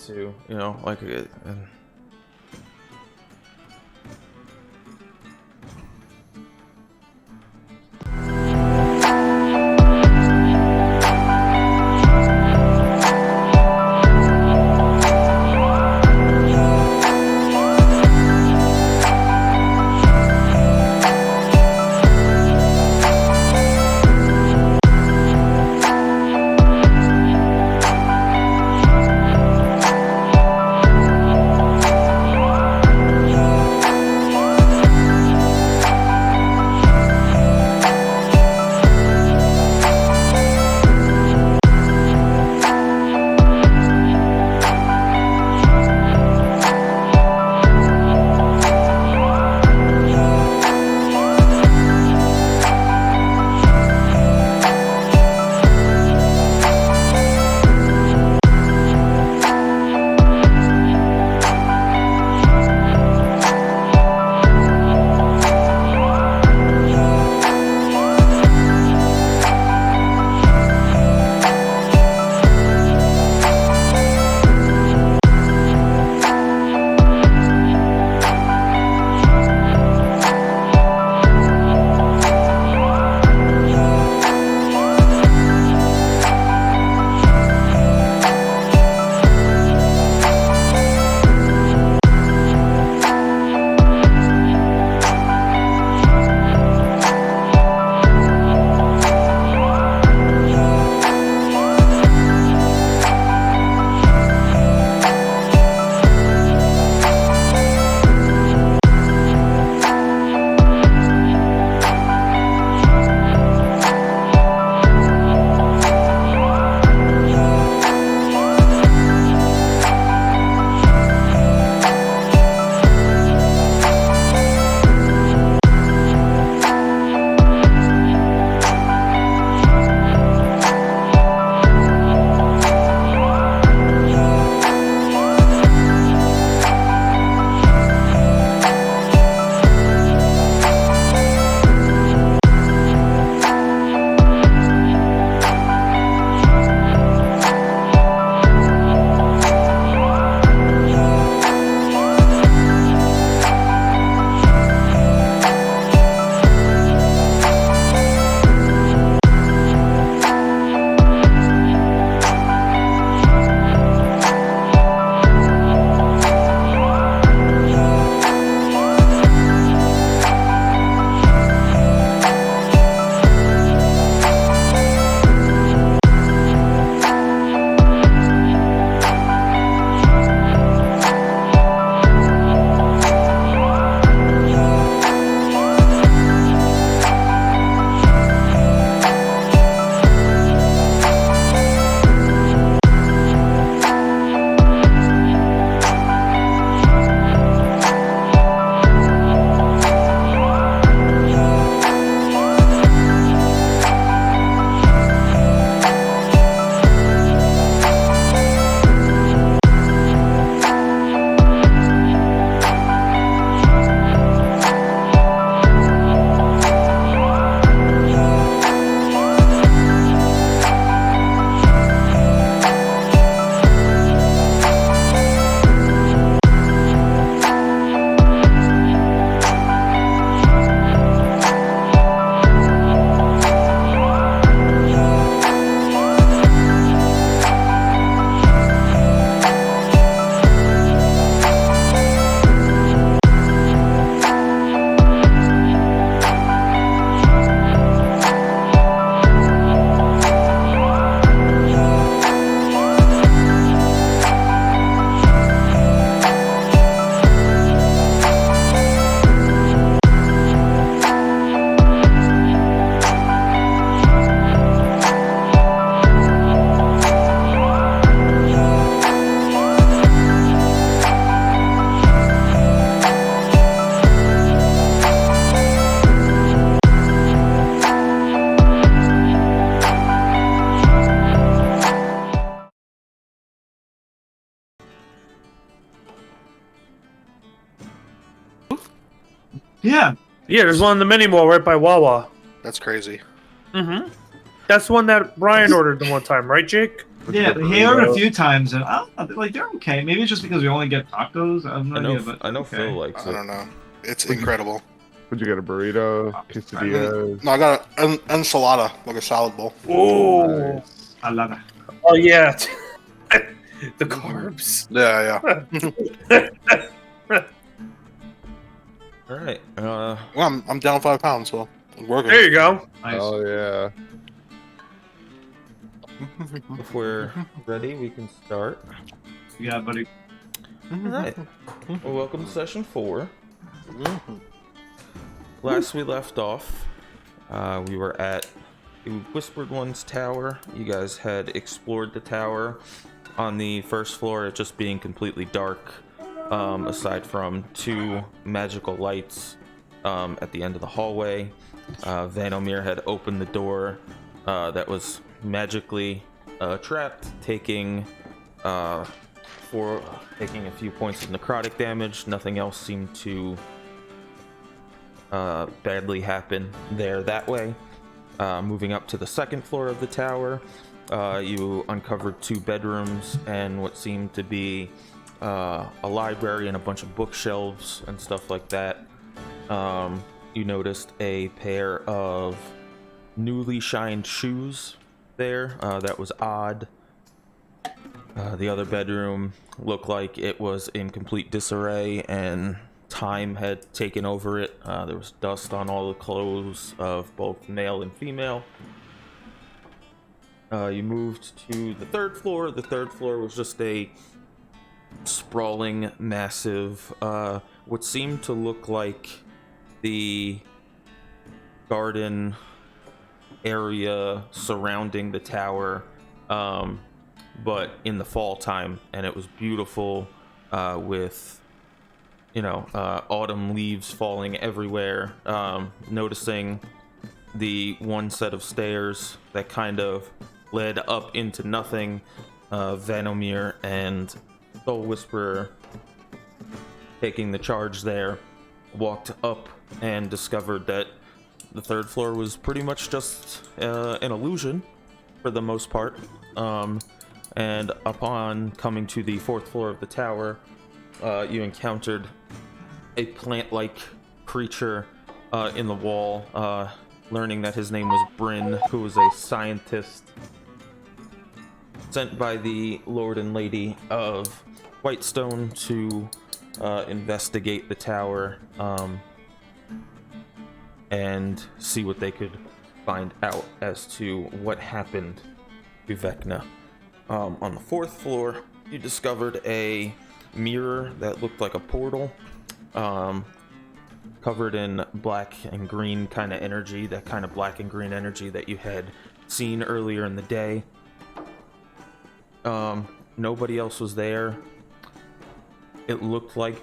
to, you know, like. And Yeah. Yeah, there's one in the mini mall right by Wawa. That's crazy. Mm-hmm. That's the one that Brian ordered the one time, right, Jake? Yeah, he ordered a few times, and I don't know, like they're okay. Maybe it's just because we only get tacos. I have no idea, but I know okay. Phil likes I it. don't know. It's incredible. Would you get a burrito, quesadillas? No, I got an enchilada, like a salad bowl. Oh, Nice. I love it. oh yeah. The carbs. Yeah, yeah. All right. Well, I'm down 5 pounds, so I'm working. There you go. Nice. Oh yeah. If we're ready, we can start. Yeah, buddy. All right. Well, welcome to session 4. Last we left off, we were at the Whispered One's tower. You guys had explored the tower. On the first floor, it just being completely dark, aside from 2 magical lights at the end of the hallway. Vanomir had opened the door that was magically trapped, taking a few points of necrotic damage. Nothing else seemed to badly happen there that way. Moving up to the second floor of the tower, you uncovered 2 bedrooms and what seemed to be a library and a bunch of bookshelves and stuff like that. You noticed a pair of newly shined shoes there. That was odd. The other bedroom looked like it was in complete disarray and time had taken over it. There was dust on all the clothes of both male and female. You moved to the third floor. The third floor was just a sprawling, massive, what seemed to look like the garden area surrounding the tower, but in the fall time, and it was beautiful, with autumn leaves falling everywhere. Noticing the one set of stairs that kind of led up into nothing, Vanomir and Soul Whisperer, taking the charge there, walked up and discovered that the third floor was pretty much just an illusion for the most part. And upon coming to the 4th floor of the tower, you encountered a plant-like creature in the wall, learning that his name was Bryn, who was a scientist sent by the Lord and Lady of Whitestone to investigate the tower and see what they could find out as to what happened to Vecna. On the 4th floor, you discovered a mirror that looked like a portal, covered in black and green kind of energy, that kind of black and green energy that you had seen earlier in the day. Nobody else was there. It looked like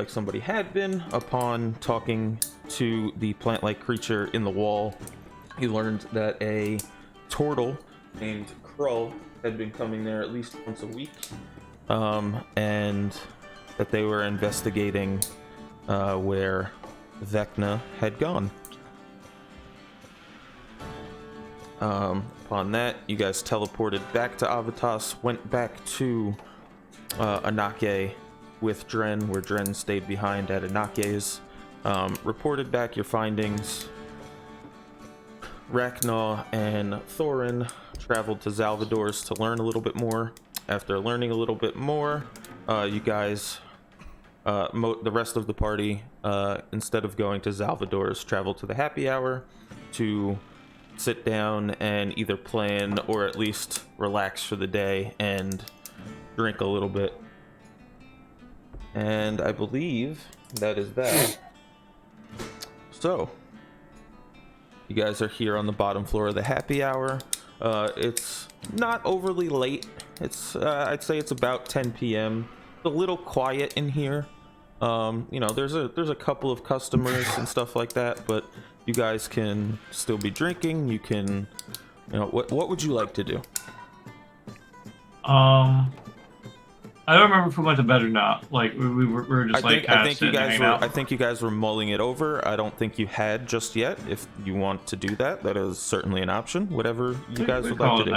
somebody had been. Upon talking to the plant-like creature in the wall, you learned that a turtle named Krull had been coming there at least once a week, and that they were investigating where Vecna had gone. Upon that, you guys teleported back to Avitas, went back to Anake with Dren, where Dren stayed behind at Anake's, reported back your findings. Rachnaw and Thorin traveled to Zalvador's to learn a little bit more. After learning a little bit more, you guys, the rest of the party, instead of going to Zalvador's, traveled to the happy hour to sit down and either plan or at least relax for the day and drink a little bit. And I believe that is that. So, you guys are here on the bottom floor of the happy hour. It's not overly late. It's I'd say it's about 10 p.m. It's a little quiet in here. There's a couple of customers and stuff like that, but you guys can still be drinking. You can, what would you like to do? I don't remember if we went to bed or not. Like we were just I think you guys were. I think you guys were mulling it over. I don't think you had just yet. If you want to do that, that is certainly an option. Whatever you guys would like to do.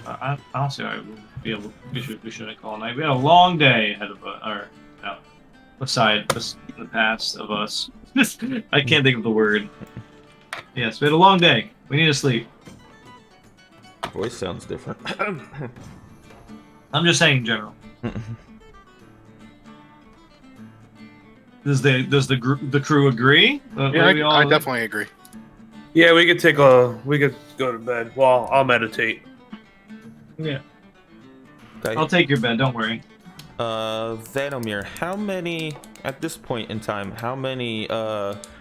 I don't see why we shouldn't call it night. We had a long day ahead of us, or no, beside the past of us. I can't think of the word. Yes, we had a long day. We need to sleep. Voice sounds different. I'm just saying in general. Does the crew agree? Yeah, I definitely agree. Yeah, we could go to bed. Well, I'll meditate. Yeah. Okay. I'll take your bed. Don't worry. Vanomir, at this point in time, how many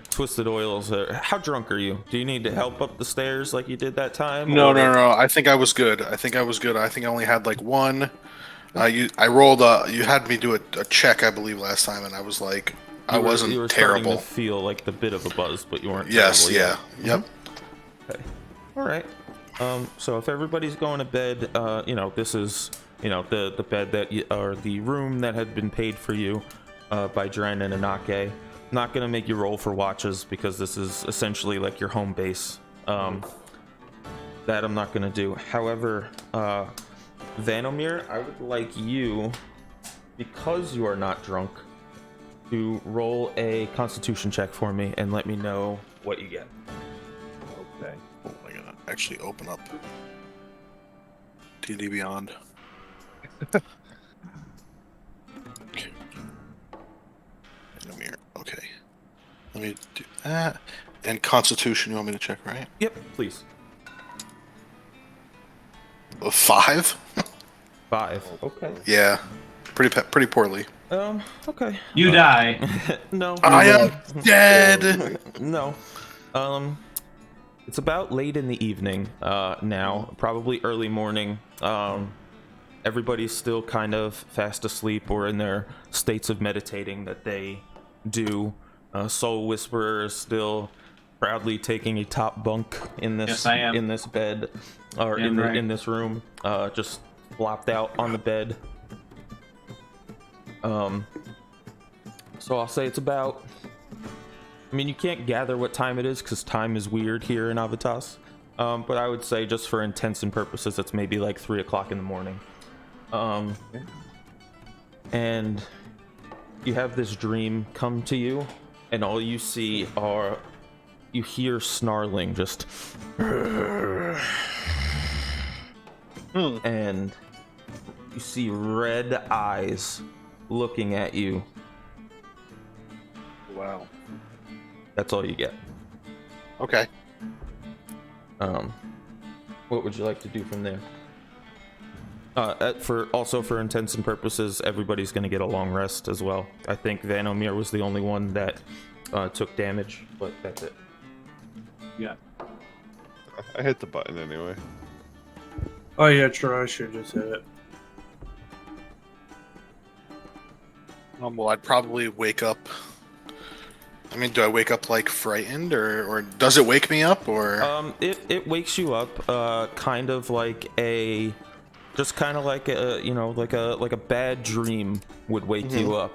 twisted oils how drunk are you? Do you need to help up the stairs like you did that time? No. I think I was good. I think I only had like one. I rolled. You had me do a check, I believe, last time, and I was like, I wasn't you were terrible. Starting to feel like the bit of a buzz, but you weren't. Yes. terrible Yeah. yet. Yep. Okay. All right. So if everybody's going to bed, this is, the bed or the room that had been paid for you by Dren and Anake. Not gonna make you roll for watches because this is essentially like your home base. That I'm not gonna do. However, Vanomir, I would like you, because you are not drunk, to roll a Constitution check for me and let me know what you get. Okay. Oh my god! Actually, open up D&D Beyond. Okay. Vanomir. Okay. Let me do that. And Constitution, you want me to check, right? Yep, please. 5. 5. Okay. Yeah. Pretty poorly. Okay. You die. No. I am dead. No. It's about late in the evening now, probably early morning. Everybody's still kind of fast asleep or in their states of meditating that they do. Soul Whisperer is still proudly taking a top bunk in this Yes, I am. in this bed or Damn right. in this room, just flopped out on the bed. So I'll say it's about. I mean, you can't gather what time it is because time is weird here in Avitas. But I would say, just for intents and purposes, it's maybe like 3 o'clock in the morning. And you have this dream come to you, and all you see are, you hear snarling, just, and you see red eyes looking at you. Wow. That's all you get. Okay. What would you like to do from there? For intents and purposes, everybody's going to get a long rest as well. I think Vanomir was the only one that took damage, but that's it. Yeah. I hit the button anyway. Oh yeah, true. I should just hit it. Well, I'd probably wake up. I mean, do I wake up like frightened, or does it wake me up, or? It wakes you up, kind of like a like a bad dream would wake you up.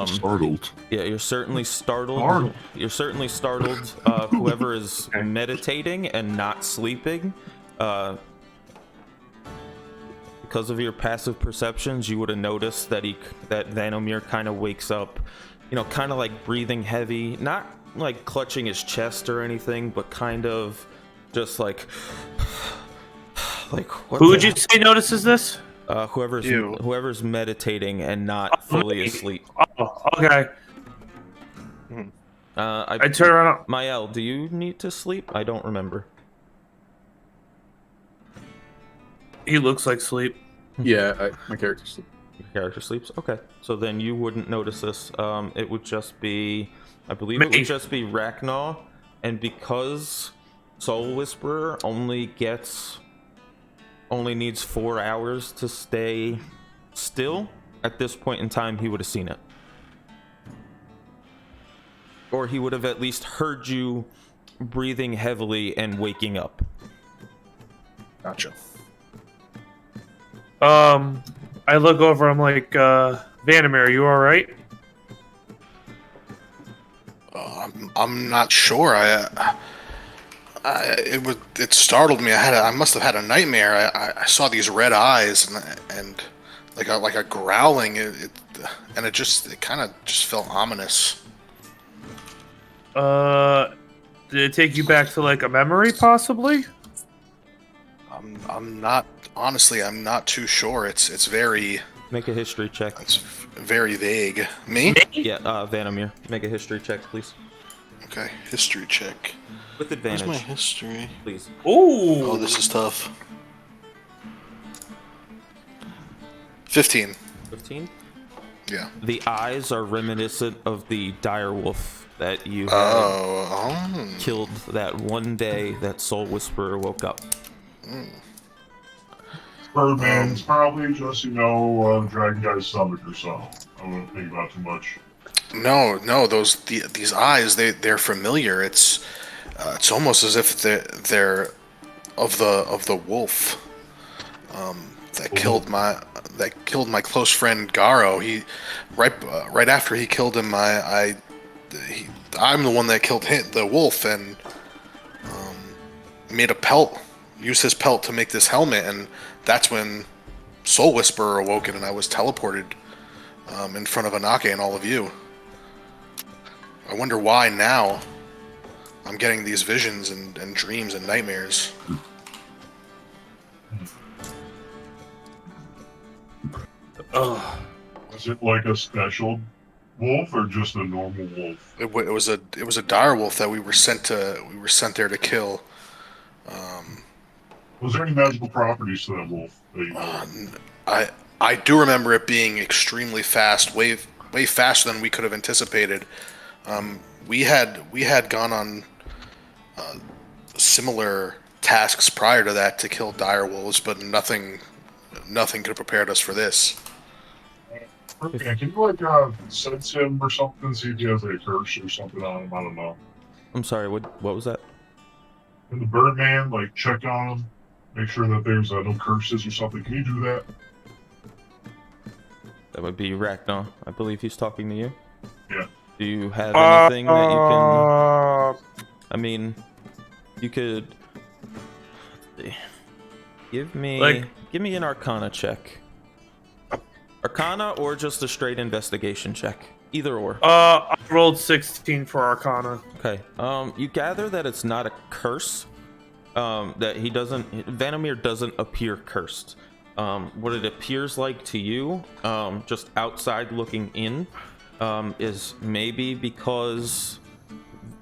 Startled. Yeah, you're certainly startled. Startled. You're certainly startled. Whoever is meditating and not sleeping, because of your passive perceptions, you would have noticed that that Vanomir kind of wakes up, kind of like breathing heavy, not like clutching his chest or anything, but kind of just like what Who would you say notices this? whoever's meditating and not fully asleep. Oh, okay. I turn around. Mael, do you need to sleep? I don't remember. He looks like sleep. Yeah, my character sleep. Your character sleeps? Okay. So then you wouldn't notice this. It would just be, I believe it would just be Ragnar, and because Soul Whisperer only needs 4 hours to stay still, at this point in time he would have seen it. Or he would have at least heard you breathing heavily and waking up. Gotcha. I look over. I'm like, Vanomir, are you all right? I'm not sure. It startled me. I must have had a nightmare. I saw these red eyes and like a growling. And it kind of just felt ominous. Did it take you back to like a memory, possibly? I'm not honestly. I'm not too sure. It's very Make a history check. very vague. Me? Yeah, Vanomir. Make a history check, please. Okay, history check. With Where's advantage, my history? please. Ooh. Oh, this is tough. 15. 15. Yeah. The eyes are reminiscent of the direwolf that you had Oh. killed that one day that Soul Whisperer woke up. Birdman's probably just, dragon guy's stomach or something. I wouldn't think about too much. No. These eyes. They're familiar. It's almost as if they're of the wolf. That killed my close friend Garo. He right after he killed him, I'm the one that killed the wolf and made a pelt. Used his pelt to make this helmet, and that's when Soul Whisperer awoken, and I was teleported in front of Anake and all of you. I wonder why now I'm getting these visions and dreams and nightmares. Was it like a special wolf or just a normal wolf? It was a dire wolf that we were sent there to kill. Was there any magical properties to that wolf that you know? I do remember it being extremely fast, way faster than we could have anticipated. We had gone on similar tasks prior to that to kill dire wolves, but nothing could have prepared us for this. Birdman, can you sense him or something? See if he has a curse or something on him. I don't know. I'm sorry, what was that? Can the Birdman check on him, make sure that there's no curses or something? Can you do that? That would be Ragnar. I believe he's talking to you. Yeah. Do you have anything that you can... I mean, you could... Give me an Arcana check. Arcana or just a straight investigation check. Either or. I rolled 16 for Arcana. Okay. You gather that it's not a curse. That Vanomir doesn't appear cursed. What it appears like to you, just outside looking in, is maybe because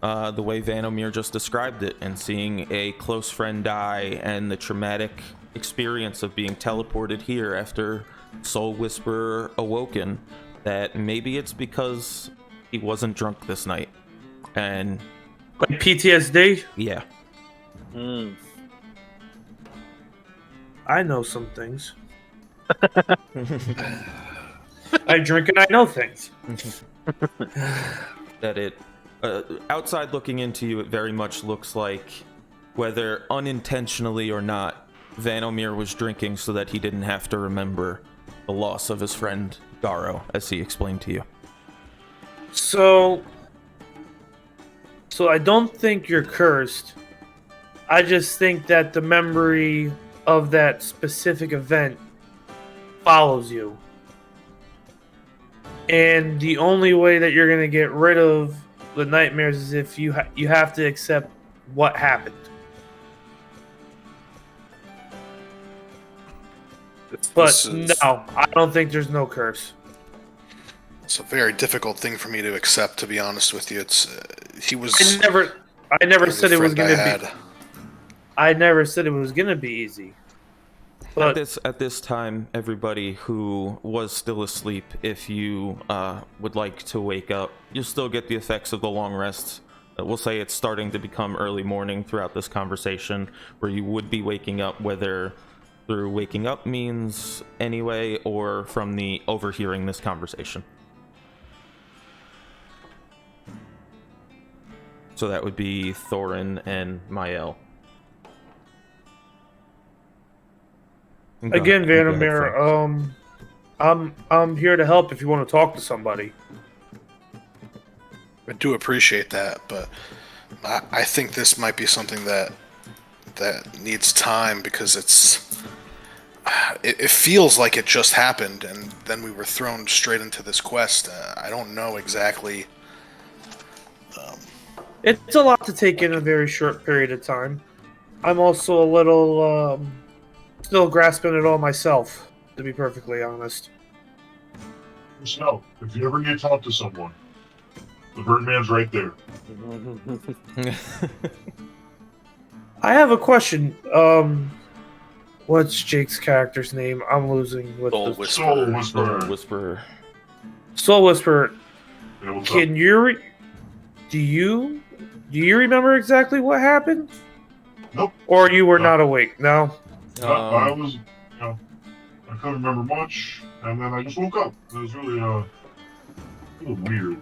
the way Vanomir just described it, and seeing a close friend die, and the traumatic experience of being teleported here after Soul Whisperer awoken, that maybe it's because he wasn't drunk this night. And Like PTSD? yeah. I know some things. I drink and I know things. That it outside looking into you, it very much looks like, whether unintentionally or not, Vanomir was drinking so that he didn't have to remember the loss of his friend Garo, as he explained to you. So I don't think you're cursed. I just think that the memory of that specific event follows you. And the only way that you're going to get rid of the nightmares is if you have to accept what happened. But no, I don't think there's no curse. It's a very difficult thing for me to accept, to be honest with you. He was. I never said it was going to be. I never said it was going to be easy. But At this time, everybody who was still asleep, if you would like to wake up, you'll still get the effects of the long rest. We'll say it's starting to become early morning throughout this conversation, where you would be waking up, whether through waking up means anyway, or from the overhearing this conversation. So that would be Thorin and Mael. again, Vanomir, I'm here to help if you want to talk to somebody. I do appreciate that, but I think this might be something that needs time because it feels like it just happened, and then we were thrown straight into this quest. I don't know exactly. It's a lot to take in a very short period of time. I'm also a little still grasping it all myself, to be perfectly honest. Just know, if you ever need to talk to someone, the Birdman's right there. I have a question. What's Jake's character's name? I'm losing with Soul the Whisperer. Soul Soul Whisperer. Whisperer. Soul Whisperer. Yeah, what's Can you do you remember exactly what happened? Nope. Or you were No. not awake? No. I was, I couldn't remember much, and then I just woke up. It was really, weird,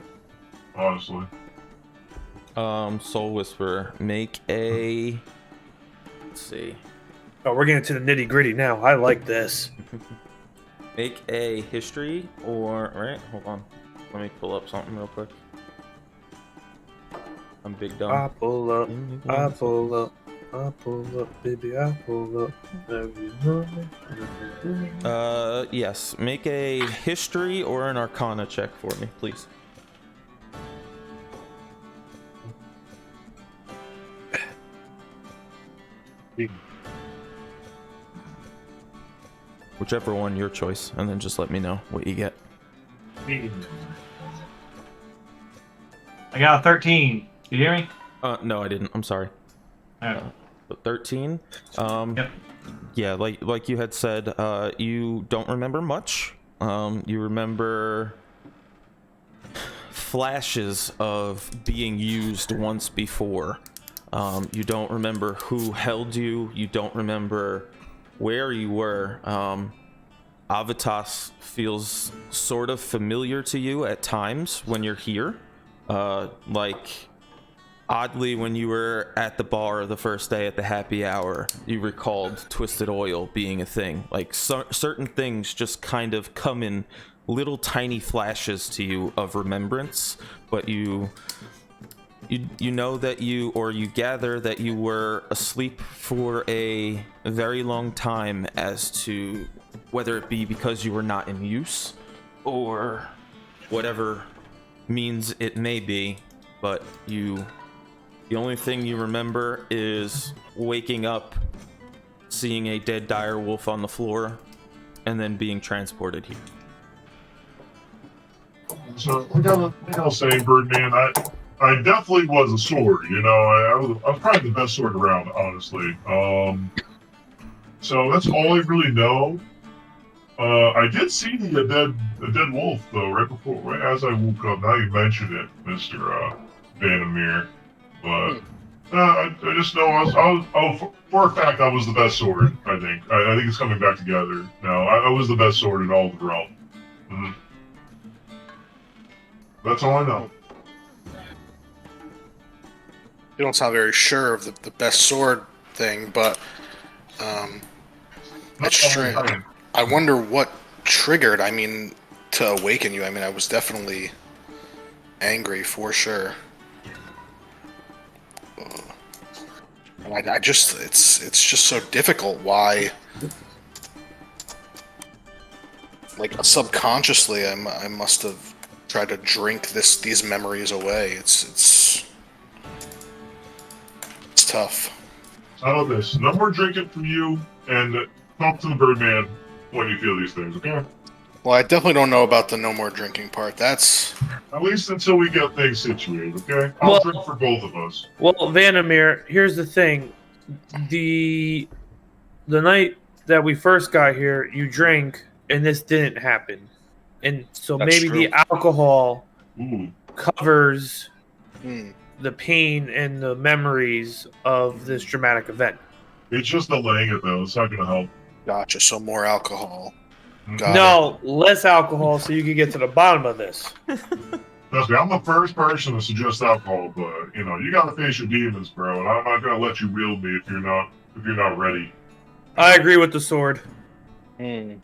honestly. Soul Whisperer, make a. Let's see. Oh, we're getting to the nitty gritty now. I like this. Make a history or right. Hold on. Let me pull up something real quick. I'm big dumb. I pull up. I pull up. I pull up, baby. I pull up. Every morning. Yes. Make a history or an arcana check for me, please. Whichever one, your choice, and then just let me know what you get. I got a 13. You hear me? No, I didn't. I'm sorry. Alright. But 13. Yep. Yeah, like you had said, you don't remember much. You remember flashes of being used once before. You don't remember who held you. You don't remember where you were. Avitas feels sort of familiar to you at times when you're here. Oddly, when you were at the bar the first day at the happy hour, you recalled Twisted Oil being a thing. Like, certain things just kind of come in little tiny flashes to you of remembrance, but you know that you gather that you were asleep for a very long time, as to whether it be because you were not in use or whatever means it may be, but the only thing you remember is waking up, seeing a dead dire wolf on the floor, and then being transported here. So, like I was saying, Birdman, I definitely was a sword, I was probably the best sword around, honestly. So that's all I really know. I did see a dead wolf, though, right as I woke up. Now you mentioned it, Mr. Vandermeer. But I just know for a fact I was the best sword. I think it's coming back together now. I was the best sword in all of the realm. Mm-hmm. That's all I know. You don't sound very sure of the best sword thing, but it's strange. I wonder what triggered. To awaken you. I was definitely angry for sure. And I just it's just so difficult. Why? Like subconsciously, I must have tried to drink these memories away. It's tough. How about this? No more drinking from you, and talk to the Birdman when you feel these things, okay? Well, I definitely don't know about the no more drinking part. That's At least until we get things situated, okay? I'll drink for both of us. Well, Vandermeer, here's the thing. The night that we first got here, you drank, and this didn't happen. And so That's maybe true. the alcohol Ooh. covers hmm. the pain and the memories of this dramatic event. It's just delaying it, though. It's not going to help. Gotcha. So more alcohol. Got it. No, less alcohol so you can get to the bottom of this. Trust me, I'm the first person to suggest alcohol, but you gotta face your demons, bro, and I'm not gonna let you wield me if you're not ready. I agree with the sword. Hmm.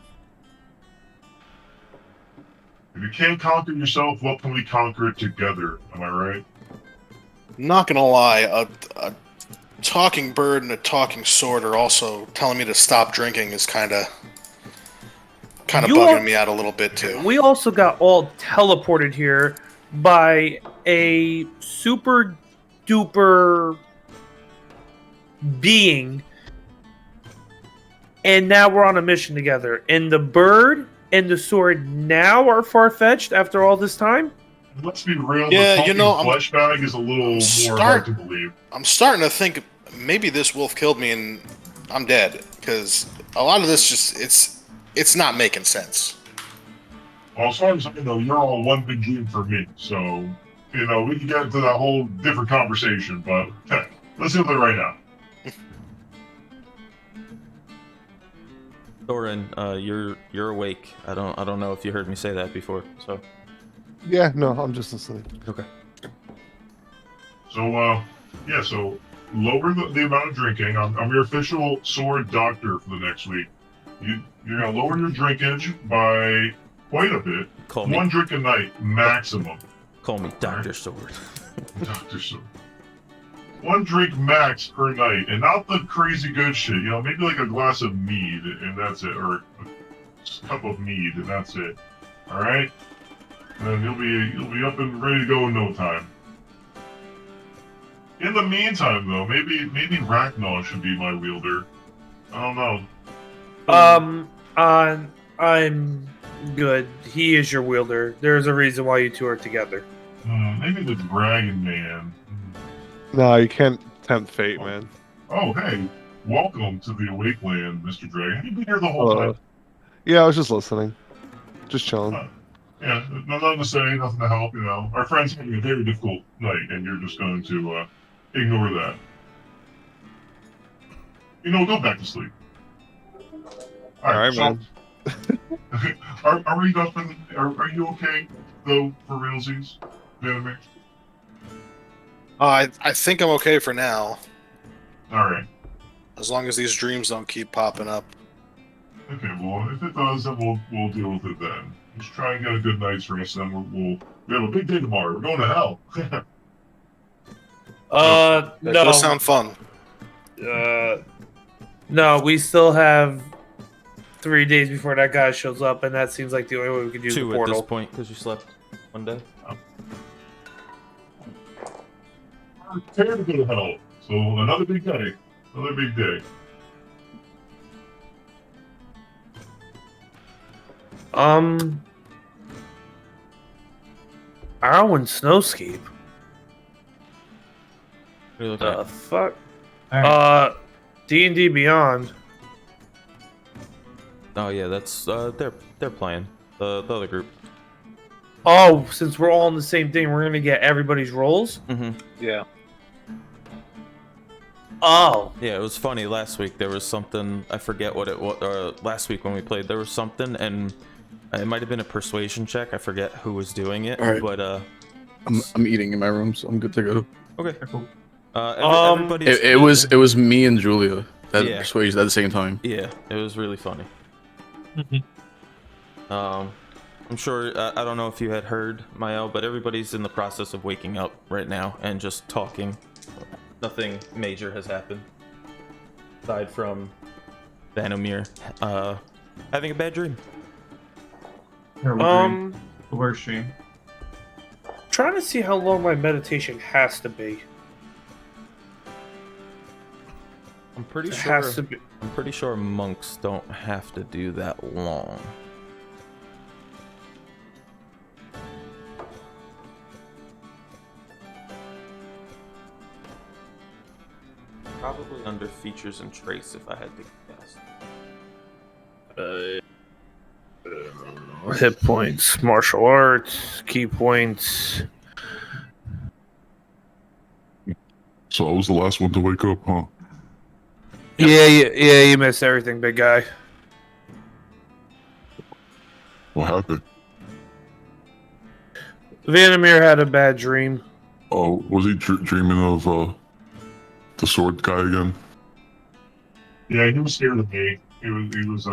If you can't conquer yourself, what can we conquer together? Am I right? Not gonna lie, a talking bird and a talking sword are also telling me to stop drinking is kind of You bugging are- me out a little bit too. We also got all teleported here by a super duper being, and now we're on a mission together. And the bird and the sword now are far fetched after all this time. Let's be real. Yeah, the you talking know, flesh bag is a little more hard to believe. I'm starting to think maybe this wolf killed me and I'm dead because a lot of this just it's not making sense. Well, as far as I know, you're all one big dream for me. So, we can get into that whole different conversation. But hey, let's do it right now. Thorin, you're awake. I don't know if you heard me say that before. So Yeah, no, I'm just asleep. okay. So, so lower the amount of drinking. I'm your official sword doctor for the next week. You're gonna lower your drinkage by quite a bit. Call me. One drink a night maximum. Call me Doctor Sword. Doctor Sword. One drink max per night, and not the crazy good shit. Maybe like a glass of mead, and that's it, or a cup of mead, and that's it. All right, and then you'll be up and ready to go in no time. In the meantime, though, maybe Ragnar should be my wielder. I don't know. I'm good. He is your wielder. There's a reason why you two are together. Maybe the Dragon Man. No, you can't tempt fate, man. Oh, hey, welcome to the Awake Land, Mr. Dragon. You've been here the whole Hello. time. Yeah, I was just listening. Just chilling. Yeah, nothing to say, nothing to help, Our friend's having a very difficult night, and you're just going to ignore that. Go back to sleep. Alright, man. Are we up in, are you okay, though, for realsies, Vanamir? I think I'm okay for now, Alright. as long as these dreams don't keep popping up. Okay, well, if it does, then we'll deal with it then. Just try and get a good night's rest, and then we have a big day tomorrow. We're going to hell. That No. does sound fun. No, we still have 3 days before that guy shows up, and that seems like the only way we could use 2 the at portal. this point because you slept one day. Prepare to go to hell. So another big day. Another big day. Arwen Snowscape. What are you looking The at? fuck? Alright. D&D Beyond. Oh yeah, that's they're playing the other group. Oh, since we're all in the same thing, we're gonna get everybody's roles. Mm-hmm. Yeah. Oh, Yeah, it was funny. Last week there was something, I forget what it was. Last week when we played, there was something, and it might have been a persuasion check. I forget who was doing it, Alright. but I'm eating in my room, so I'm good to go. okay. Cool. Everybody's It was me and Julia that Yeah. persuaded at the same time. Yeah, it was really funny. I'm sure, I don't know if you had heard, Mael, but everybody's in the process of waking up right now and just talking. Nothing major has happened. Aside from Vanomir having a bad dream. The worst stream. trying to see how long my meditation has to be. I'm pretty It sure. has to be. I'm pretty sure monks don't have to do that long. Probably under features and traits if I had to guess. Hit points, martial arts, key points. So I was the last one to wake up, huh? Yeah, you missed everything, big guy. What happened? Vanamir had a bad dream. Oh, was he dreaming of the sword guy again? Yeah, he was scared of me. He was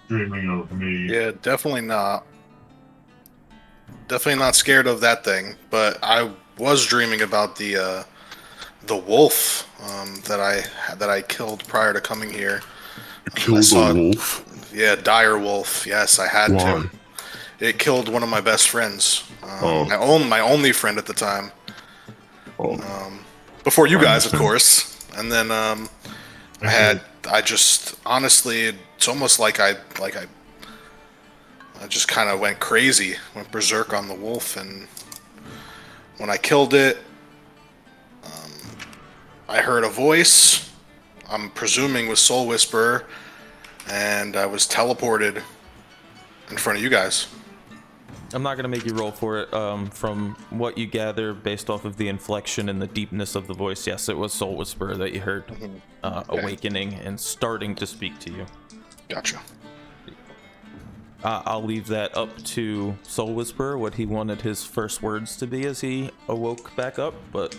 dreaming of me. Yeah, definitely not. Definitely not scared of that thing, but I was dreaming about the the wolf that I killed prior to coming here. You killed saw- the wolf. Yeah, dire wolf. Yes, I had Why? to. It killed one of my best friends. Oh. My only friend at the time. Oh, Before you I guys, of understand. course. And then I just honestly, it's almost like I just kind of went crazy, went berserk on the wolf, and when I killed it, I heard a voice. I'm presuming was Soul Whisperer, and I was teleported in front of you guys. I'm not gonna make you roll for it. From what you gather, based off of the inflection and the deepness of the voice, yes, it was Soul Whisperer that you heard, awakening and starting to speak to you. Gotcha. I'll leave that up to Soul Whisperer, what he wanted his first words to be as he awoke back up, but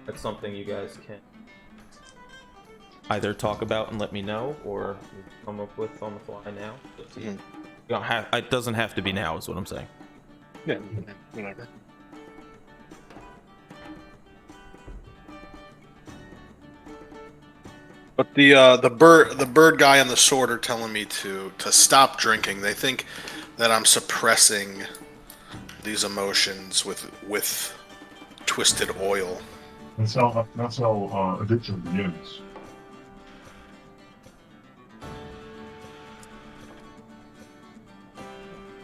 that's something you guys can either talk about and let me know, or come up with on the fly now. You don't have, it doesn't have to be now, is what I'm saying. Yeah, whatever. But the bird guy and the sword are telling me to stop drinking. They think that I'm suppressing these emotions with twisted oil. that's how addiction begins.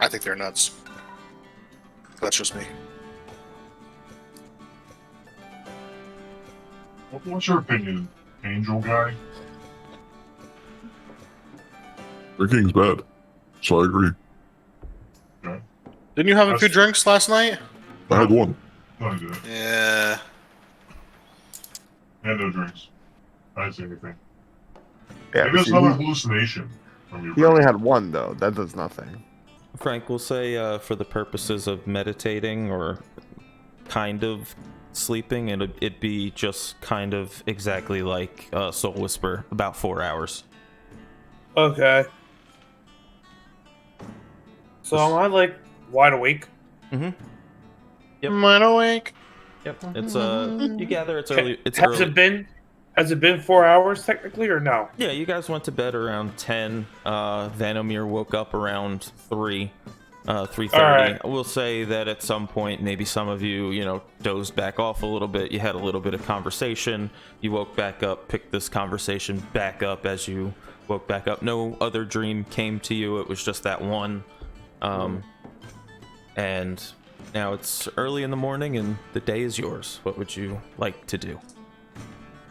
I think they're nuts. That's just me. What's your opinion, Angel guy? Drinking's bad, so I agree. Didn't you have a few That's- drinks last night? I had one. I did. Yeah. And no drinks. I didn't say anything. Yeah, Maybe it's see, another hallucination from your he only had one though. That does nothing. Frank will say, for the purposes of meditating or kind of sleeping, it'd be just kind of exactly like Soul Whisper, about 4 hours. Okay. So am I like wide awake? Yep. Wide awake. Yep. It's you gather it's early. It's Has early. Has it been 4 hours technically or no? Yeah, you guys went to bed around 10. Vanomir woke up around 3:30. Alright. I will say that at some point, maybe some of you, dozed back off a little bit. You had a little bit of conversation. You woke back up, picked this conversation back up as you woke back up. No other dream came to you. It was just that one. And now it's early in the morning and the day is yours. What would you like to do?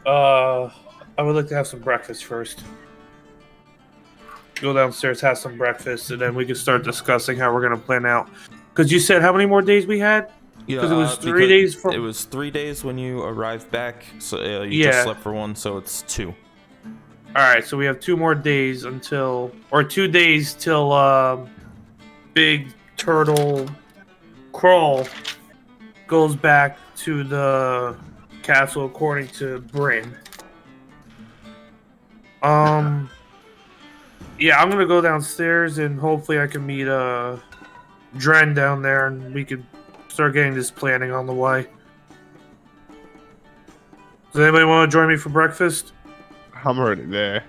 I would like to have some breakfast first. Go downstairs, have some breakfast, and then we can start discussing how we're gonna plan out. Because you said how many more days we had? Because it was 3 days from. It was 3 days when you arrived back, so you just slept for one, so it's 2. All right, so we have 2 more days or 2 days till Big Turtle Crawl goes back to the castle, according to Bryn. Yeah, I'm gonna go downstairs and hopefully I can meet Dren down there, and we could start getting this planning on the way. Does anybody want to join me for breakfast? I'm already there.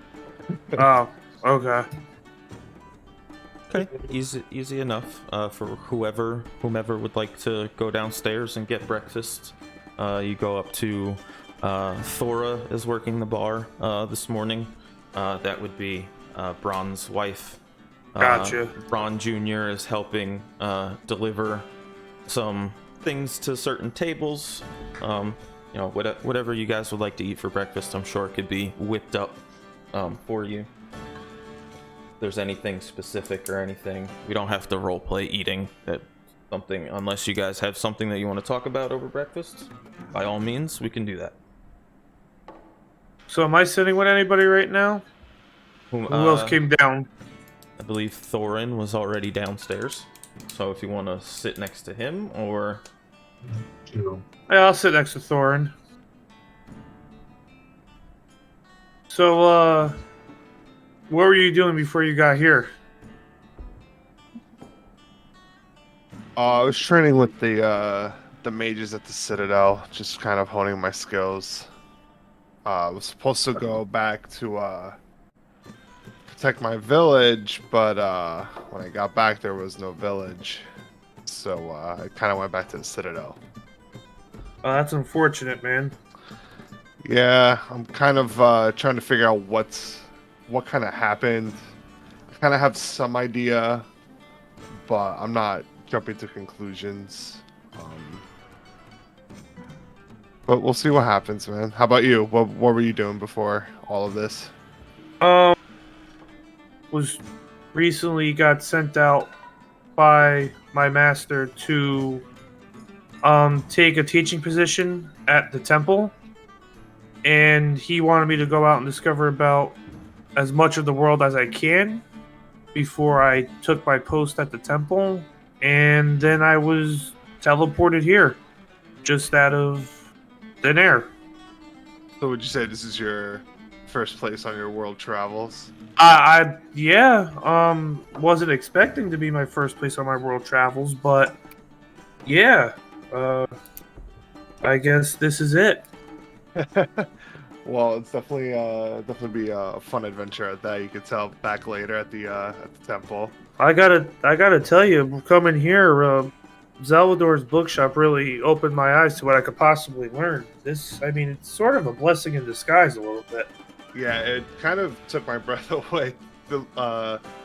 Oh, okay. Okay, easy enough for whomever would like to go downstairs and get breakfast. You go up to Thora is working the bar this morning. That would be Bron's wife. Gotcha. Bron Jr. is helping deliver some things to certain tables. Whatever you guys would like to eat for breakfast, I'm sure could be whipped up for you. If there's anything specific or anything, we don't have to role play eating something unless you guys have something that you want to talk about over breakfast. By all means, we can do that. So am I sitting with anybody right now? Who else came down? I believe Thorin was already downstairs. So if you want to sit next to him, or Yeah. Yeah, I'll sit next to Thorin. So, what were you doing before you got here? I was training with the the mages at the Citadel, just kind of honing my skills. I was supposed to go back to protect my village, but when I got back, there was no village. So I kind of went back to the Citadel. Oh, that's unfortunate, man. Yeah, I'm kind of trying to figure out what kind of happened. I kind of have some idea, but I'm not jumping to conclusions. But we'll see what happens, man. How about you? What were you doing before all of this? Was recently got sent out by my master to take a teaching position at the temple, and he wanted me to go out and discover about as much of the world as I can before I took my post at the temple, and then I was teleported here just out of thin air. So would you say this is your first place on your world travels? I wasn't expecting to be my first place on my world travels, but yeah, I guess this is it. Well, it's definitely be a fun adventure at that. You could tell back later at the temple. I gotta tell you, coming here, Salvador's bookshop really opened my eyes to what I could possibly learn. It's sort of a blessing in disguise a little bit. Yeah, it kind of took my breath away,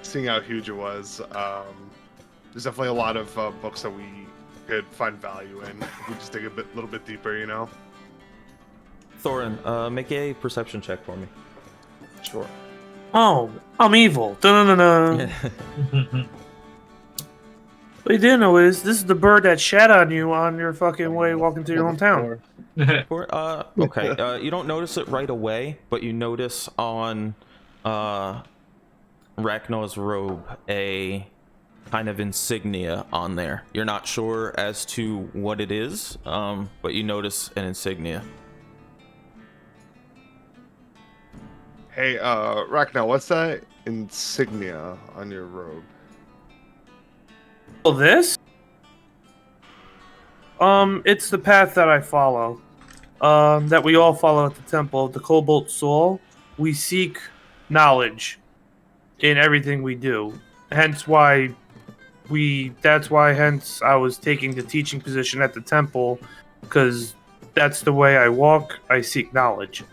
seeing how huge it was. There's definitely a lot of books that we could find value in if we just dig a little bit deeper, you know? Thorin, make a perception check for me. Sure. Oh, I'm evil. Dun-dun-dun-dun. What you didn't know is this is the bird that shat on you on your fucking way walking to your hometown. Okay. You don't notice it right away, but you notice on Ragnar's robe a kind of insignia on there. You're not sure as to what it is, but you notice an insignia. Hey, Ragnar, what's that insignia on your robe? Well, this? It's the path that I follow. That we all follow at the Temple of the Cobalt Soul. We seek knowledge in everything we do. Hence why I was taking the teaching position at the temple, because that's the way I walk. I seek knowledge.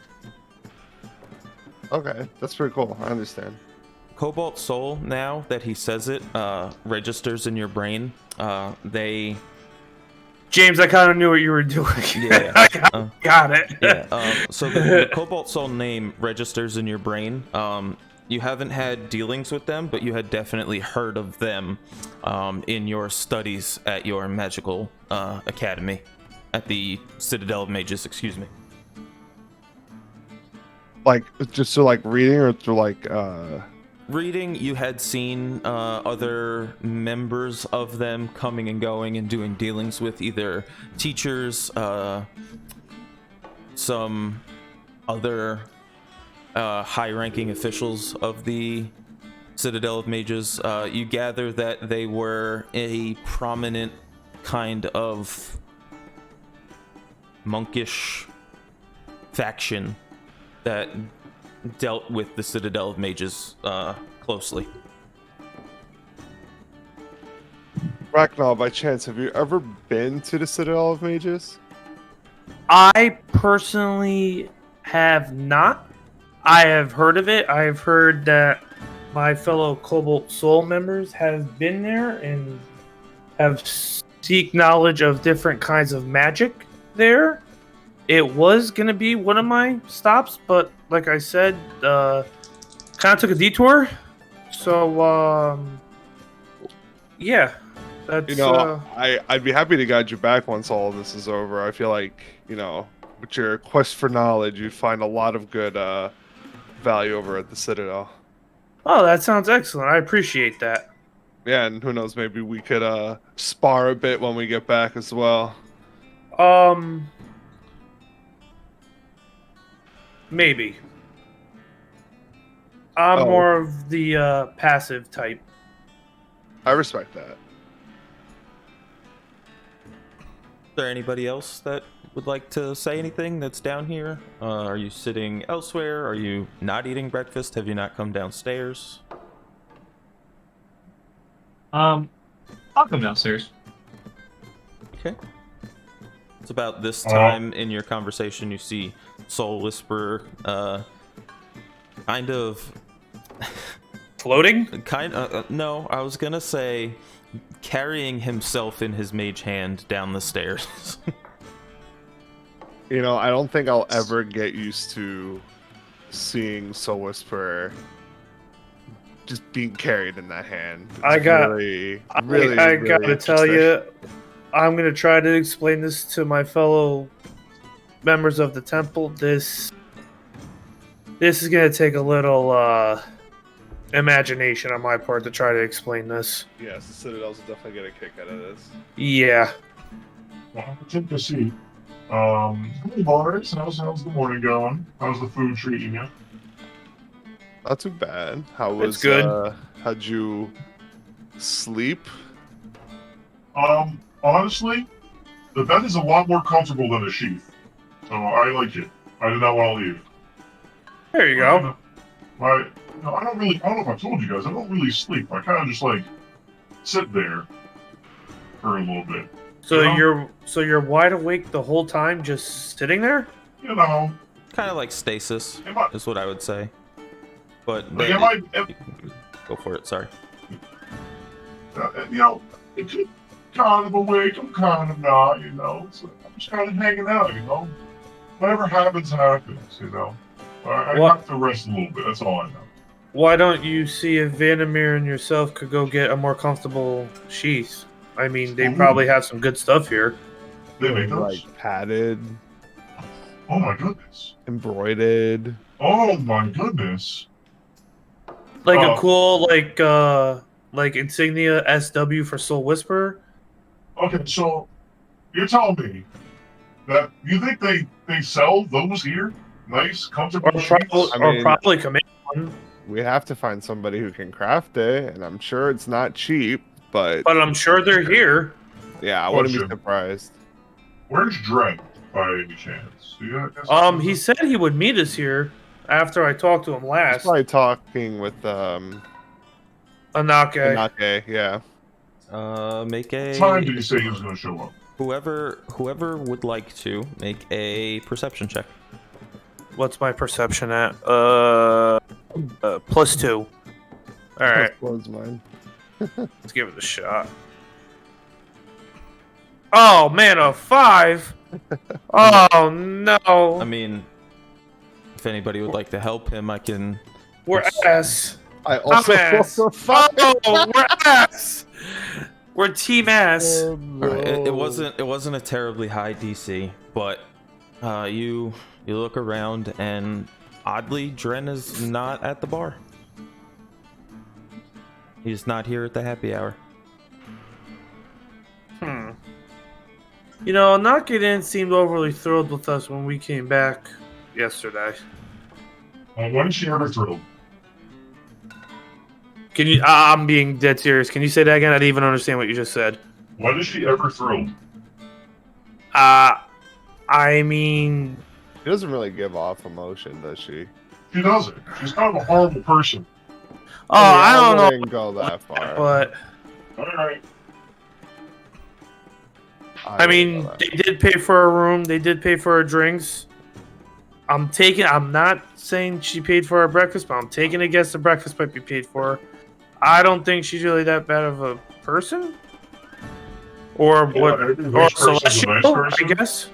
Okay, that's pretty cool. I understand. Cobalt Soul, now that he says it, registers in your brain. James, I kind of knew what you were doing. Yeah. I got it. Yeah. So the Cobalt Soul name registers in your brain. You haven't had dealings with them, but you had definitely heard of them in your studies at your magical academy, at the Citadel of Mages. Excuse me. Like, just through like reading or through like Reading, you had seen other members of them coming and going and doing dealings with either teachers, some other high-ranking officials of the Citadel of Mages. You gather that they were a prominent kind of monkish faction that dealt with the Citadel of Mages closely. Ragnar, by chance, have you ever been to the Citadel of Mages? I personally have not. I have heard of it. I have heard that my fellow Cobalt Soul members have been there and have seek knowledge of different kinds of magic there. It was going to be one of my stops, but like I said, kind of took a detour. So, yeah. That's, You know, I'd be happy to guide you back once all of this is over. I feel like, you know, with your quest for knowledge, you'd find a lot of good value over at the Citadel. Oh, that sounds excellent. I appreciate that. Yeah, and who knows, maybe we could spar a bit when we get back as well. Maybe. I'm Oh. more of the passive type. I respect that. there anybody else that would like to say anything that's down here? Are you sitting elsewhere? Are you not eating breakfast? Have you not come downstairs? I'll come downstairs. Okay. It's about this time in your conversation you see Soul Whisperer kind of Floating? no, I was gonna say carrying himself in his mage hand down the stairs. You know, I don't think I'll ever get used to seeing Soul Whisperer just being carried in that hand. It's I gotta tell you, I'm gonna try to explain this to my fellow members of the temple. This is gonna take a little imagination on my part to try to explain this. Yes, the Citadel's will definitely get a kick out of this. Yeah. Well, take a seat. Hey, Boris, how's the morning going? How's the food treating you? Not too bad. How It's was good. How'd you sleep? Honestly, the bed is a lot more comfortable than a sheath. So I like it. I did not want to leave. There you go. I don't know if I told you guys, I don't really sleep. I kind of just like sit there for a little bit. So Yeah. you're wide awake the whole time, just sitting there? You know, Kind of like stasis am I, is what I would say. But like, am I, go for it. Sorry. you know, it could kind of awake, I'm kind of not, you know. So I'm just kind of hanging out, you know. Whatever happens, happens, you know. I What- have to rest a little bit, that's all I know. Why don't you see if Vandermeer and yourself could go get a more comfortable sheath? I mean, they Ooh. probably have some good stuff here. They make those? Like padded, Oh my goodness. embroidered. Oh my goodness. Like Oh. a cool, like insignia SW for Soul Whisperer? Okay, so you're telling me that you think they sell those here? Nice, comfortable Or, sheets? probably command one. We have to find somebody who can craft it, and I'm sure it's not cheap, but But I'm sure they're here. yeah, I wouldn't be Question. surprised. Where's Dren, by any chance? Do you guys- He said he would meet us here after I talked to him He's last. probably talking with Anake. Inake, yeah. Make What time did a he say he was going to show up? whoever would like to make a perception check. What's my perception at? +2. Alright, Close mine. let's give it a shot. Oh man, a 5! Oh no! I mean, if anybody would like to help him, I can. We're ass. I also ass. rolled a 5. Oh, we're ass. We're team ass. Oh, All right, it no. wasn't a terribly high DC, but you look around and oddly, Dren is not at the bar. He's not here at the happy hour. You know, Nake didn't seem overly thrilled with us when we came back yesterday. When is she ever thrilled? Can you? I'm being dead serious. Can you say that again? I didn't even understand what you just said. When is she ever thrilled? I mean, She doesn't really give off emotion, does she? She doesn't. She's kind of a horrible person. I don't know, wouldn't go that far. but Alright. I mean, they did pay for our room. They did pay for our drinks. I'm not saying she paid for our breakfast, but I'm taking a guess the breakfast might be paid for. I don't think she's really that bad of a person. Or Yeah, what? every Or nice person's a nice celestial, I person. guess.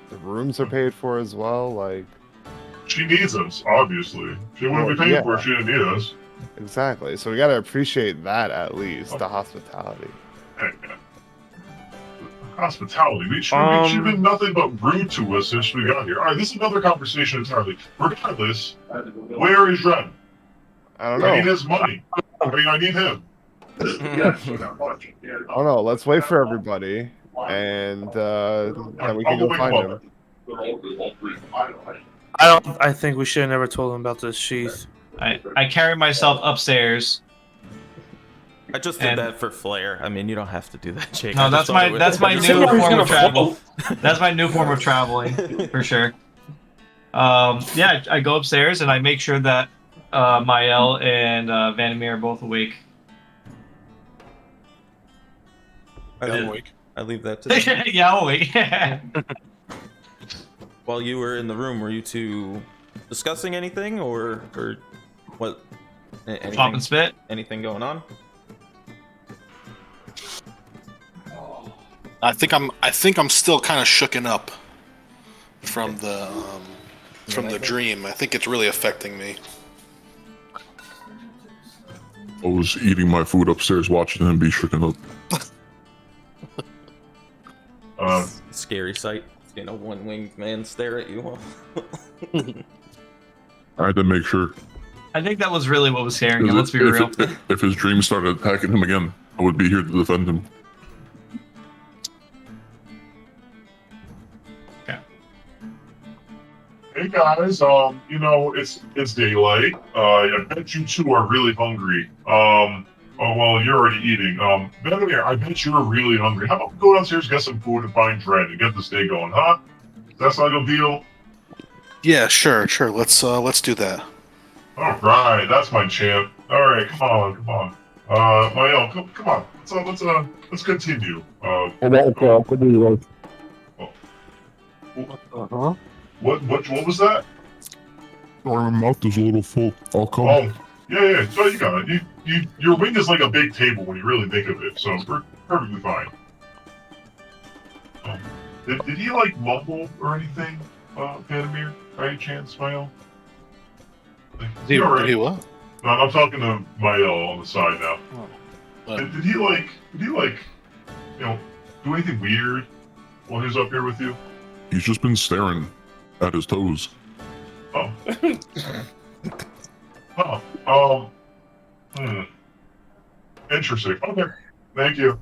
the rooms are paid for as well. Like She needs us, obviously. If she wouldn't be Well, paying yeah. for it, she didn't need us. exactly. So we gotta appreciate that at least, the hospitality. Hey, man. Hospitality. She's been nothing but rude to us since we got here. Alright, this is another conversation entirely. Regardless, where is Dren? I don't I need know. his money. I need him. Oh no, let's wait for everybody, and then we can go find him. I think we should have never told him about this sheath. I carry myself upstairs. I just did And- that for flair. I mean, you don't have to do that, Jake. No, I just that's thought my it would- that's my I new just thought he was form gonna of travel. That's my new form of traveling for sure. Yeah, I go upstairs and I make sure that Mael and Vandermeer are both awake. I I'm leave, awake. I leave that to them. Yeah, I'm awake. While you were in the room, were you two discussing anything, or what? Pop and Anything, spit. anything going on? I think I'm still kind of shooken up from the dream. I think it's really affecting me. I was eating my food upstairs, watching him be shaken up. Scary sight. Seeing a one-winged man stare at you. I had to make sure. I think that was really what was scaring him. Let's be real. If his dream started attacking him again, I would be here to defend him. Hey guys, you know, it's daylight. I bet you two are really hungry. Oh well, you're already eating. Vandermeer, I bet you're really hungry. How about we go downstairs, get some food, and find Dren and get this day going, huh? That's like a deal. Yeah, sure. Let's do that. All right, that's my champ. All right, come on. Mael, come on. Let's continue. What was that? Sorry, my mouth is a little full. I'll come. Oh, yeah. So you got it. Your wing is like a big table when you really think of it. So we're perfectly fine. Did he like mumble or anything, Vandermeer? By any chance, Mael? Did Alright. he what? No, I'm talking to Mael on the side now. Oh. Did he like, you know, do anything weird while he was up here with you? He's just been staring at his toes. Oh. Oh. Interesting. Okay. Thank you.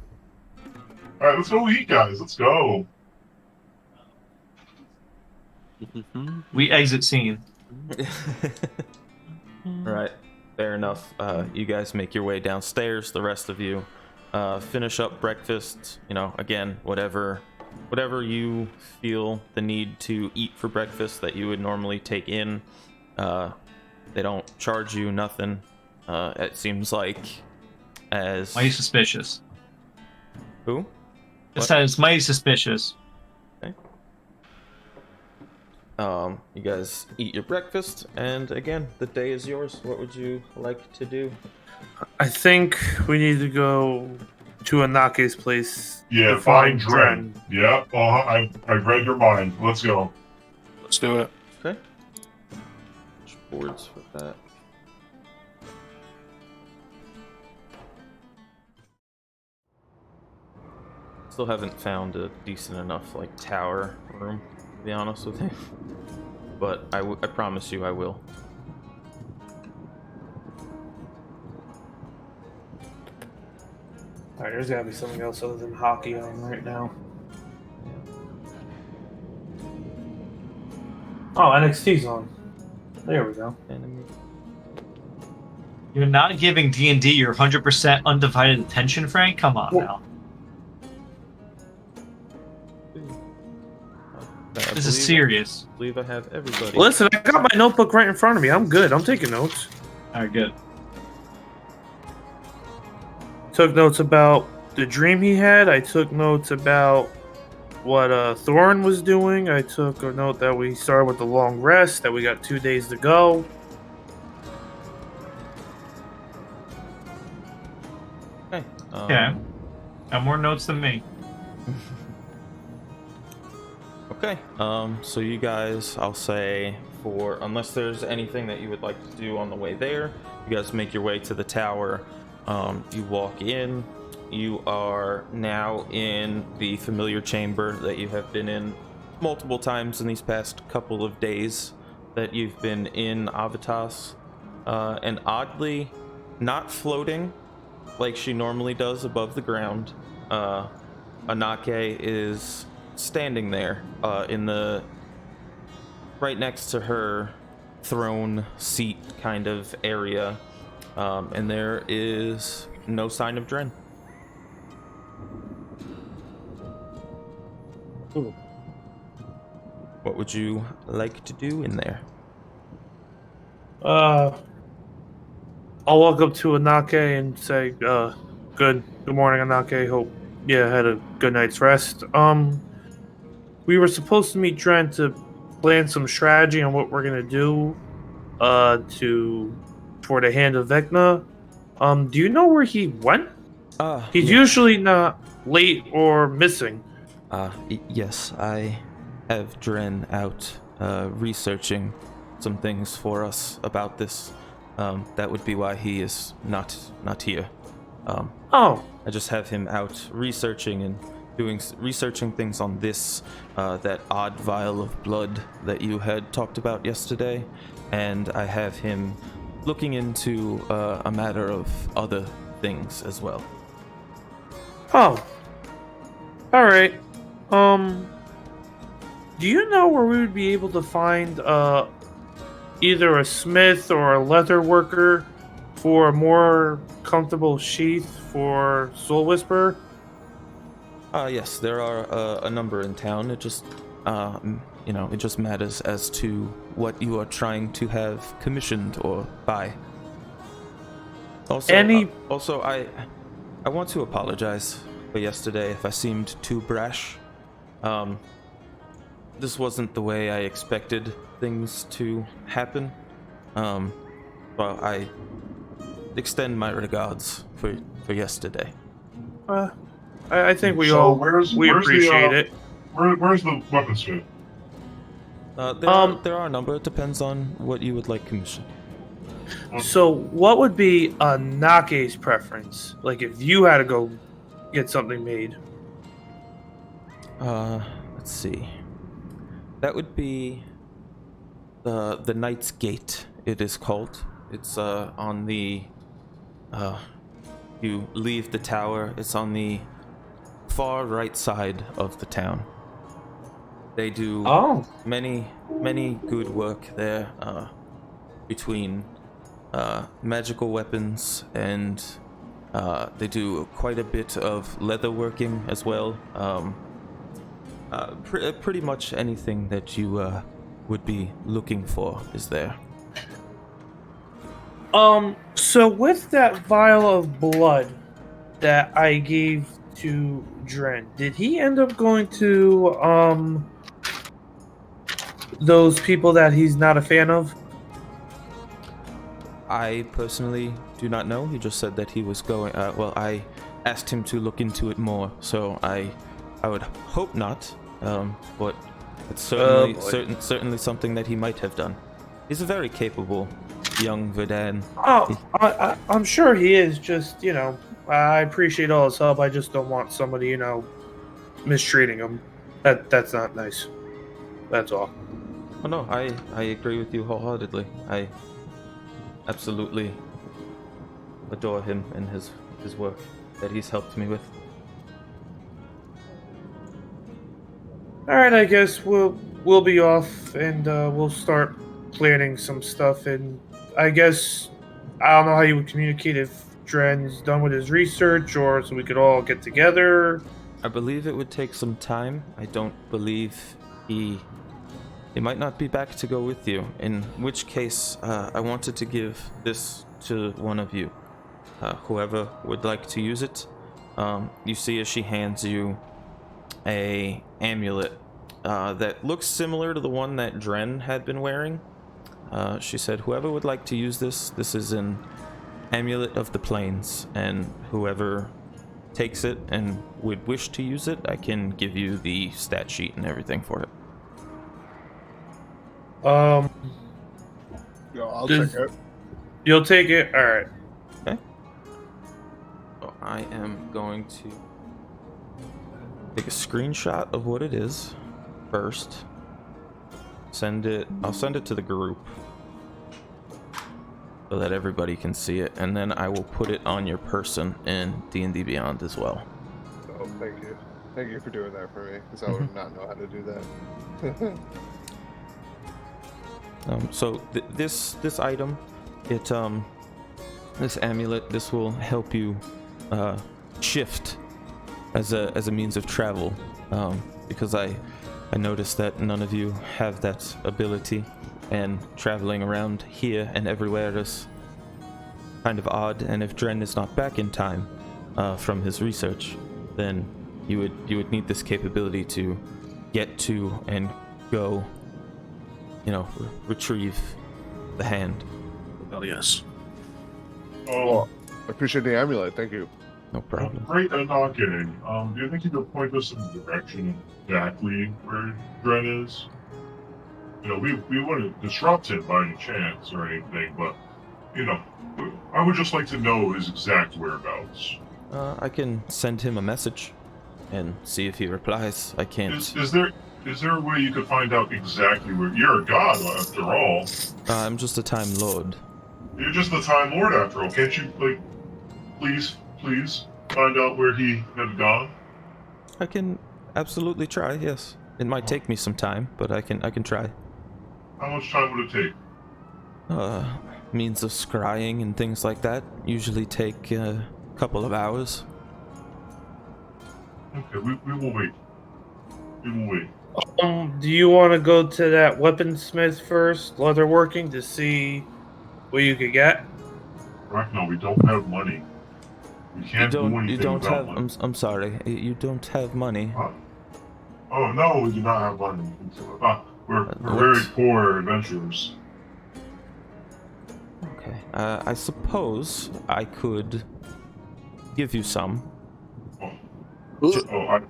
All right, let's go eat, guys. Let's go. We exit scene. Right. Fair enough. You guys make your way downstairs. The rest of you finish up breakfast. You know, again, whatever you feel the need to eat for breakfast that you would normally take in. They don't charge you nothing. It seems like as Mighty suspicious. who? It says mighty suspicious. You guys eat your breakfast, and again, the day is yours. What would you like to do? I think we need to go to Anake's place. Yeah, to find Dren. Yeah, I read your mind. Let's go. Let's do it. Okay. Which boards for that? Still haven't found a decent enough like tower room, to be honest with you. But I promise you I will. Alright, there's gotta be something else other than hockey on right now. Oh, NXT's on. There we go. Enemy. You're not giving D&D your 100% undivided attention, Frank? Come on now. This is serious. I believe I have everybody. Listen, I got my notebook right in front of me. I'm good. I'm taking notes. Alright, good. Took notes about the dream he had. I took notes about what Thorin was doing. I took a note that we started with the long rest, that we got 2 days to go. Okay. Okay. Got more notes than me. Okay. So you guys, I'll say, unless there's anything that you would like to do on the way there, you guys make your way to the tower. You walk in. You are now in the familiar chamber that you have been in multiple times in these past couple of days that you've been in Avitas. And oddly, not floating like she normally does above the ground. Anake is standing there in the right next to her throne seat kind of area. And there is no sign of Dren. Ooh. What would you like to do in there? I'll walk up to Anake and say, good morning, Anake. Hope you had a good night's rest. We were supposed to meet Dren to plan some strategy on what we're gonna do, for the Hand of Vecna. Do you know where he went? He's yeah. usually not late or missing. Yes, I have Dren out researching some things for us about this. That would be why he is not here. Oh, I just have him out researching and researching things on this, that odd vial of blood that you had talked about yesterday, and I have him looking into a matter of other things as well. oh. All right. Do you know where we would be able to find either a smith or a leather worker for a more comfortable sheath for Soul Whisperer? Yes, there are a number in town. It just, it just matters as to what you are trying to have commissioned or buy. Also, I want to apologize for yesterday if I seemed too brash. This wasn't the way I expected things to happen. Well, I extend my regards for yesterday. I think we So all where's appreciate the, it. Where's the weaponsmith? There are a number. It depends on what you would like commissioned. So, what would be Nake's preference? Like, if you had to go get something made? Let's see. That would be the Knight's Gate. It is called. It's on the. You leave the tower. It's on the far right side of the town. They do many good work there, between magical weapons and they do quite a bit of leather working as well. Pretty much anything that you would be looking for is there. So with that vial of blood that I gave to Dren, did he end up going to those people that he's not a fan of? I personally do not know. He just said that he was going. I asked him to look into it more, so I would hope not. But it's certainly something that he might have done. He's a very capable young Verdan. Oh, I'm sure he is. Just, I appreciate all his help. I just don't want somebody, mistreating him. That's not nice. That's all. Oh no, I agree with you wholeheartedly. I absolutely adore him and his work that he's helped me with. All right, I guess we'll be off and we'll start planning some stuff. And I guess I don't know how you would communicate if Dren's done with his research, or so we could all get together. I believe it would take some time. I don't believe he might not be back to go with you. In which case, I wanted to give this to one of you, whoever would like to use it. You see as she hands you a amulet that looks similar to the one that Dren had been wearing. She said, whoever would like to use this is an amulet of the plains, and whoever takes it and would wish to use it, I can give you the stat sheet and everything for it. Yo, I'll take it. You'll take it? All right. Okay. So I am going to take a screenshot of what it is first. I'll send it to the group so that everybody can see it, and then I will put it on your person in D&D Beyond as well. Oh, thank you. Thank you for doing that for me, because I would not know how to do that. So this item, it this amulet. This will help you shift as a means of travel, because I noticed that none of you have that ability, and traveling around here and everywhere is kind of odd. And if Dren is not back in time from his research, then you would need this capability to get to and go, retrieve the hand. Oh yes. Oh, I appreciate the amulet. Thank you. No problem. great Anake. Do you think you could point us in the direction exactly where Dren is? We wouldn't disrupt him by any chance or anything, but, I would just like to know his exact whereabouts. I can send him a message and see if he replies. I can't. Is there a way you could find out exactly where... You're a god, after all. I'm just a Time Lord. You're just the Time Lord, after all. Can't you, please find out where he had gone? I can absolutely try, yes. It might take me some time, but I can try. How much time would it take? Means of scrying and things like that usually take a couple of hours. Okay, we will wait. We will wait. Do you want to go to that weaponsmith first, leatherworking, to see what you could get? Right now, we don't have money. We can't do anything You don't without have. money. I'm sorry. You don't have money. Oh no, we do not have money. We're what? very poor adventurers. Okay. I suppose I could give you some. I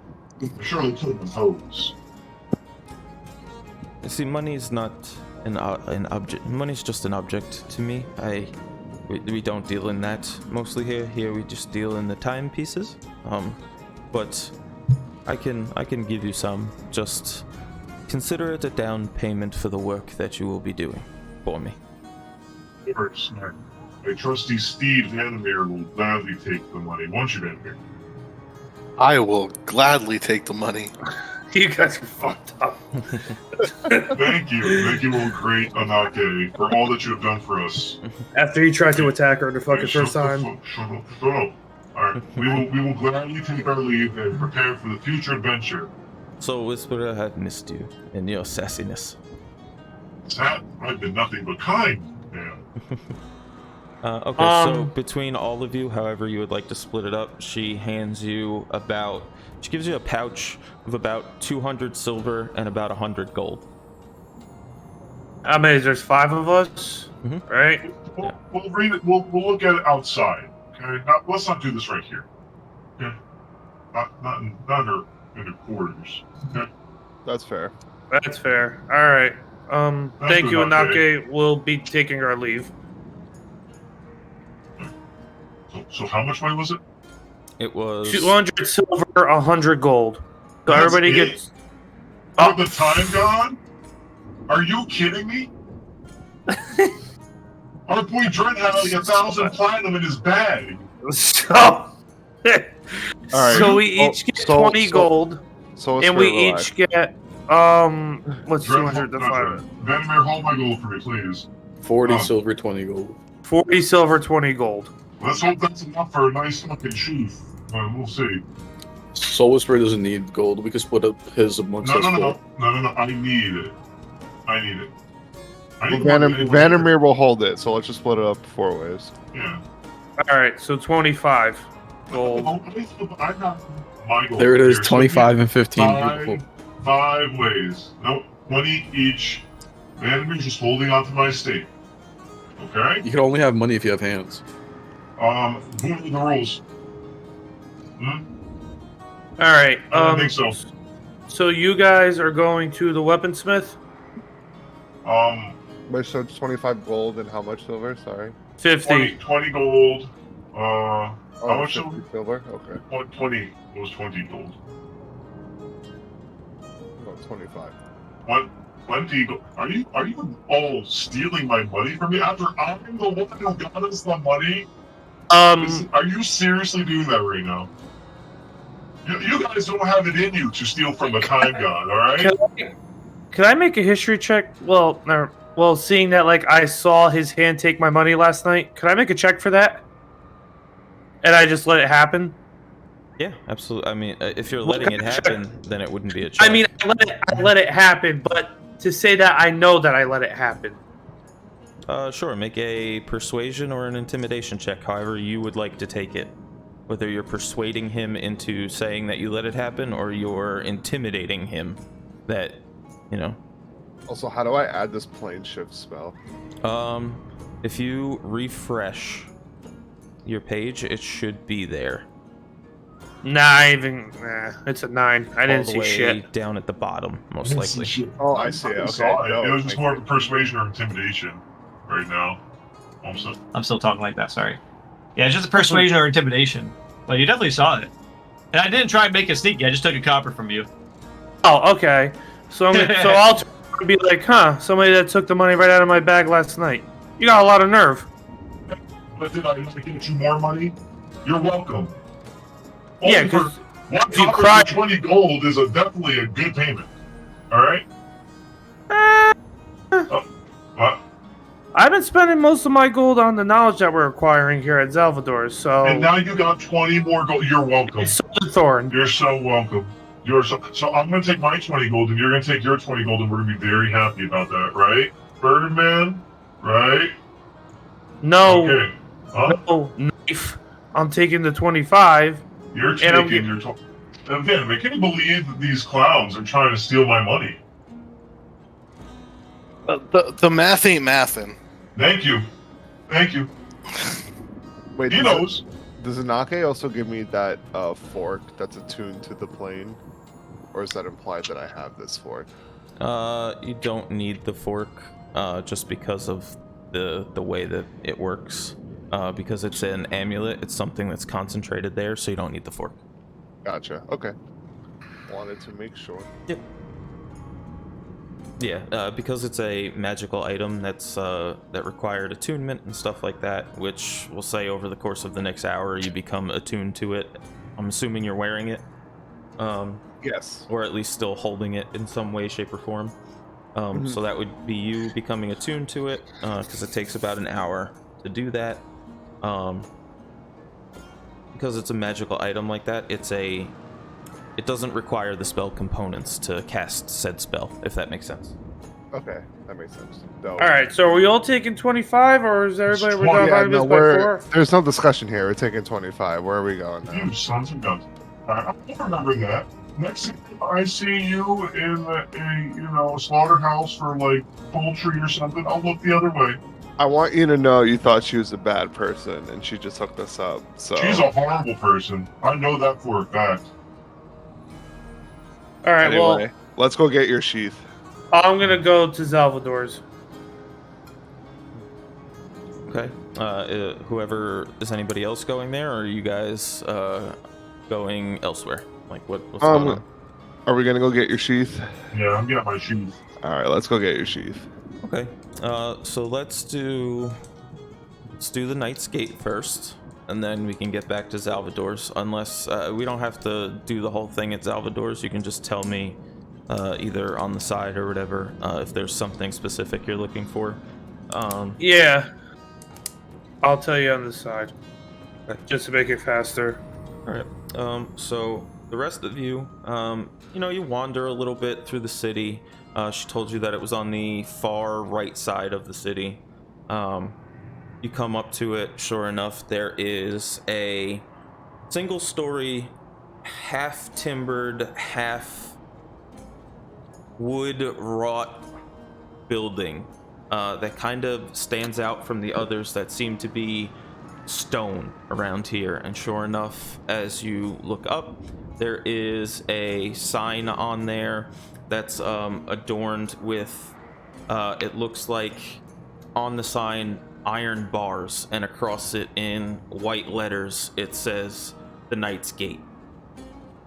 surely took the hose. You see, money's not an object. Money's just an object to me. We don't deal in that mostly here. Here we just deal in the timepieces. But I can give you some. Just consider it a down payment for the work that you will be doing for me. First, my trusty steed Vandermeer will gladly take the money. Won't you, Vandermeer? I will gladly take the money. You guys are fucked up. Thank you, old great Anake, for all that you have done for us. After he tried to attack her the fucking Shut first the time. Shut up. Alright, we will gladly take our leave and prepare for the future adventure. So, Whisperer, I've missed you and your sassiness. That I've been nothing but kind, man. Okay, so between all of you, however you would like to split it up, she gives you a pouch of about 200 silver and about 100 gold. How many? There's 5 of us, right? We'll read it. We'll look at it outside. Okay, let's not do this right here. Okay, not in her quarters. Okay. That's fair. That's fair. All right. Thank you, good, Anake. We'll be taking our leave. So how much money was it? It was 200 silver, 100 gold. So That's everybody it? gets. For the time god? Are you kidding me? Our boy Dren had like 1,000 platinum in his bag. So, right. so we each get 20 gold, and we each get what's Dren, 200 to 5? Vandermeer, hold my gold for me, please. 40 silver, 20 gold. 40 silver, 20 gold. Let's hope that's enough for a nice fucking sheath. We'll see. Soul Whisperer doesn't need gold. We can split up his amongst us. No. I need it. Vandermeer will hold it, so let's just split it up 4 ways. Yeah. All right, so 25 gold. I got my gold. There it is, here. 25 and 15. Beautiful. 5 ways. Nope, 20 each. Vandermeer's just holding on to my estate. Okay? You can only have money if you have hands. What are the rules? All right. I think so. So you guys are going to the weaponsmith? Wait, so it's 25 gold and how much silver? Sorry. 50. 20 gold. How much 50 silver? Okay. 20. It was 20 gold. No, 25. 20 gold. Are you all stealing my money from me after I'm the one who got us the money? Are you seriously doing that right now? You guys don't have it in you to steal from a time god, all right? Can I make a history check? Well, Well, seeing that, like, I saw his hand take my money last night, could I make a check for that? And I just let it happen? Yeah, absolutely. I mean, if you're What letting it kind of check? happen, then it wouldn't be a check. I mean, I let it happen, but to say that I know that I let it happen. Sure. Make a persuasion or an intimidation check, however you would like to take it. Whether you're persuading him into saying that you let it happen, or you're intimidating him that, you know. Also, how do I add this plane shift spell? If you refresh your page, it should be there. It's a 9. I didn't All the see way shit. down at the bottom, most likely. Oh, I see. Okay. Saw it. No, It was just thank more you. of a persuasion or intimidation right now. Also, I'm still talking like that. Sorry. Yeah, it's just a persuasion or intimidation. But you definitely saw it. And I didn't try and make it sneaky. I just took a copper from you. Oh, okay. So I'll turn around and be like, huh, somebody that took the money right out of my bag last night. You got a lot of nerve. but did I get you more money? You're welcome. Yeah, Only for 'cause one if you copper cry- for 20 gold is definitely a good payment. All right. What? I've been spending most of my gold on the knowledge that we're acquiring here at Salvador, so And now you got 20 more gold. You're welcome. it's so thorn. You're so welcome. You're so. I'm gonna take my 20 gold, and you're gonna take your 20 gold, and we're gonna be very happy about that, right, Birdman? Right? No, Okay. Huh? no knife. I'm taking the 25. You're And I'm taking your. Again, I can't believe that these clowns are trying to steal my money. The math ain't mathin'. Thank you. Thank you. Wait, He knows. does Inake also give me that fork that's attuned to the plane? Or is that implied that I have this fork? You don't need the fork, just because of the way that it works. Because it's an amulet, it's something that's concentrated there, so you don't need the fork. Gotcha. Okay. Wanted to make sure. Yeah, because it's a magical item that's that required attunement and stuff like that, which we'll say over the course of the next hour you become attuned to it. I'm assuming you're wearing it, Yes. or at least still holding it in some way, shape, or form. So that would be you becoming attuned to it, because it takes about an hour to do that. Because it's a magical item like that, it doesn't require the spell components to cast said spell, if that makes sense. Okay, that makes sense. No. All right, so are we all taking 25, or is everybody we're 20. down Yeah, by no, this by 4? there's no discussion here. We're taking 25. Where are we going now? You sons of guns. I remember that. Next time I see you in a slaughterhouse for like poultry or something, I'll look the other way. I want you to know you thought she was a bad person and she just hooked us up. So She's a horrible person. I know that for a fact. All right, anyway, let's go get your sheath. well, I'm gonna go to Salvador's. Okay. Whoever, is anybody else going there, or are you guys going elsewhere? Like what's going on? Are we gonna go get your sheath? Yeah, I'm getting my shoes. All right, let's go get your sheath. Okay. So let's do the Knight's Gate first, and then we can get back to Salvador's. Unless we don't have to do the whole thing at Salvador's, you can just tell me either on the side or whatever if there's something specific you're looking for. Yeah, I'll tell you on the side, Okay. just to make it faster. All right. So the rest of you, you wander a little bit through the city. She told you that it was on the far right side of the city. You come up to it. Sure enough, there is a single-story, half-timbered, half-wood-wrought building that kind of stands out from the others that seem to be stone around here. And sure enough, as you look up, there is a sign on there that's adorned with it looks like on the sign iron bars, and across it in white letters it says the Knight's Gate.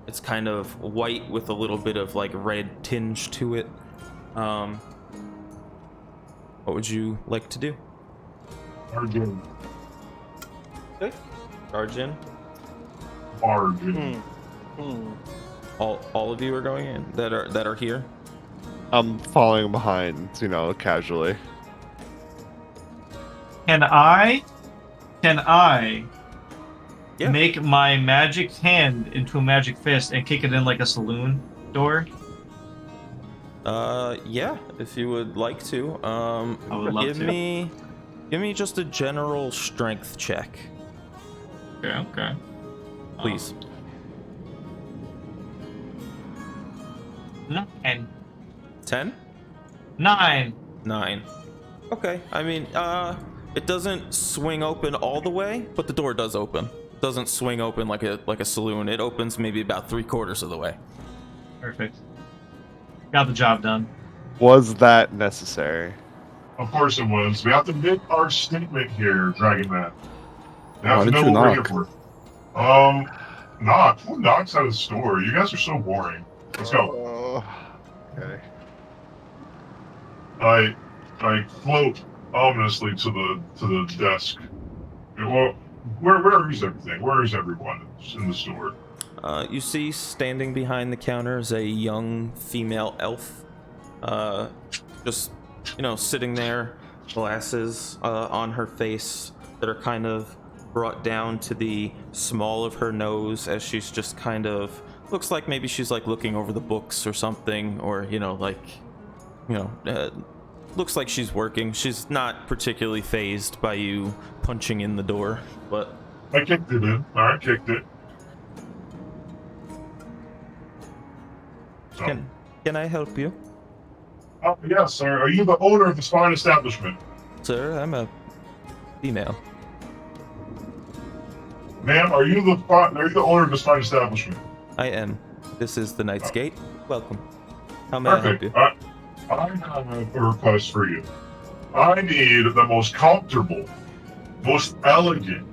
It's kind of white with a little bit of like red tinge to it. What would you like to do? Arjun. Charge in? Arjun. All of you are going in that are here. I'm following behind, casually. Can I Yeah. make my magic hand into a magic fist and kick it in like a saloon door? Yeah, if you would like to. I would love give to. give me just a general strength check, Okay. please. 9. 10? 9. 9. Okay, I mean, it doesn't swing open all the way, but the door does open. It doesn't swing open like a saloon. It opens maybe about 3/4 of the way. Perfect. Got the job done. Was that necessary? Of course it was. We have to make our statement here, Dragon Man. We have Why to did know you what we're here knock? for. Knock. Who knocks at a store? You guys are so boring. Let's go. Okay. I float ominously to the desk. Well, where is everything? Where is everyone in the store? You see standing behind the counter is a young female elf. Just, sitting there, glasses on her face that are kind of brought down to the small of her nose as she's just kind of looks like maybe she's like looking over the books or something, or looks like she's working. She's not particularly phased by you punching in the door, but I kicked it in. Alright, kicked it. So, can I help you? yes, sir. Are you the owner of this fine establishment? Sir, I'm a female. Ma'am, are you the owner of this fine establishment? I am. This is the Knight's Gate. Welcome. How may I help you? Perfect. I have a request for you. I need the most comfortable, most elegant,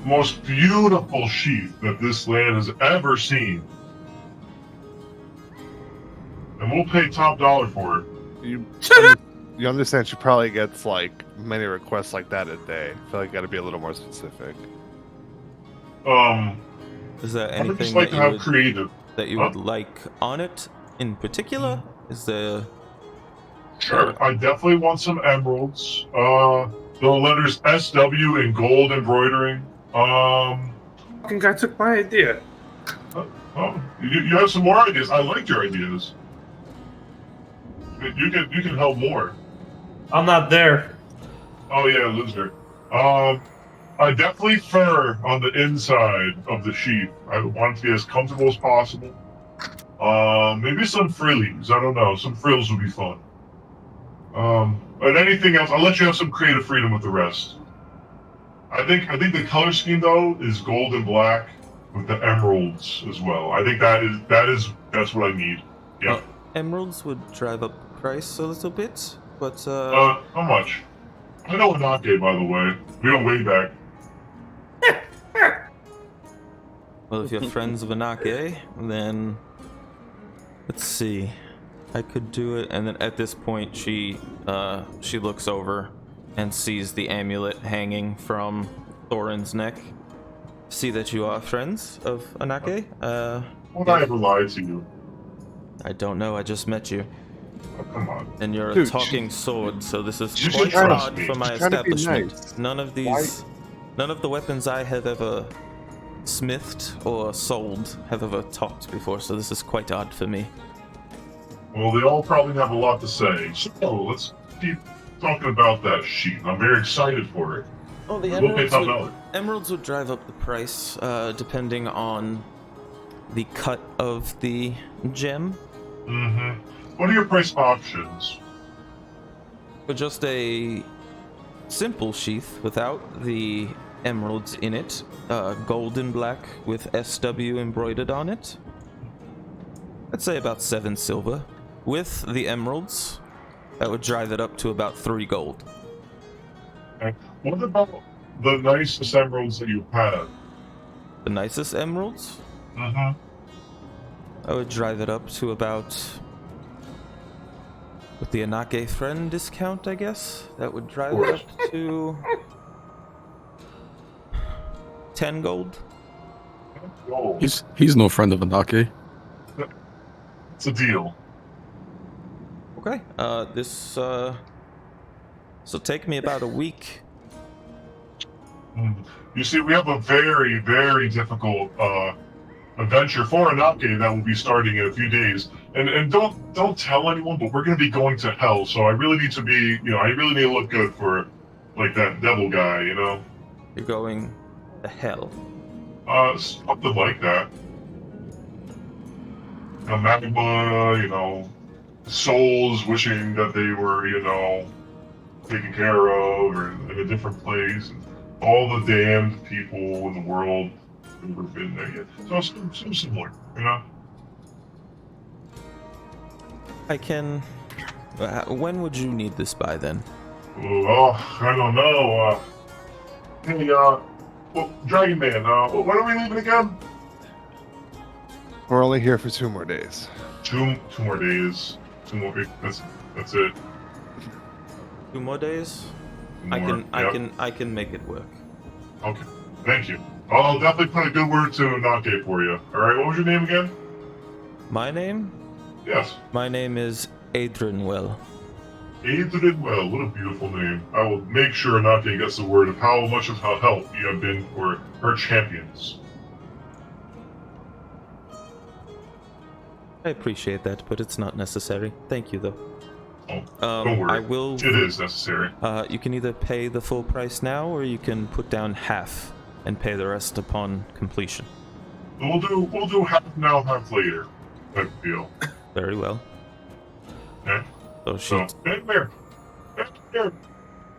most beautiful sheath that this land has ever seen. And we'll pay top dollar for it. You understand she probably gets like many requests like that a day. I feel like you gotta be a little more specific. Is there I would just anything like that to you have would, creative. that you would like on it in particular? Is there... Sure. I definitely want some emeralds. The letters SW in gold embroidering. Fucking guy took my idea. You have some more ideas. I like your ideas. You can help more. I'm not there. Oh yeah, loser. I definitely fur on the inside of the sheath. I want it to be as comfortable as possible. Maybe some frillies. I don't know. Some frills would be fun. But anything else, I'll let you have some creative freedom with the rest. I think the color scheme though is gold and black with the emeralds as well. I think that's what I need. Yeah. Emeralds would drive up the price a little bit, but How much? I know Anake, by the way. We don't way back. well, if you're friends of Anake, then let's see. I could do it, and then at this point, she looks over and sees the amulet hanging from Thorin's neck. See that you are friends of Anake? Would I ever lie to you? I don't know. I just met you, Oh, come on. and you're a Dude, talking sword, so this is You quite should trust odd me. for my She's trying to be establishment. nice. None of the weapons I have ever smithed or sold have ever talked before, so this is quite odd for me. Well, they all probably have a lot to say. So let's keep talking about that sheet. I'm very excited for it. Oh, the We'll pay top dollar. emeralds would drive up the price, depending on the cut of the gem. Mm-hmm. What are your price options? For just a simple sheath without the emeralds in it, gold and black with SW embroidered on it, I'd say about 7 silver. With the emeralds, that would drive it up to about 3 gold. And what about the nicest emeralds that you have? The nicest emeralds, Mm-hmm. I would drive it up to about, with the Anake friend discount, I guess, that would drive it up to 10 gold. Oh, He's no friend of Anake. it's a deal. Okay. This So take me about a week. You see, we have a very, very difficult adventure for Anake that will be starting in a few days. And don't tell anyone, but we're going to be going to hell. So I really need to be, I really need to look good for like that devil guy, You're going to hell. Something like that. Magma, souls wishing that they were, taken care of or in a different place. And all the damned people in the world who've never been there yet. So some similar, I can. When would you need this by then? Oh, I don't know. Hey, Dragon Man, when are we leaving again? We're only here for 2 more days. Two more days. 2 more. That's it. 2 more days? More, I can make it work. Okay, thank you. I'll definitely put a good word to Nake for you. All right, what was your name again? My name? Yes, My name is Adrianwell. Adrian. Well, what a beautiful name. I will make sure Nake gets the word of how much of a help you have been for her champions. I appreciate that, but it's not necessary. Thank you, though. Oh, don't worry. I will. It is necessary. You can either pay the full price now, or you can put down half and pay the rest upon completion. We'll do half now, half later. Type of deal. Very well. Okay. So she So, hey, there. Hey, there.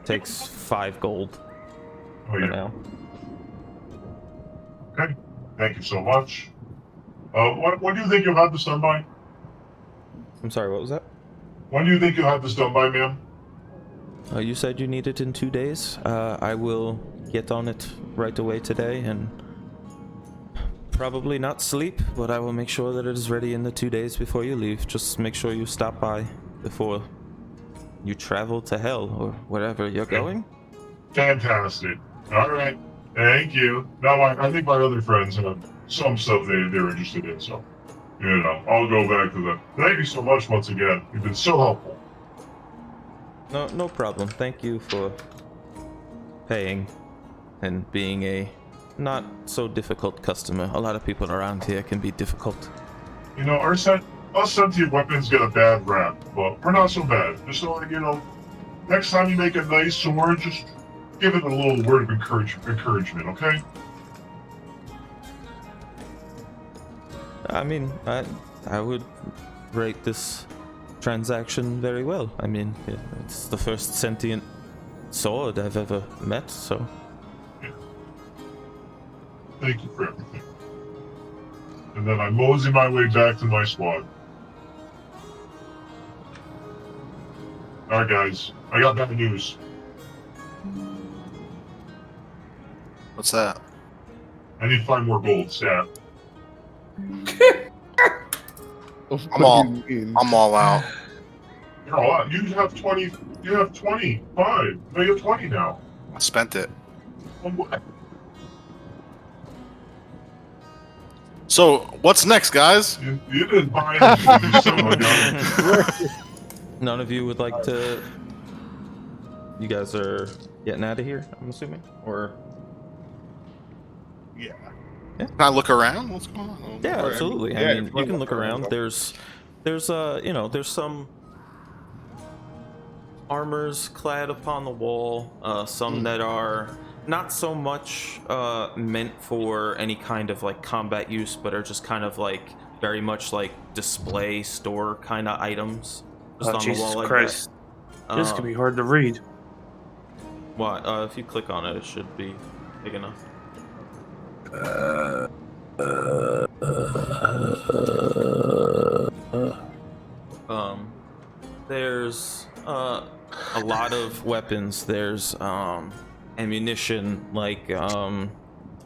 takes 5 gold Oh for yeah. now. Okay. Thank you so much. When do you think you'll have this done by? I'm sorry, what was that? When do you think you'll have this done by, ma'am? You said you need it in 2 days. I will get on it right away today and probably not sleep, but I will make sure that it is ready in the 2 days before you leave. Just make sure you stop by before you travel to hell or wherever you're going. Fantastic. All right. Thank you. Now, I think my other friends have some stuff they're interested in, so, I'll go back to them. Thank you so much once again. You've been so helpful. No problem. Thank you for paying and being a not so difficult customer. A lot of people around here can be difficult. Us sentient weapons get a bad rap, but we're not so bad. Just so, next time you make a nice sword, just give it a little word of encouragement, okay? I mean, I would rate this transaction very well. I mean, it's the first sentient sword I've ever met, so... Thank you for everything. And then I mosey my way back to my squad. Alright guys, I got bad news. What's that? I need 5 more gold stat. I'm all out. You're all out. You have 20. You have 25. No, you have 20 now. I spent it. What? So, what's next, guys? You didn't buy anything. So, None of you would like to... You guys are getting out of here, I'm assuming? Or... Can I look around? What's going on? Yeah, absolutely. I mean, you can look around. There's some armors clad upon the wall. Some that are not so much meant for any kind of like combat use, but are just kind of like very much like display store kind of items. Just on the Jesus wall like Christ. that. This can be hard to read. What? If you click on it, it should be big enough. There's a lot of weapons. There's ammunition like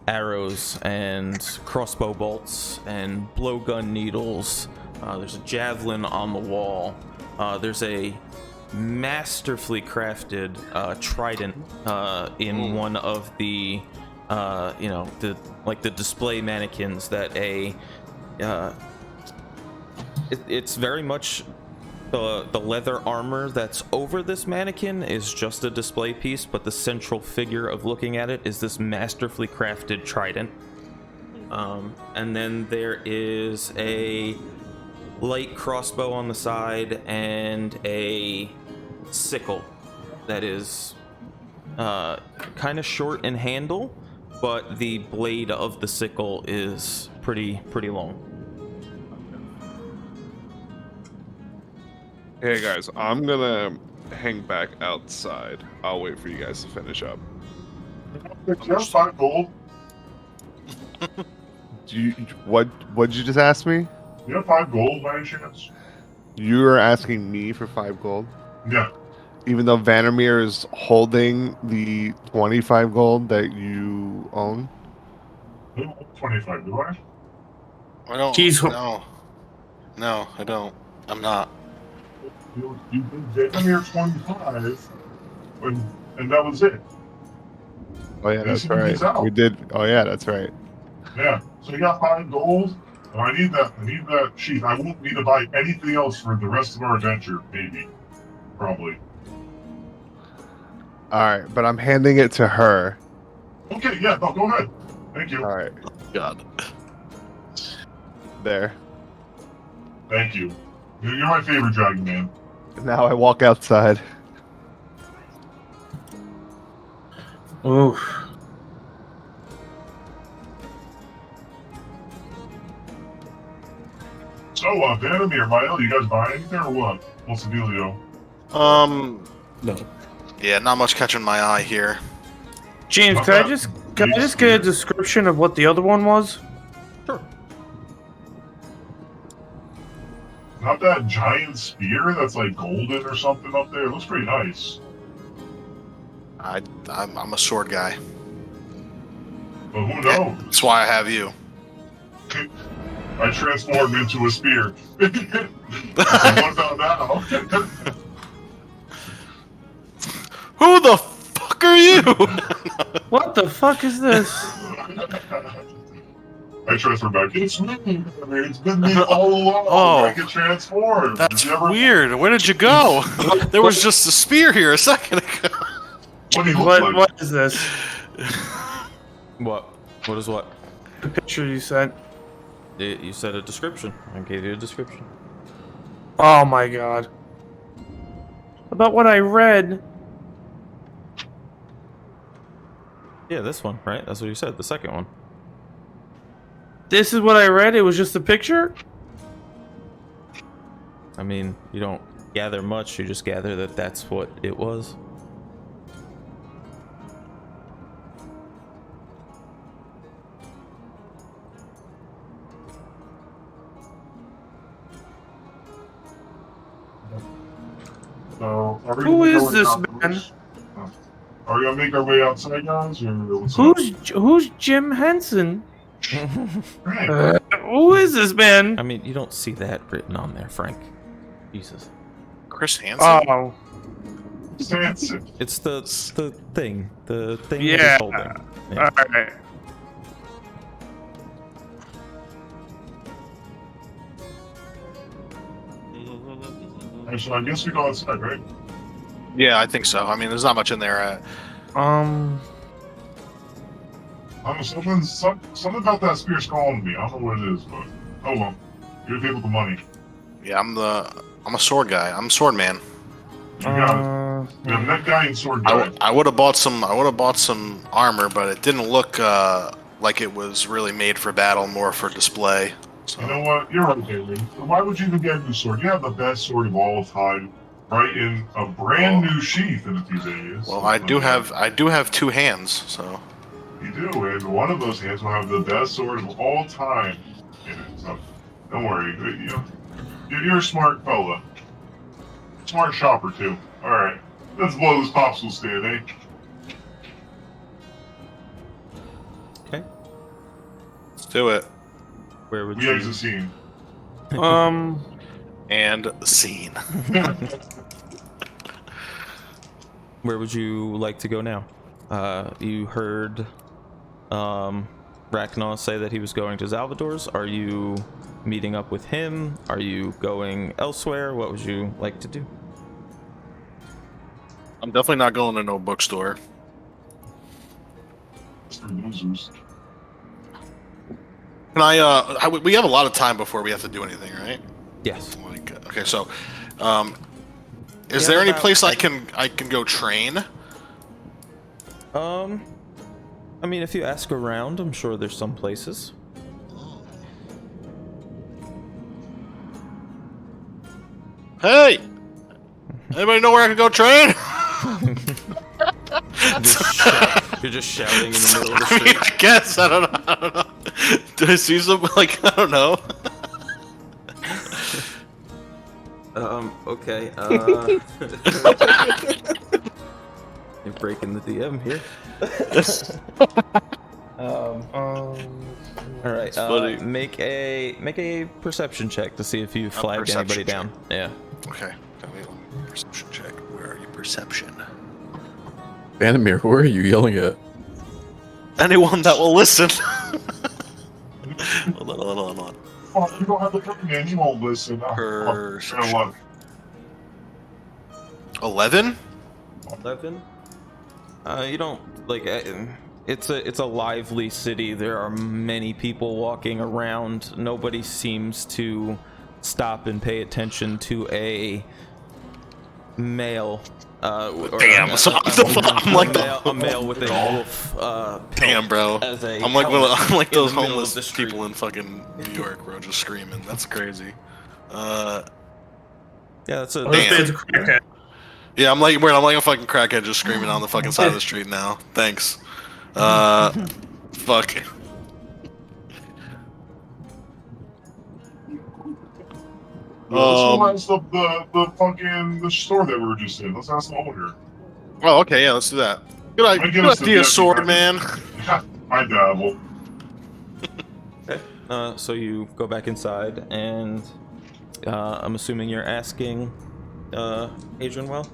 arrows and crossbow bolts and blowgun needles. There's a javelin on the wall. There's a masterfully crafted trident in one of the the display mannequins that it's very much The leather armor that's over this mannequin is just a display piece, but the central figure of looking at it is this masterfully crafted trident. And then there is a light crossbow on the side and a sickle that is kind of short in handle, but the blade of the sickle is pretty long. Hey guys, I'm gonna hang back outside. I'll wait for you guys to finish up. Just 5 gold. What'd you just ask me? You have 5 gold by any chance? You are asking me for 5 gold? Yeah. Even though Vandermeer is holding the 25 gold that you own? 25, do I? I don't. He's- No, I don't. I'm not. You did here 25, and that was it. Oh yeah, that's He's right. out. We did. Oh yeah, that's right. Yeah. So you got 5 gold. Oh, I need that. I need that sheath. I won't need to buy anything else for the rest of our adventure. Maybe. Probably. All right, but I'm handing it to her. Okay. Yeah. No, go ahead. Thank you. All right, God. there. Thank you. You're my favorite dragon man. Now I walk outside. Oof. So, Vandermeer, Mile, you guys buy anything or what? What's the dealio? No. Yeah, not much catching my eye here. James, can I just get a description of what the other one was? Sure. Not that giant spear that's like golden or something up there. It looks pretty nice. I'm a sword guy. But who knows? That's why I have you. I transformed into a spear. What about now? Who the fuck are you? What the fuck is this? I transfer back. It's me. I mean, it's been me all along. Oh. I can transform. That's You never- weird. Where did you go? There was just a spear here a second ago. What do you look What like? what is this? What? What is what? The picture you sent. You said a description. I gave you a description. Oh my god. About what I read. Yeah, this one, right? That's what you said. The second one. This is what I read. It was just a picture. I mean, you don't gather much. You just gather that that's what it was. So, are we Who gonna is go this out- man? Are we gonna make our way outside, guys, or what's up? Who's Jim Henson? Right. Who is this man? I mean, you don't see that written on there, Frank. Jesus. Chris Hansen? Oh, Sanson. It's the thing. The thing Yeah. that he's holding. Yeah. all right. So I guess we go outside, right? Yeah, I think so. I mean, there's not much in there. I don't know, something about that spear's calling me. I don't know what it is, but oh well. You're the people with the money. Yeah, I'm a sword guy. I'm a sword man. You got it. We have neck guy and sword guy. I would have bought some armor, but it didn't look like it was really made for battle, more for display. So. You know what? You're right, Haley. Why would you even get a new sword? You have the best sword of all time, right in a brand new sheath in a few days. Well, I do have 2 hands, so. You do, and one of those hands will have the best sword of all time in it. So don't worry. You're a smart fella. Smart shopper too. All right, let's blow this popsicle stand, eh? Okay. Let's do it. Where would We you? exit scene. And scene. Where would you like to go now? You heard Ragnar say that he was going to Salvador's? Are you meeting up with him? Are you going elsewhere? What would you like to do? I'm definitely not going to no bookstore. It's for losers. Can I, we have a lot of time before we have to do anything, right? Yes. Like, okay, so, is Yeah, there any about- place I can go train? I mean, if you ask around, I'm sure there's some places. Hey! Anybody know where I can go train? You're just shouting in the middle of the I mean, street. I guess, I don't know. Do I see some, like, I don't know. Okay, you're breaking the DM here. All right, funny. make a perception check to see if you flagged anybody perception down. Yeah. Okay, perception check. Where are you? Perception. Vandermeer, who are you yelling at? Anyone that will listen. Hold on. Oh, you don't have the fucking name. You won't listen. Oh, Perception. fuck. 11? 11. You don't like. It's a lively city. There are many people walking around. Nobody seems to stop and pay attention to a male. Damn, so I'm like a male with a wolf. Damn, bro. As a I'm like helmet those in the middle of homeless the street. people in fucking New York, bro, just screaming. That's crazy. Yeah, that's a. This Damn. man's a crackhead. Yeah, I'm like a fucking crackhead just screaming on the fucking side of the street now. Thanks. Fuck. Let's go ask the fucking the store that we were just in. Let's ask the owner. Oh, okay, yeah, let's do that. I Good get us the idea, deputy sword back. man. I dabble. So you go back inside, and I'm assuming you're asking Adrian Well.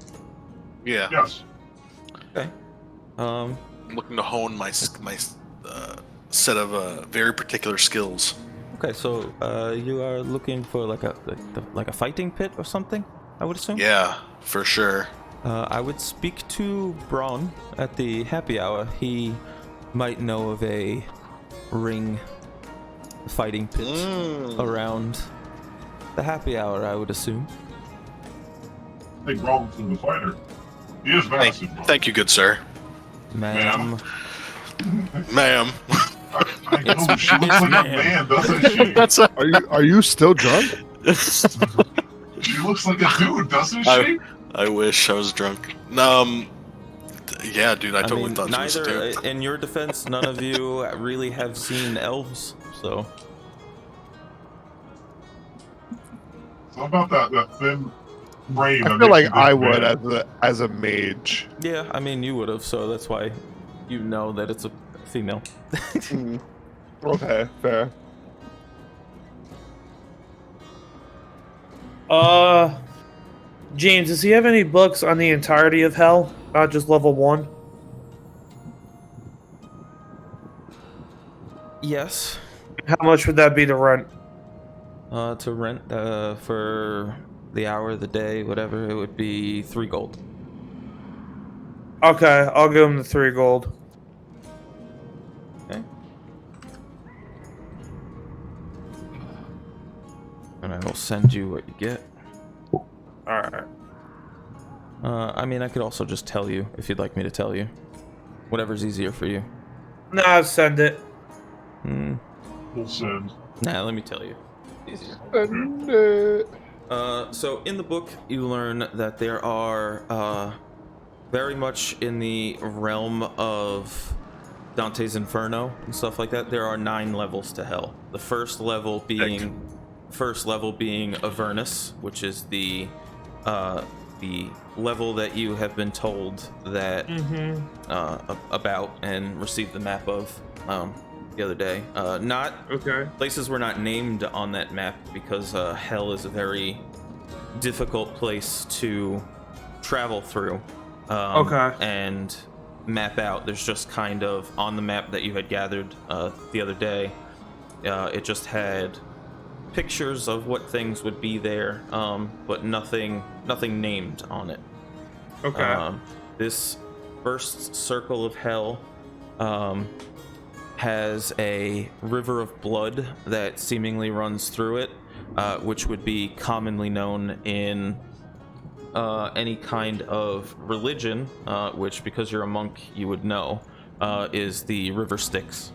Yeah, Yes. Okay. I'm looking to hone my set of very particular skills. Okay, so you are looking for like a fighting pit or something, I would assume. Yeah, for sure. I would speak to Braun at the happy hour. He might know of a ring fighting pit around the happy hour, I would assume. I think Robinson's the fighter. He is massive. though. Thank you, good sir. Ma'am. Ma'am. I know she looks like a man, doesn't she? That's Are you still drunk? She looks like a dude, doesn't she? I wish I was drunk. Yeah, dude, I totally thought she was a neither, dude. in your defense, none of you really have seen elves, so. How about that thin frame? I that feel makes like you look I bad? would as a mage. Yeah, I mean, you would have, so that's why you know that it's a female. Okay, fair. James, does he have any books on the entirety of Hell, not just level 1? Yes. How much would that be to rent? To rent for the hour, the day, whatever, it would be 3 gold. Okay, I'll give him the 3 gold. Okay. And I will send you what you get. Alright. I mean, I could also just tell you if you'd like me to tell you. Whatever's easier for you. Nah, send it. We'll send. Nah, let me tell you. Easier. So in the book, you learn that there are very much in the realm of Dante's Inferno and stuff like that. There are 9 levels to hell. The first level being Avernus, which is the level that you have been told that about and received the map of the other day. Not Okay. places were not named on that map because hell is a very difficult place to travel through. Okay. And map out. There's just kind of on the map that you had gathered the other day. It just had pictures of what things would be there, but nothing named on it. Okay. This first circle of hell has a river of blood that seemingly runs through it, which would be commonly known in any kind of religion, which, because you're a monk, you would know, is the river Styx.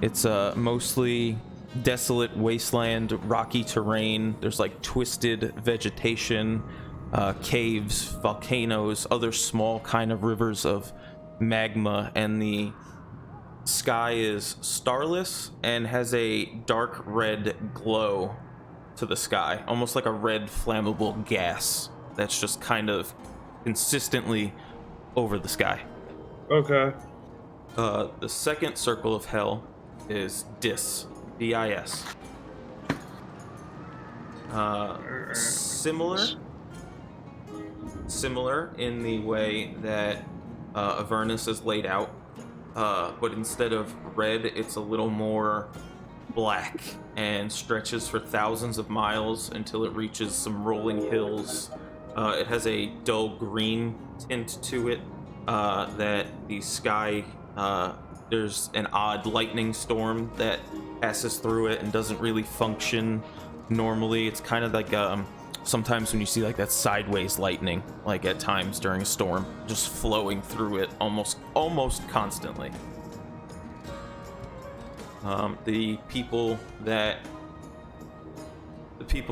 It's mostly desolate wasteland, rocky terrain. There's like twisted vegetation, caves, volcanoes, other small kind of rivers of magma, and the sky is starless and has a dark red glow to the sky, almost like a red flammable gas that's just kind of consistently over the sky. Okay. The second circle of hell is Dis, D-I-S. Similar in the way that Avernus is laid out, but instead of red, it's a little more black and stretches for thousands of miles until it reaches some rolling hills. It has a dull green tint to it, that the sky, there's an odd lightning storm that passes through it and doesn't really function normally. It's kind of like sometimes when you see like that sideways lightning, like at times during a storm, just flowing through it almost constantly. The people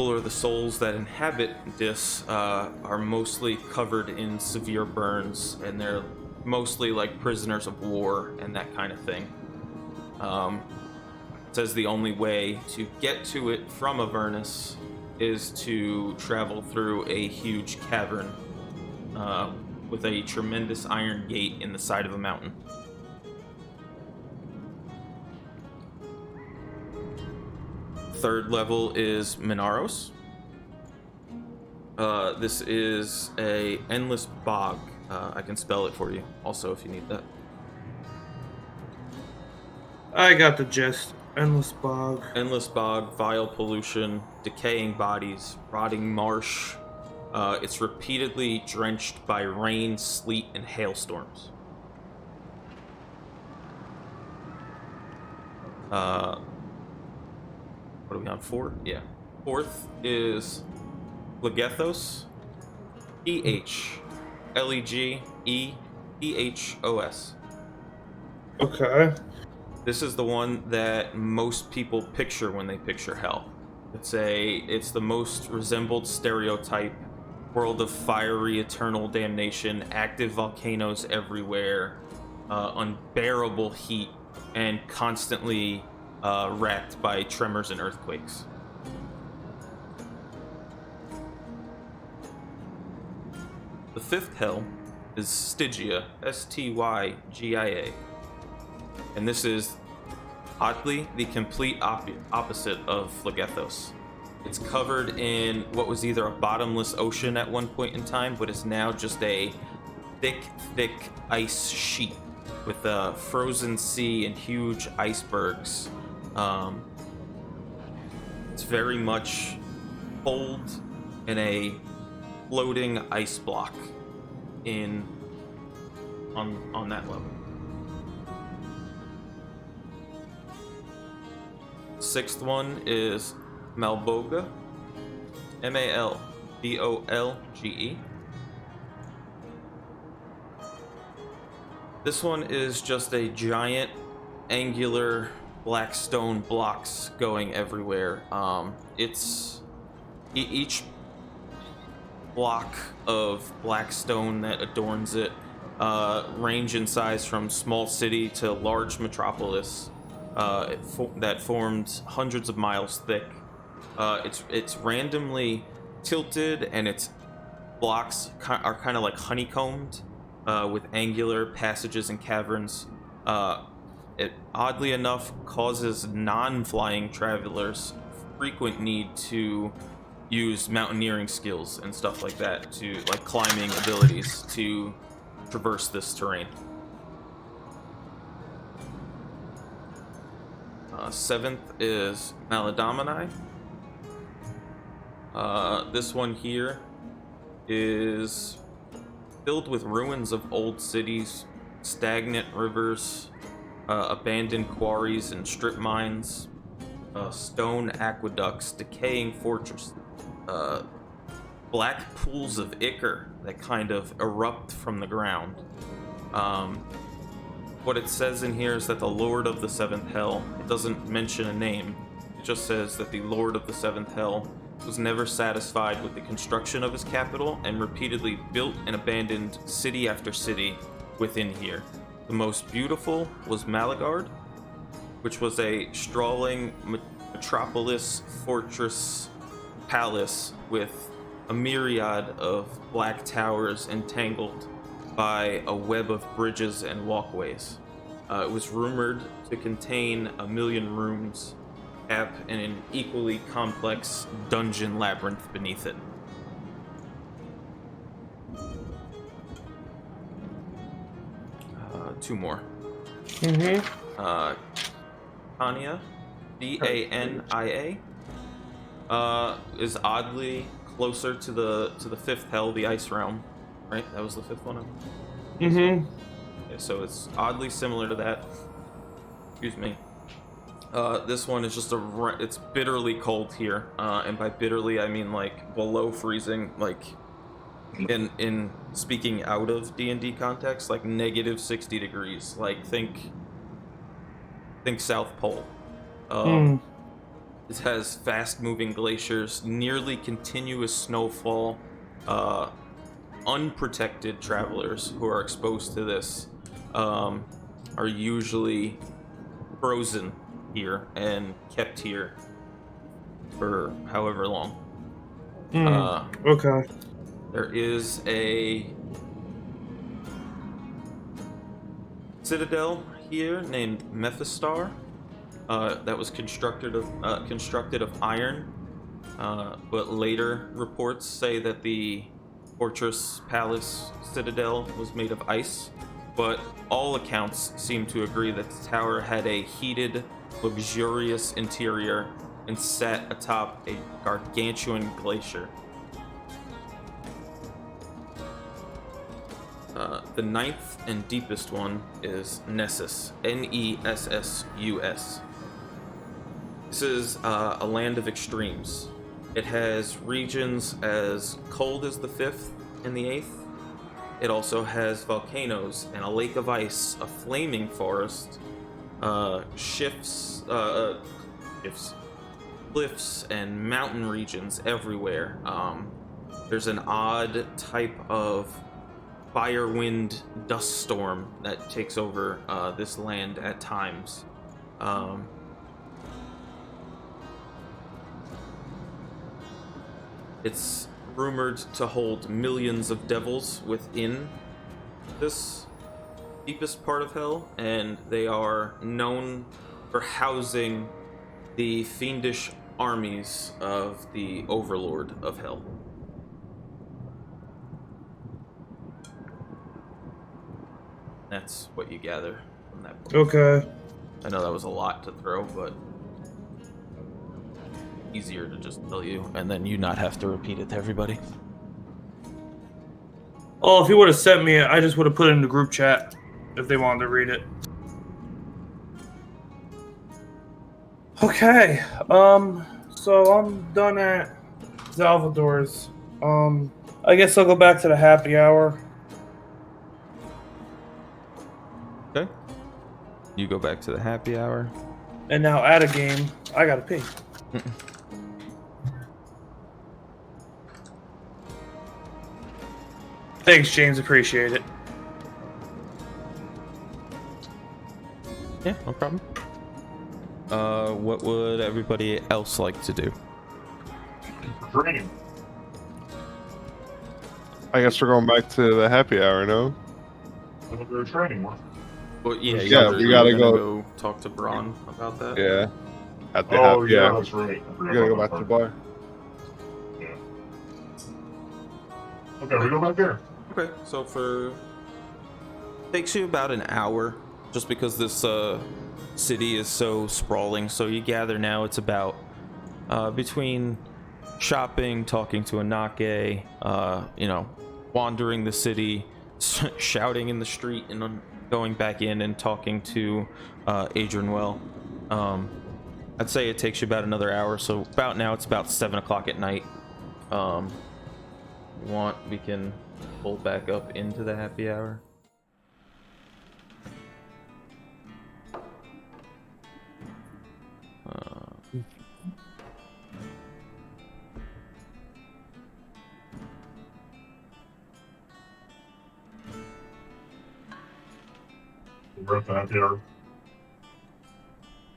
or the souls that inhabit Dis are mostly covered in severe burns, and they're mostly like prisoners of war and that kind of thing. It says the only way to get to it from Avernus is to travel through a huge cavern with a tremendous iron gate in the side of a mountain. Third level is Minaros. This is a endless bog. I can spell it for you also if you need that. I got the gist. Endless bog. Endless bog, vile pollution, decaying bodies, rotting marsh. It's repeatedly drenched by rain, sleet, and hailstorms. What are we on? 4? Yeah. Fourth is Phlegethos. Phlegethos. Okay. This is the one that most people picture when they picture hell. It's the most resembled stereotype. World of fiery eternal damnation, active volcanoes everywhere, unbearable heat, and constantly racked by tremors and earthquakes. The fifth hell is Stygia, Stygia, and this is oddly the complete opposite of Phlegethos. It's covered in what was either a bottomless ocean at one point in time, but is now just a thick ice sheet with a frozen sea and huge icebergs. It's very much cold in a floating ice block on that level. Sixth one is Malbolge, Malbolge. This one is just a giant angular black stone blocks going everywhere. It's each block of black stone that adorns it range in size from small city to large metropolis that formed hundreds of miles thick. It's randomly tilted, and its blocks are kind of like honeycombed with angular passages and caverns. It oddly enough causes non-flying travelers frequent need to use mountaineering skills and stuff like that to, like, climbing abilities to traverse this terrain. 7th is Maladomini. This one here is filled with ruins of old cities, stagnant rivers, abandoned quarries and strip mines, stone aqueducts, decaying fortresses, black pools of ichor that kind of erupt from the ground. What it says in here is that the Lord of the Seventh Hell, it doesn't mention a name, it just says that the Lord of the Seventh Hell was never satisfied with the construction of his capital and repeatedly built and abandoned city after city within here. The most beautiful was Malagard, which was a sprawling metropolis fortress palace with a myriad of black towers entangled by a web of bridges and walkways. It was rumored to contain 1,000,000 rooms, and an equally complex dungeon labyrinth beneath it. Two more. Kania, Dania, is oddly closer to the fifth hell, the Ice Realm, right? That was the fifth one. Okay, so it's oddly similar to that. Excuse me. This one is just it's bitterly cold here, and by bitterly I mean like below freezing, like in speaking out of D&D context, like negative 60 degrees. Like think South Pole. It has fast-moving glaciers, nearly continuous snowfall. Unprotected travelers who are exposed to this are usually frozen here and kept here for however long. Okay. There is a citadel here named Mephistar that was constructed of iron, but later reports say that the fortress palace citadel was made of ice. But all accounts seem to agree that the tower had a heated, luxurious interior and sat atop a gargantuan glacier. The ninth and deepest one is Nessus, Nessus. This is a land of extremes. It has regions as cold as the 5th and the 8th. It also has volcanoes and a lake of ice, a flaming forest, cliffs, and mountain regions everywhere. There's an odd type of fire wind dust storm that takes over this land at times. It's rumored to hold millions of devils within this deepest part of hell, and they are known for housing the fiendish armies of the Overlord of Hell. That's what you gather from that book. Okay. I know that was a lot to throw, but easier to just tell you and then you not have to repeat it to everybody. Oh, if he would have sent me it, I just would have put it in the group chat if they wanted to read it. Okay. So I'm done at Salvador's. I guess I'll go back to the happy hour. Okay. You go back to the happy hour. And now at a game, I gotta pee. Thanks, James. Appreciate it. Yeah, no problem. What would everybody else like to do? Training. I guess we're going back to the happy hour, no? Another training one. Well, yeah, Yeah, we gotta go talk to Braun about that. Yeah. At the Oh, happy yeah, hour. that's right. We gotta go back to the bar. Yeah. Okay, we go back there. Okay, so takes you about an hour, just because this city is so sprawling. So you gather now it's about between shopping, talking to Anake, wandering the city, shouting in the street, and then going back in and talking to Adrianwell. I'd say it takes you about another hour. So about now it's about 7 o'clock at night. We can pull back up into the happy hour. We're at the happy hour.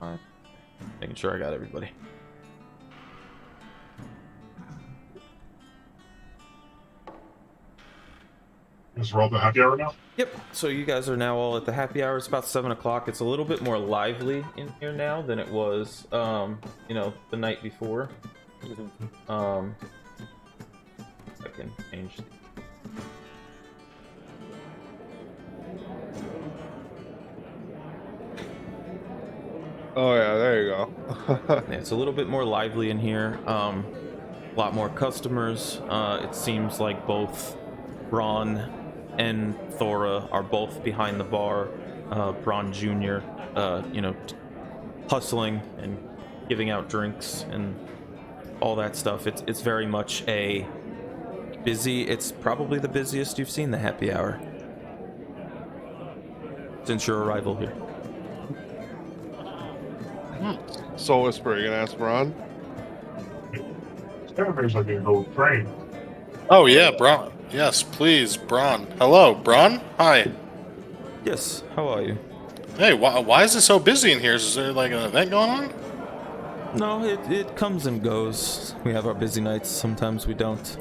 Alright. Making sure I got everybody. Is we're all at the happy hour now? Yep. So you guys are now all at the happy hour. It's about 7 o'clock. It's a little bit more lively in here now than it was, the night before. I can change. Oh yeah, there you go. Yeah, it's a little bit more lively in here. A lot more customers. It seems like both Braun and Thora are both behind the bar. Braun Jr., hustling and giving out drinks and all that stuff. It's very much a busy. It's probably the busiest you've seen the happy hour since your arrival here. Soul Whisperer, you gonna ask Braun? Everybody's like a gold train. Oh yeah, Braun. Yes, please, Braun. Hello, Braun. Hi. Yes. How are you? Hey, why is it so busy in here? Is there like an event going on? No, it comes and goes. We have our busy nights. Sometimes we don't.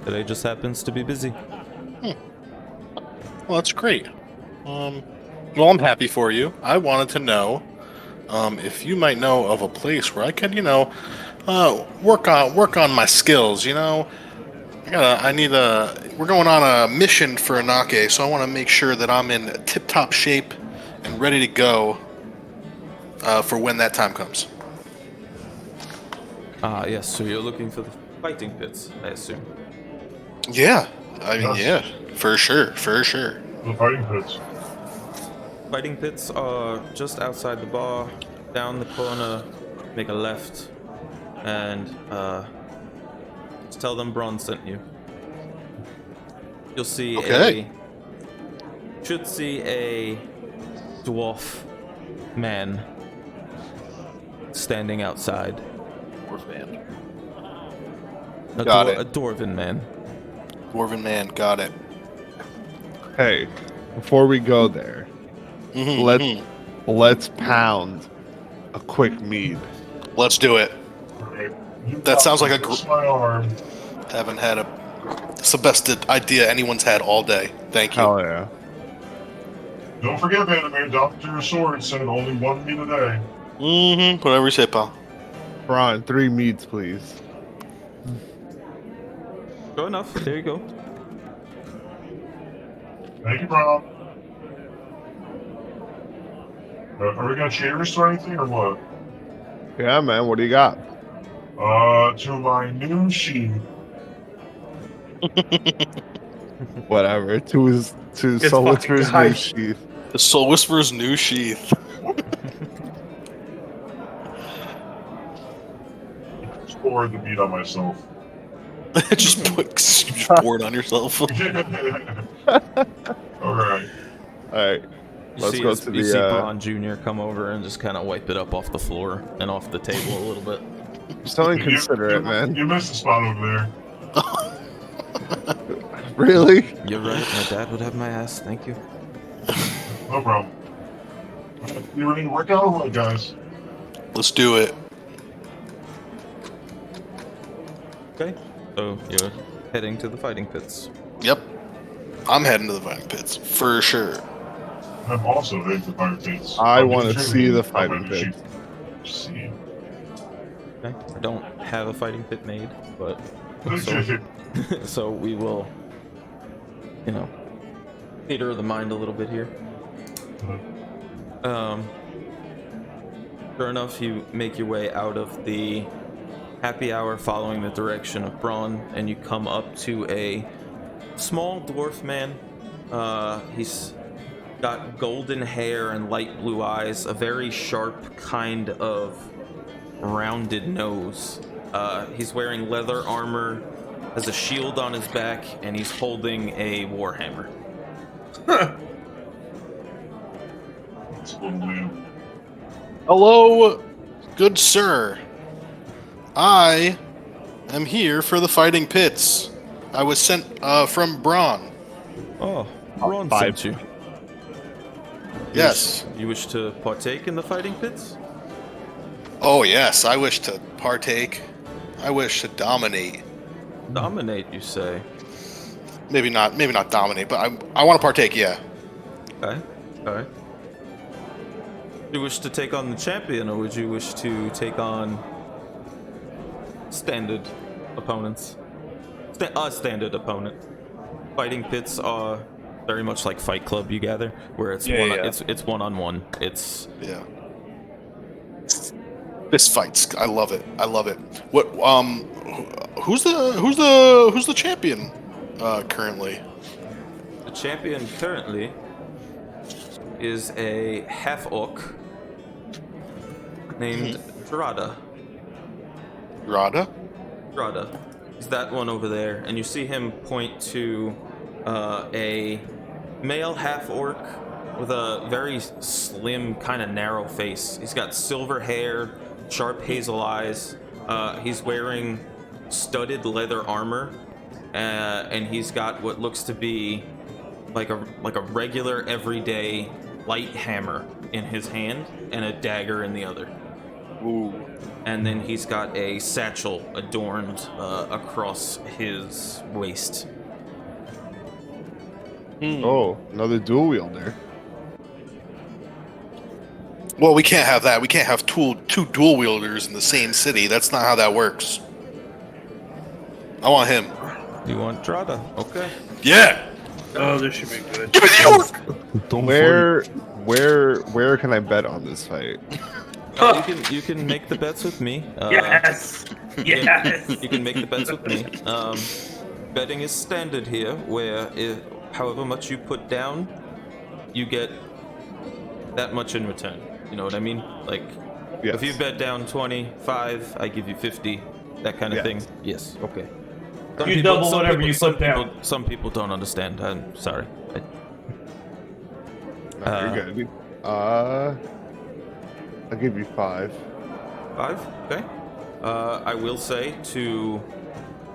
Today just happens to be busy. Well, that's great. Well, I'm happy for you. I wanted to know if you might know of a place where I could, work on my skills. We're going on a mission for Anake, so I want to make sure that I'm in tip-top shape and ready to go for when that time comes. Yes. So you're looking for the fighting pits, I assume. Yeah, I mean, Yes. yeah, for sure. The fighting pits. Fighting pits are just outside the bar, down the corner, make a left, and just tell them Braun sent you. You'll see should see a dwarf man standing outside. Dwarven man. A dwarven man. Dwarven man, got it. Hey, before we go there, let's pound a quick mead. Let's do it. Right. That sounds like a Twist my arm. Haven't had it's the best idea anyone's had all day. Thank you. Hell yeah. Don't forget, Vandermeer, Dr. Sword said only one meat a day. Whatever you say, pal. Braun, 3 meads, please. Sure enough. There you go. Thank you, Brown. Are we gonna cheers to anything or what? Yeah, man, what do you got? To my new sheath. Whatever. To It's Soul fucking Whisperer's new nice. sheath. The Soul Whisperer's new sheath. Just poured the meat on myself. Just pour it on yourself. Alright. Alright. You Let's see, go to you see the Braun Jr. come over and just kind of wipe it up off the floor and off the table a little bit. so inconsiderate, man. You missed a spot over there. Really? You're right. My dad would have my ass. Thank you. No problem. You ready to work out or what, guys? Let's do it. Okay. So you're heading to the fighting pits. Yep. I'm heading to the fighting pits for sure. I'm also heading to the fighting pits. I I'm want to just see checking the out my fighting new pits. sheath. See. Okay. I don't have a fighting pit made, but Let's so, check it. So we will, theater of the mind a little bit here. Sure enough, you make your way out of the happy hour following the direction of Braun, and you come up to a small dwarf man. He's got golden hair and light blue eyes, a very sharp kind of rounded nose. He's wearing leather armor, has a shield on his back, and he's holding a warhammer. That's a little man. Hello, good sir. I am here for the fighting pits. I was sent from Braun. Oh, Braun five. sent you. Yes. You wish to partake in the fighting pits? Oh yes, I wish to partake. I wish to dominate. Dominate, you say? Maybe not dominate, but I want to partake. Yeah. Okay. Alright. You wish to take on the champion, or would you wish to take on standard opponents? Standard opponent. Fighting pits are very much like Fight Club, you gather, where it's it's one-on-one. It's Yeah. Fist fights. I love it. I love it. What? Who's the champion currently? the champion currently is a half-orc named Drada. Rada. Drada. He's that one over there, and you see him point to a male half-orc with a very slim, kind of narrow face. He's got silver hair, sharp hazel eyes. He's wearing studded leather armor, and he's got what looks to be like a regular, everyday light hammer in his hand and a dagger in the other. Ooh. And then he's got a satchel adorned across his waist. Oh, another dual wielder. Well, we can't have that. We can't have two dual wielders in the same city. That's not how that works. I want him. You want Drada? Okay. Yeah. Oh, this should be good. Give me the orc. Don't Where can I bet on this fight? You can make the bets with me. Yes. Yes. You can make the bets with me. Betting is standard here, where however much you put down, you get that much in return. You know what I mean? Like, Yes. if you bet down 25, I give you 50. That kind of Yes. thing. Yes. Okay. You double whatever you put down. Some people don't understand. I'm sorry. No, you're good. I'll give you 5. 5? Okay. I will say to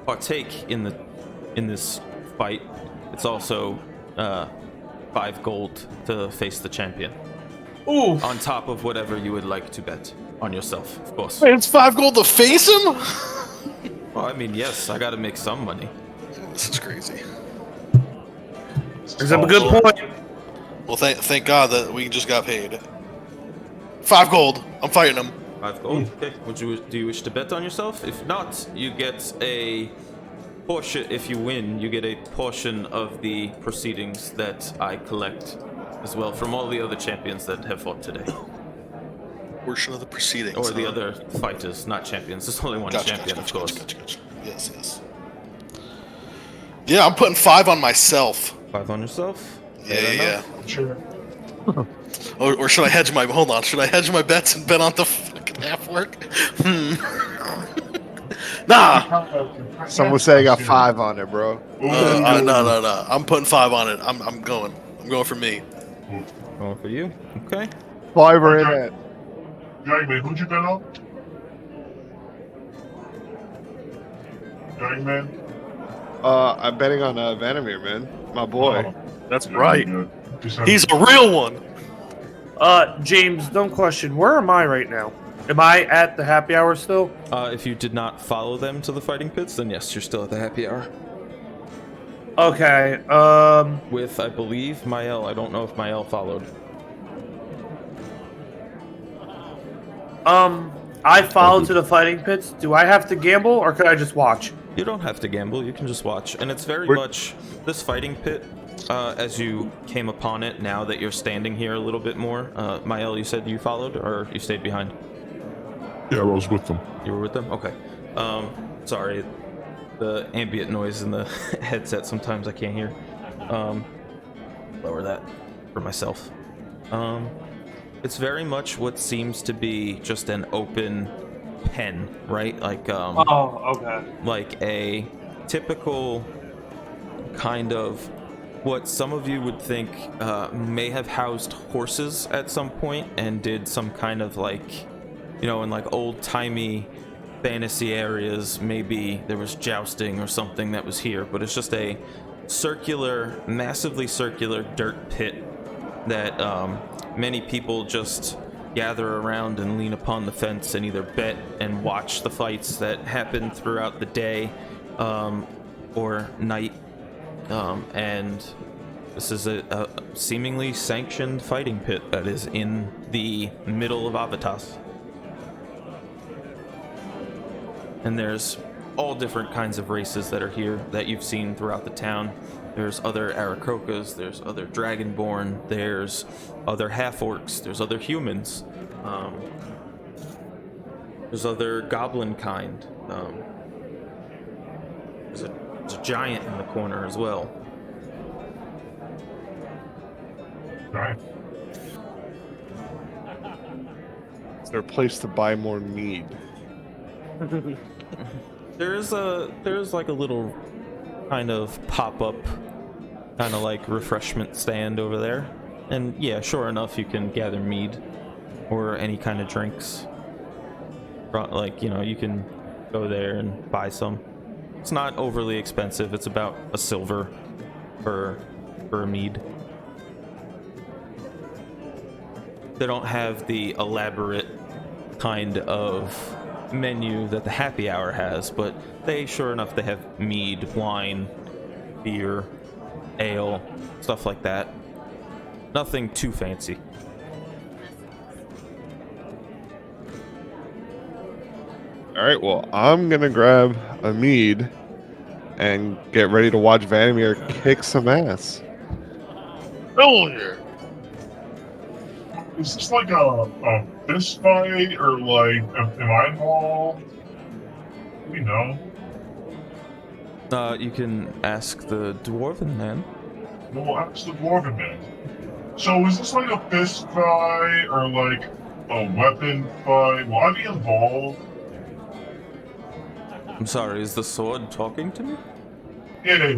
partake in this fight, it's also 5 gold to face the champion. Ooh. On top of whatever you would like to bet on yourself, of course. Wait, it's 5 gold to face him? Well, I mean, yes, I gotta make some money. This is crazy. Brings up a good point. Well, thank God that we just got paid. 5 gold. I'm fighting him. 5 gold. Okay. Do you wish to bet on yourself? If not, you get a portion. If you win, you get a portion of the proceedings that I collect as well from all the other champions that have fought today, Portion of the proceedings. or the huh? other fighters, not champions. There's only one Gotcha, champion, gotcha, of course. Gotcha. Yes. Yeah, I'm putting 5 on myself. 5 on yourself. Yeah, Fair yeah. enough. Sure. Or should I hedge my? Hold on. Should I hedge my bets and bet on the fucking half work? Nah. Some would say I got 5 on it, bro. No. I'm putting 5 on it. I'm going. I'm going for me. Going for you. Okay. 5 are in it. Dragon, who'd you bet on? Dragon? I'm betting on Vanamir, man. My boy. That's right. Just have He's a real one. James, dumb question. Where am I right now? Am I at the happy hour still? If you did not follow them to the fighting pits, then yes, you're still at the happy hour. Okay. With, I believe, Mael. I don't know if Mael followed. I followed to the fighting pits. Do I have to gamble or could I just watch? You don't have to gamble. You can just watch, and it's very We're- much this fighting pit. As you came upon it, now that you're standing here a little bit more, Mael, you said you followed or you stayed behind? Yeah, I was with them. You were with them? Okay. Sorry. The ambient noise in the headset, sometimes I can't hear. Lower that for myself. It's very much what seems to be just an open pen, right? Like, Oh, okay. like a typical kind of what some of you would think may have housed horses at some point and did some kind of like, you know, in like old-timey fantasy areas, maybe there was jousting or something that was here, but it's just a circular, massively circular dirt pit that many people just gather around and lean upon the fence and either bet and watch the fights that happen throughout the day or night. And this is a seemingly sanctioned fighting pit that is in the middle of Avitas. And there's all different kinds of races that are here that you've seen throughout the town. There's other Aarakocras, there's other Dragonborn, there's other half-orcs, there's other humans, there's other goblin kind. There's a giant in the corner as well. Right. Is there a place to buy more mead? There's like a little kind of pop-up kind of like refreshment stand over there, and yeah, sure enough, you can gather mead or any kind of drinks. Like, you know, you can go there and buy some. It's not overly expensive. It's about a silver for a mead. They don't have the elaborate kind of menu that the happy hour has, but sure enough, they have mead, wine, beer, ale, stuff like that. Nothing too fancy. All right, well, I'm gonna grab a mead and get ready to watch Vandermeer kick some ass. Hell yeah. Is this like a fist fight or like am I involved? We know. You can ask the dwarven man. Well, ask the dwarven man. So is this like a fist fight or like a weapon fight? Will I be involved? I'm sorry, is the sword talking to me? Yeah,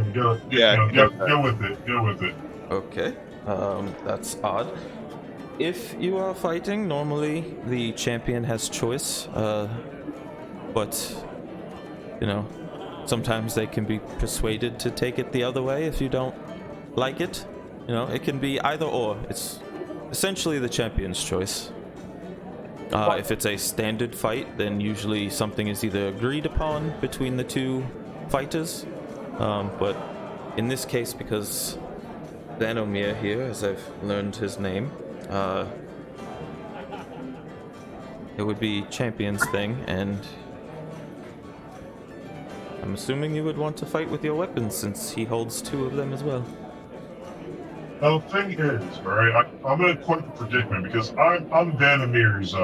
Yeah, get with it. Get with it. Okay, that's odd. If you are fighting, normally the champion has choice, but, you know, sometimes they can be persuaded to take it the other way if you don't like it. You know, it can be either or. It's essentially the champion's choice. If it's a standard fight, then usually something is either agreed upon between the two fighters, but in this case, because Vanomir here, as I've learned his name, it would be champion's thing, and I'm assuming you would want to fight with your weapons since he holds 2 of them as well. Now the thing is, right? I'm in quite the predicament because I'm Vanomir's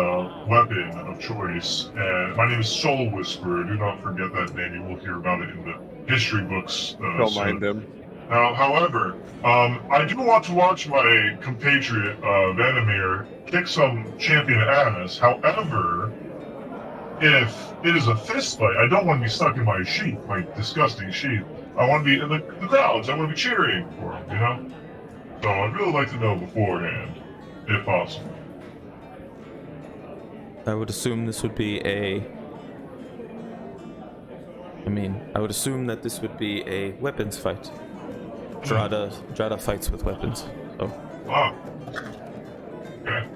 weapon of choice, and my name is Soul Whisperer. Do not forget that name. You will hear about it in the history books. Don't mind him. Now, however, I do want to watch my compatriot Vanomir kick some champion ass. However, if it is a fist fight, I don't want to be stuck in my sheath, my disgusting sheath. I want to be in the crowds. I want to be cheering for him, you know? So I'd really like to know beforehand, if possible. I would assume this would be I would assume that this would be a weapons fight. Drada fights with weapons. So. Wow. Okay.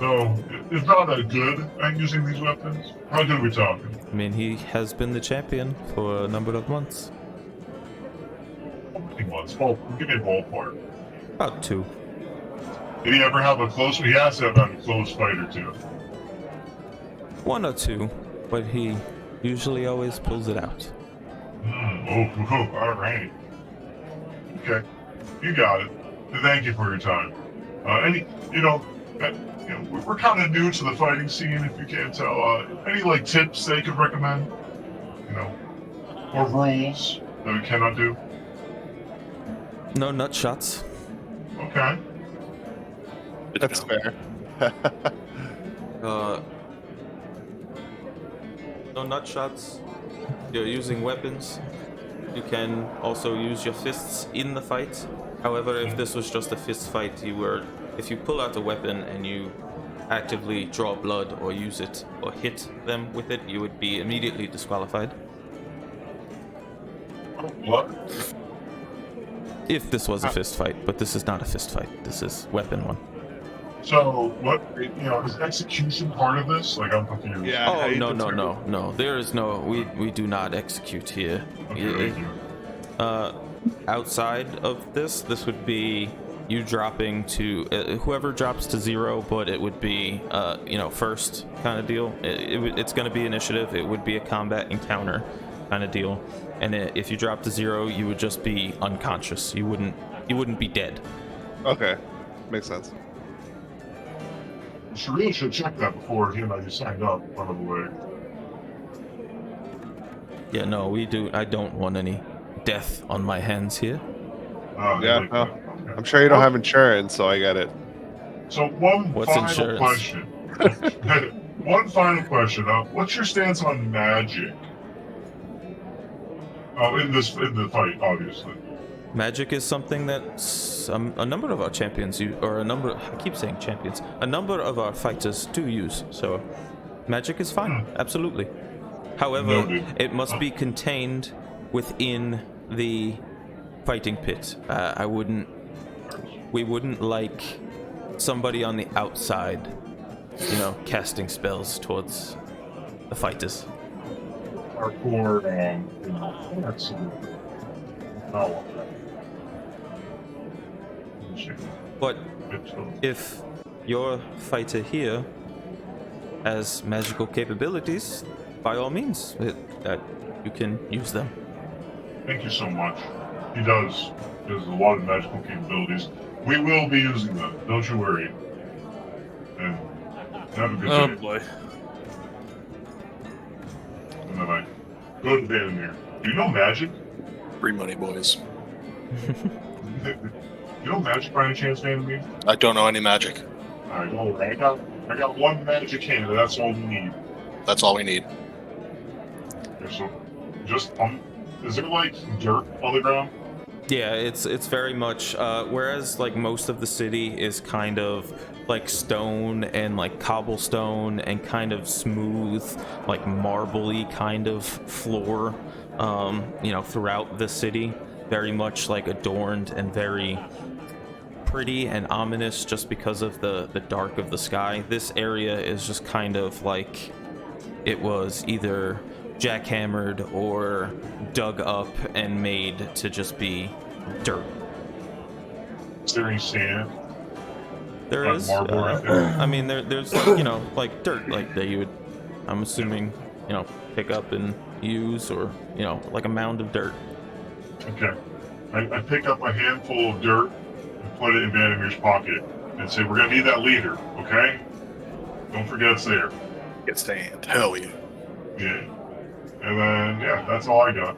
So, is Drada good at using these weapons? How good are we talking? I mean, he has been the champion for a number of months. How many months? Well, give me a ballpark. About 2. Did he ever have a close? He has to have had a close fight or 2. 1 or 2, but he usually always pulls it out. Oh, all right. Okay, you got it. Thank you for your time. We're kind of new to the fighting scene, if you can't tell. Any like tips they could recommend? Or rules that we cannot do? No nut shots. Okay. That's fair. No nut shots. You're using weapons. You can also use your fists in the fight. However, if this was just a fist fight, if you pull out a weapon and you actively draw blood or use it or hit them with it, you would be immediately disqualified. What? If this was a fist fight, but this is not a fist fight. This is weapon one. So, what, is execution part of this? Like, I'm confused. Yeah. how Oh, you no. determine- There is no, we do not execute here. Okay, thank you. Outside of this would be you dropping to whoever drops to 0, but it would be first kind of deal. It's going to be initiative. It would be a combat encounter kind of deal. And if you drop to 0, you would just be unconscious. You wouldn't be dead. Okay, makes sense. Shireen should check that before he and I signed up, by the way. Yeah, no, I don't want any death on my hands here. Yeah, Like no. that. Okay. I'm sure you don't have insurance, so I get it. So one What's final insurance? question. One final question. What's your stance on magic? In the fight, obviously. Magic is something that a number of our champions use, I keep saying champions, a number of our fighters do use. So magic is fine, absolutely. However, Noted. it must be contained within the fighting pit. We wouldn't like somebody on the outside, casting spells towards the fighters. Hardcore, that's no. But if your fighter here has magical capabilities, by all means, you can use them. Thank you so much. He does. He has a lot of magical capabilities. We will be using them. Don't you worry. And have a good Oh day. boy. And then I go to Vandermeer. Do you know magic? Free money, boys. You know magic by any chance, Vandermeer? I don't know any magic. Alright, well, I got one magic hand, and that's all we need. That's all we need. Okay, so just is there like dirt on the ground? Yeah, it's very much whereas like most of the city is kind of like stone and like cobblestone and kind of smooth, like marbly kind of floor, throughout the city, very much like adorned and very pretty and ominous just because of the dark of the sky. This area is just kind of like it was either jackhammered or dug up and made to just be dirt. Is there any sand? There Like is. marble right there? I mean, there's like, like dirt like that you would, I'm assuming, pick up and use, or like a mound of dirt. Okay. I pick up a handful of dirt and put it in Vandermeer's pocket and say, we're gonna need that leader, okay? Don't forget it's there. Get stand. Hell yeah. Yeah. And then, yeah, that's all I got.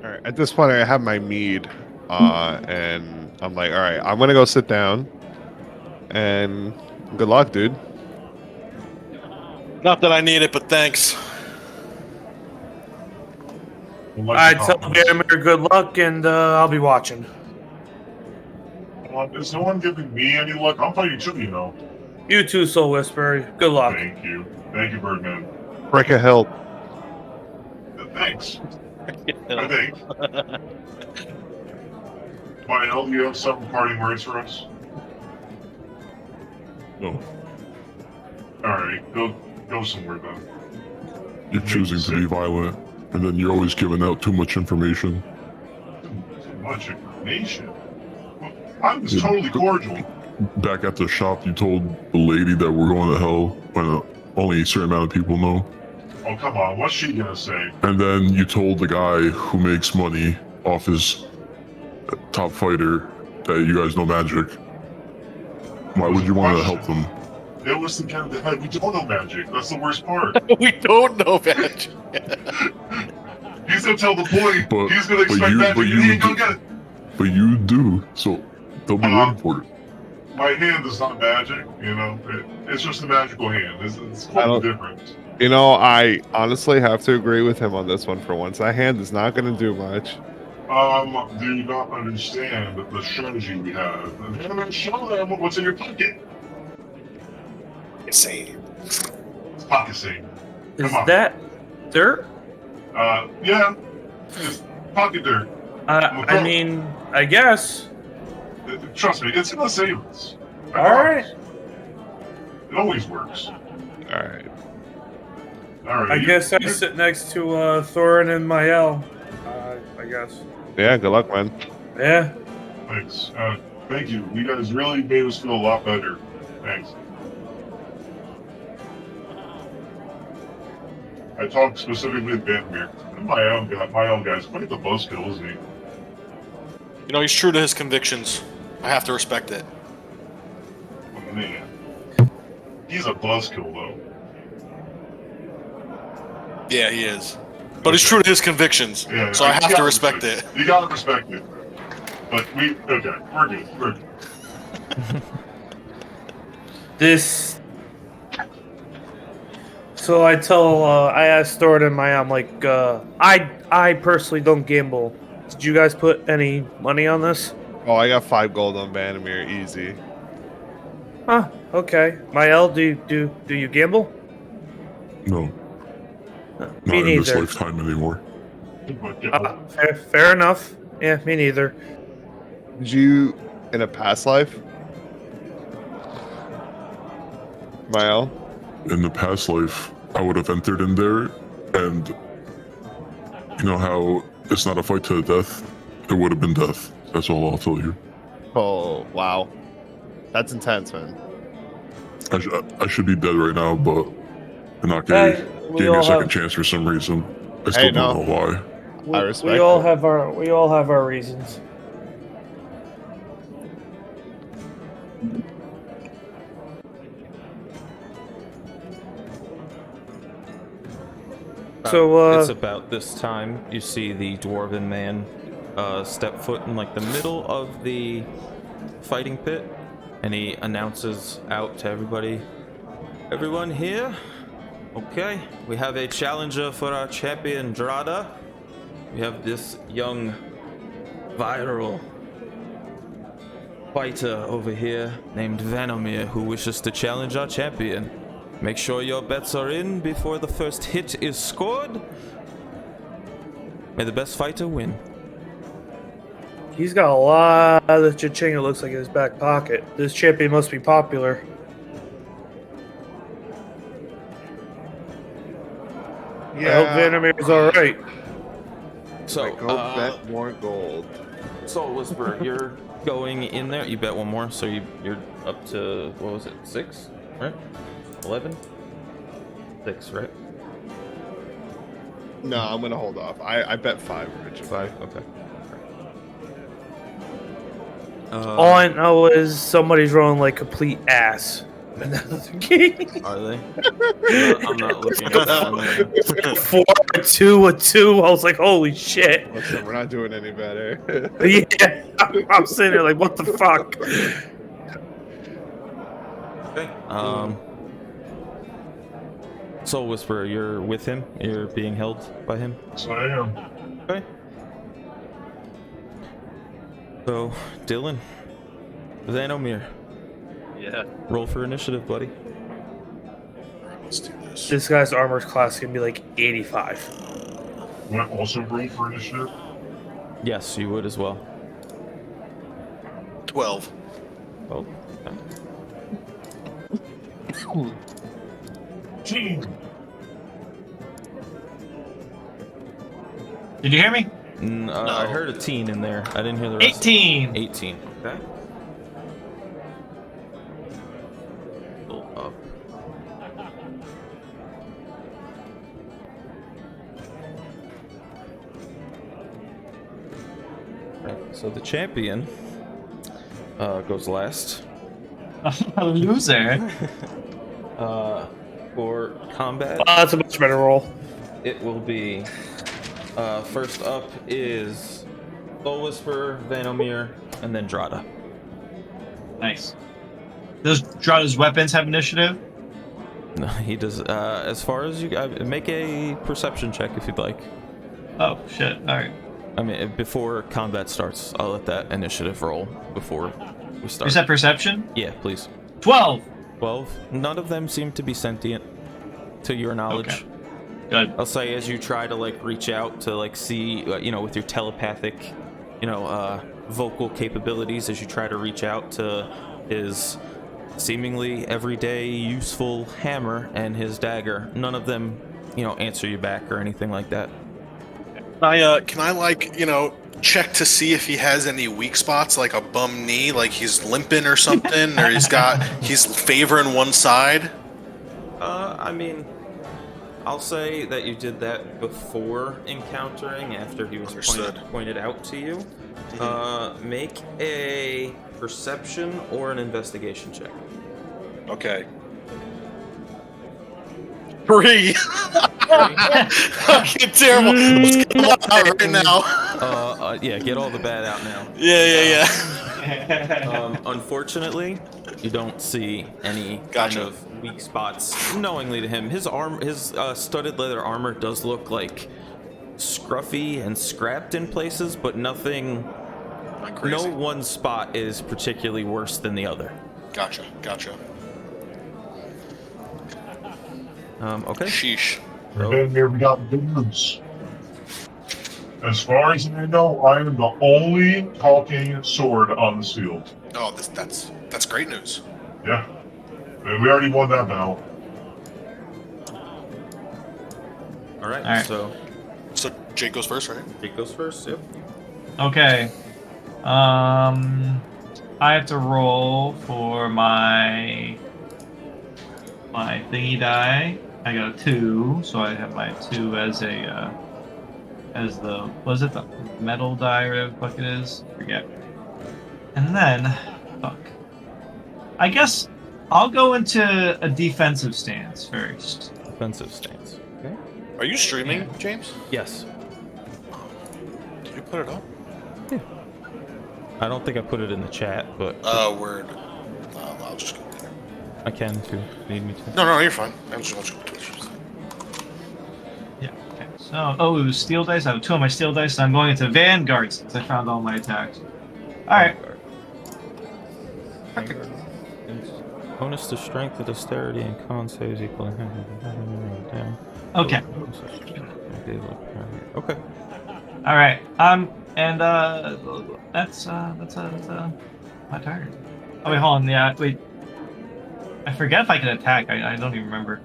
All right. At this point, I have my mead, and I'm like, all right, I'm gonna go sit down, and good luck, dude. Not that I need it, but thanks. I tell Vandermeer good luck, and I'll be watching. Is no one giving me any luck? I'm fighting too, You too, Soul Whisperer. Good luck. Thank you. Thank you, Birdman. Break a hilt. Thanks. I think. Lionel, do you have some parting words for us? No, Alright, go somewhere then. you're choosing to be violent, and then you're always giving out too much information. Too much information. Well, I was totally cordial. Back at the shop, you told the lady that we're going to hell, only a certain amount of people know. Oh, come on. What's she gonna say? And then you told the guy who makes money off his top fighter that you guys know magic. Why would you want to help them? It was the guy that had. We don't know magic. That's the worst part. We don't know magic. He's gonna tell the boy. But- He's gonna but expect you- magic. but And you he ain't gonna do- get it. But you do, so they'll be waiting for it. My hand is not magic. You know, it's just a magical hand. It's I quite don't- different. You know, I honestly have to agree with him on this one for once. That hand is not going to do much. Do you not understand the strategy we have? And then show them what's in your pocket. Insane. It's pocket saving. Is Come on. that dirt? Yeah. It's pocket dirt. I mean, I guess. Trust me, it's gonna save us. I All promise. right. It always works. All right. All right. I guess I sit next to Thorin and Mael. I guess. Yeah, good luck, man. Yeah. Thanks. Thank you. You guys really made us feel a lot better. Thanks. I talked specifically with Vandermeer. My own guy's quite the buzzkill, isn't he? You know, he's true to his convictions. I have to respect it. Oh, man. He's a buzzkill, though. Yeah, he is. But he's true to his convictions, Yeah, so I you have to gotta respect it. You gotta respect it. But okay, we're good. We're good. This. So I asked Thorin and Mael, I'm like, I personally don't gamble. Did you guys put any money on this? Oh, I got 5 gold on Vandermeer, easy. Huh. Okay. Mael, do you gamble? No, not Me in this neither. lifetime anymore. But, yeah, Fair enough. Yeah, me neither. Did you, in a past life? Mael? In the past life, I would have entered in there, and you know how it's not a fight to the death? It would have been death. That's all I'll tell you. Oh, wow. That's intense, man. I should be dead right now, but they're not gave we me a all second have- chance for some reason. I still Hey, don't no. know why. I respect we all it. have our reasons. So It's about this time you see the dwarven man step foot in like the middle of the fighting pit, and he announces out to everybody, "Everyone here? Okay, we have a challenger for our champion Drada. We have this young, viral fighter over here named Vanomir who wishes to challenge our champion. Make sure your bets are in before the first hit is scored. May the best fighter win." he's got a lot of cha-ching, it looks like, in his back pocket. This champion must be popular. I hope Vandermeer's alright. So, Go bet more gold. Soul Whisperer, you're going in there. You bet one more, so you're up to, what was it, 6, right? 11? 6, right? No, I'm gonna hold off. I bet 5 originally. 5, okay. All I know is somebody's rolling like complete ass. Are they? I'm not looking at that. 4, a 2, a 2. I was like, holy shit. Listen, we're not doing any better. Yeah, I'm sitting there like, what the fuck? Okay. Soul Whisperer, you're with him? You're being held by him? so I am. Okay. So, Dylan, Vanomir, Yeah. roll for initiative, buddy. Let's do this. This guy's armor class is gonna be like 85. Want to also roll for initiative? Yes, you would as well. 12. Oh, okay. Team. Did you hear me? I heard a teen in there. I didn't hear the rest. 18. 18. Okay. Go up. So the champion goes last. A loser. For combat, That's a much better roll. it will be first up is Soul Whisperer, Vanomir, and then Drada. Nice. Does Drada's weapons have initiative? No, he does. As far as you make a perception check if you'd like. Oh shit! All right. I mean, before combat starts, I'll let that initiative roll before we start. Is that perception? Yeah, please. 12. 12. None of them seem to be sentient, to your knowledge. Okay. Good. I'll say as you try to like reach out to like see, with your telepathic, vocal capabilities, as you try to reach out to his seemingly everyday useful hammer and his dagger, none of them, answer you back or anything like that. Can I check to see if he has any weak spots, like a bum knee, like he's limping or something, or he's favoring one side? I mean, I'll say that you did that before encountering, after he was Understood. pointed out to you. Make a perception or an investigation check. Okay. 3. Fucking terrible. Let's get them all out right now. Yeah, get all the bad out now. Yeah. Unfortunately, you don't see any Gotcha. kind of weak spots knowingly to him. His studded leather armor does look like scruffy and scrapped in places, but nothing. Not crazy. No one spot is particularly worse than the other. Gotcha. Okay. Sheesh. And then here we got good news. As far as I know, I am the only talking sword on this field. Oh, that's great news. Yeah. And we already won that battle. All right. All right. So So Jake goes first, right? Jake goes first. Yep. Okay. I have to roll for my thingy die. I got a 2, so I have my 2 as the metal die or whatever the fuck it is? Forget. And then fuck. I guess I'll go into a defensive stance first. Defensive stance. Okay. Are you streaming, James? Yes. Did you put it up? I don't think I put it in the chat, but Word. I'll just go there. I can if you need me to. No, you're fine. I'll just go to Twitch. Yeah. Okay. So, it was steel dice. I have 2 of my steel dice, and I'm going into Vanguard since I found all my attacks. All right. Bonus to strength, to dexterity, and con saves equal. Down. Okay. Okay. All right. And that's my turn. Oh wait, hold on. Yeah, wait. I forget if I can attack. I don't even remember.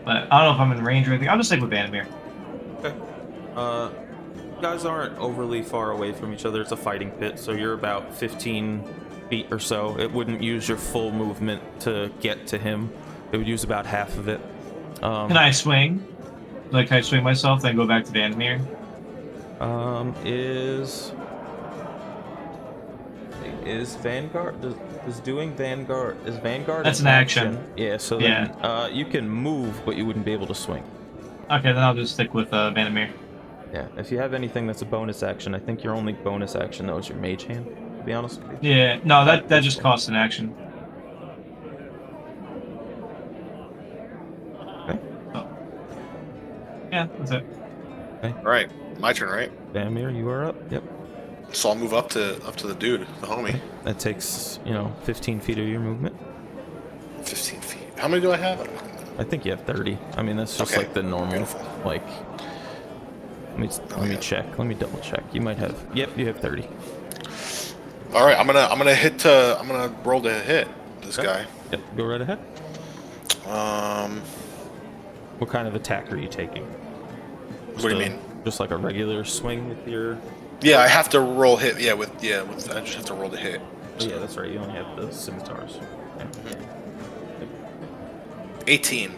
But I don't know if I'm in range or anything. I'll just stick with Vandermeer. Okay. You guys aren't overly far away from each other. It's a fighting pit, so you're about 15 feet or so. It wouldn't use your full movement to get to him. It would use about half of it. Can I swing? Like, can I swing myself, then go back to Vandermeer? Is Vanguard is doing Vanguard is Vanguard? That's an action. Yeah, so then you can move, but you wouldn't be able to swing. Okay, then I'll just stick with Vandermeer. Yeah, if you have anything that's a bonus action, I think your only bonus action though is your mage hand. To be honest with you. Yeah, no, that just costs an action. Okay. Yeah, that's it. All right, my turn, right? Vandermeer, you are up. Yep. So I'll move up to the dude, the homie. That takes 15 feet of your movement. 15 feet. How many do I have? I think you have 30. I mean, that's just Okay. like the normal. Beautiful. Like, let me check. Let me double check. You might have. Yep, you have 30. All right, I'm gonna roll to hit this guy. Yep, go right ahead. Um, What kind of attack are you taking? what do you mean? Just like a regular swing with your. Yeah, I have to roll hit. I just have to roll to hit. Oh, yeah, that's right. You only have the scimitars. Okay. 18.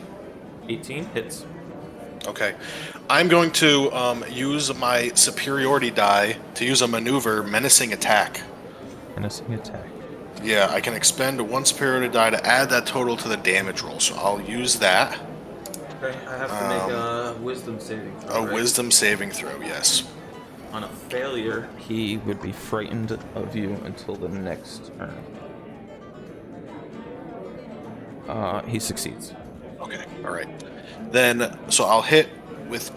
18 hits. Okay. I'm going to use my superiority die to use a maneuver, menacing attack. Menacing attack. Yeah, I can expend one superiority die to add that total to the damage roll, so I'll use that. Okay, I have to make a wisdom saving throw. A right? wisdom saving throw, yes. On a failure, he would be frightened of you until the next turn. He succeeds. Okay, alright. Then, so I'll hit with